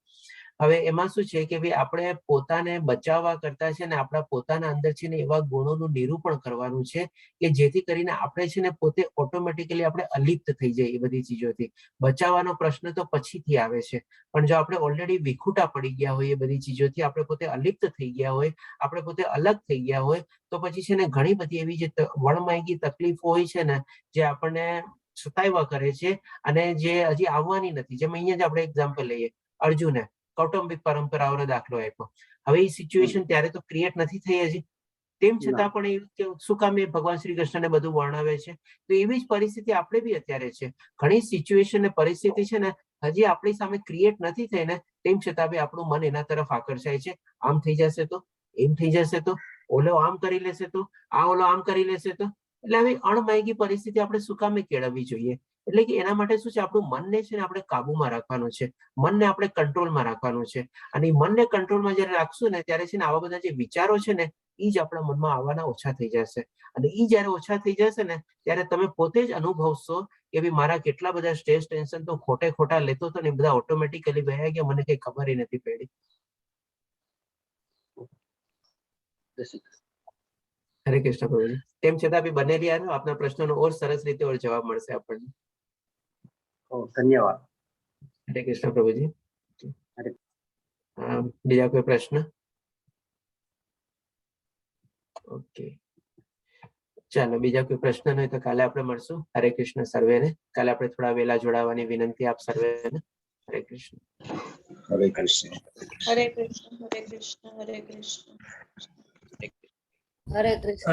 હવે એમાં શું છે કે ભાઈ આપણે પોતાને બચાવવા કરતા છે ને આપણા પોતાના અંદર છે ને એવા ગુણોનું નિરૂપણ કરવાનું છે કે જેથી કરીને આપણે છે ને પોતે ઓટોમેટિકલી આપણે અલિપ્ત થઈ જાય એ બધી ચીજોથી. બચાવવાનો પ્રશ્ન તો પછીથી આવે છે, પણ જો આપણે ઓલરેડી વિખૂટા પડી ગયા હોય એ બધી ચીજોથી, આપણે પોતે અલિપ્ત થઈ ગયા હોય, આપણે પોતે અલગ થઈ ગયા હોય, તો પછી છે ને ઘણી બધી એવી જે વણમાયગી તકલીફો હોય છે ને જે આપણને સતાવ્યા કરે છે અને જે હજી આવવાની નથી. જેમ અહીંયા જ આપણે એક્ઝામ્પલ લઈએ, અર્જુને કૌટુંબિક પરંપરાઓનો દાખલો આપ્યો. હવે એ સિચ્યુએશન ત્યારે તો ક્રિએટ નથી થઈ હજી, તેમ છતાં પણ એ શું કામ એ ભગવાન શ્રી કૃષ્ણને બધું વર્ણવે છે. તો એવી જ પરિસ્થિતિ આપણે બી અત્યારે છે. ઘણી સિચ્યુએશન ને પરિસ્થિતિ છે ને હજી આપણી સામે ક્રિએટ નથી થઈ ને, તેમ છતાં બી આપણું મન એના તરફ આકર્ષાય છે. આમ થઈ જશે તો, એમ થઈ જશે તો, ઓલો આમ કરી લેશે તો, આ ઓલો આમ કરી લેશે તો. એટલે આવી અણમાયગી પરિસ્થિતિ આપણે શું કામે કેળવવી જોઈએ? એટલે કે એના માટે શું છે, આપણું મનને છે ને આપણે કાબુમાં રાખવાનું છે, મનને આપણે કંટ્રોલમાં રાખવાનું છે. અને મનને કંટ્રોલમાં જયારે રાખશું ને ત્યારે છે ને આવા બધા જે વિચારો છે ને એ જ આપણા મનમાં આવવાના ઓછા થઈ જશે. અને એ જયારે ઓછા થઈ જશે ને ત્યારે તમે પોતે જ અનુભવશો કે ભાઈ મારા કેટલા બધા સ્ટ્રેસ, ટેન્શન તો ખોટે ખોટા લેતો હતો ને બધા ઓટોમેટિકલી વહ્યા ગયા, મને કઈ ખબર નથી પડી. હરે કૃષ્ણ પ્રભુજી. તેમ છતાં બી બને રહ્યા આપના પ્રશ્નનો ઓર સરસ રીતે ઓર જવાબ મળશે આપણને. ધન્યવાદ. હરે કૃષ્ણ પ્રભુજી. બીજા કોઈ પ્રશ્ન? ઓકે, ચાલો બીજા કોઈ પ્રશ્ન હોય તો કાલે આપણે મળશું. હરે કૃષ્ણ સર્વેને. કાલે આપણે થોડા વહેલા જોડાવાની વિનંતી આપ સર્વેને. હરે કૃષ્ણ. હરે કૃષ્ણ. હરે કૃષ્ણ હરે કૃષ્ણ હરે કૃષ્ણ હરે કૃષ્ણ.